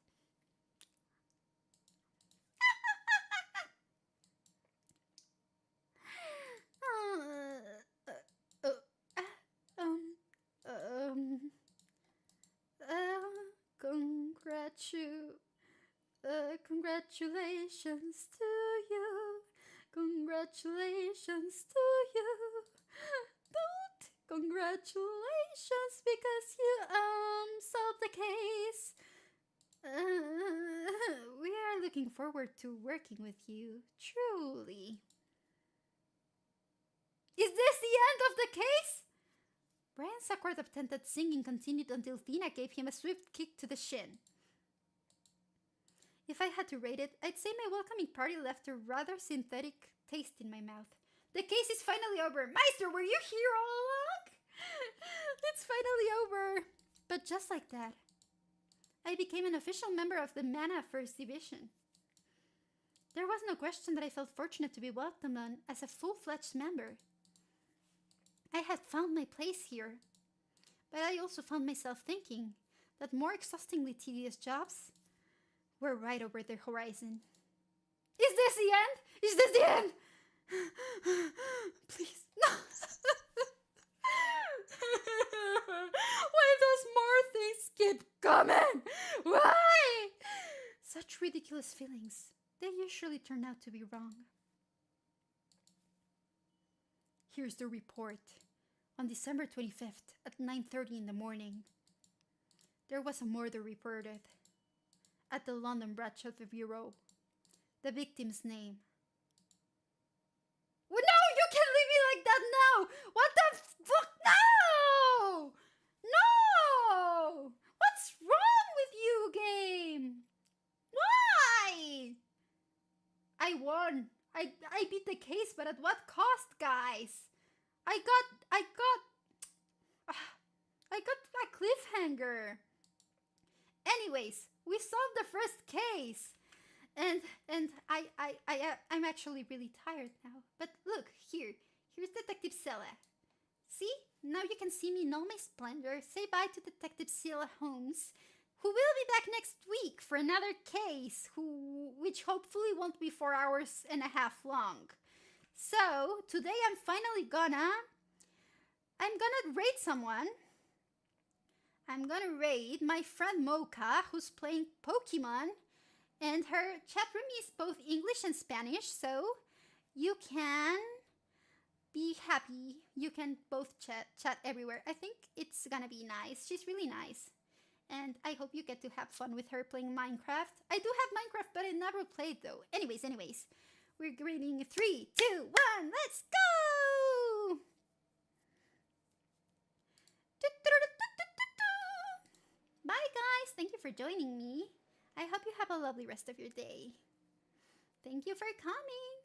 Congratulations to you. Congratulations to you. Don't congratulations because you solved the case. We are looking forward to working with you, truly. Is this the end of the case? Brian's awkward attempt at singing continued until Tina gave him a swift kick to the shin. If I had to rate it, I'd say my welcoming party left a rather synthetic taste in my mouth. The case is finally over. Meister, were you here all along? It's finally over. But just like that, I became an official member of the Mana First Division. There was no question that I felt fortunate to be welcomed on as a full-fledged member. I had found my place here, but I also found myself thinking that more exhaustingly tedious jobs were right over the horizon. Is this the end? Is this the end? Please, no. Why does more things keep coming? Why? Such ridiculous feelings. They usually turn out to be wrong. Here's the report. On December 25th at 9:30 in the morning, there was a murder reported at the London branch of the Bureau. The victim's name. Well, no, you can't leave me like that now! What the fuck? No! No! What's wrong with you, game? Why? I won. I beat the case, but at what cost, guys? I got a cliffhanger. Anyways, we solved the first case. And I'm actually really tired now. But look, here's Detective Sella. See? Now you can see me in all my splendor. Say bye to Detective Sella Holmes, who will be back next week for another case, which hopefully won't be 4 hours and a half long. So, today I'm gonna raid someone. I'm gonna raid my friend Mocha, who's playing Pokemon. And her chat room is both English and Spanish, so you can be happy. You can both chat everywhere. I think it's gonna be nice. She's really nice. And I hope you get to have fun with her playing Minecraft. I do have Minecraft, but I never played though. Anyways. We're grading 3, 2, 1, let's go! Bye guys, thank you for joining me. I hope you have a lovely rest of your day. Thank you for coming.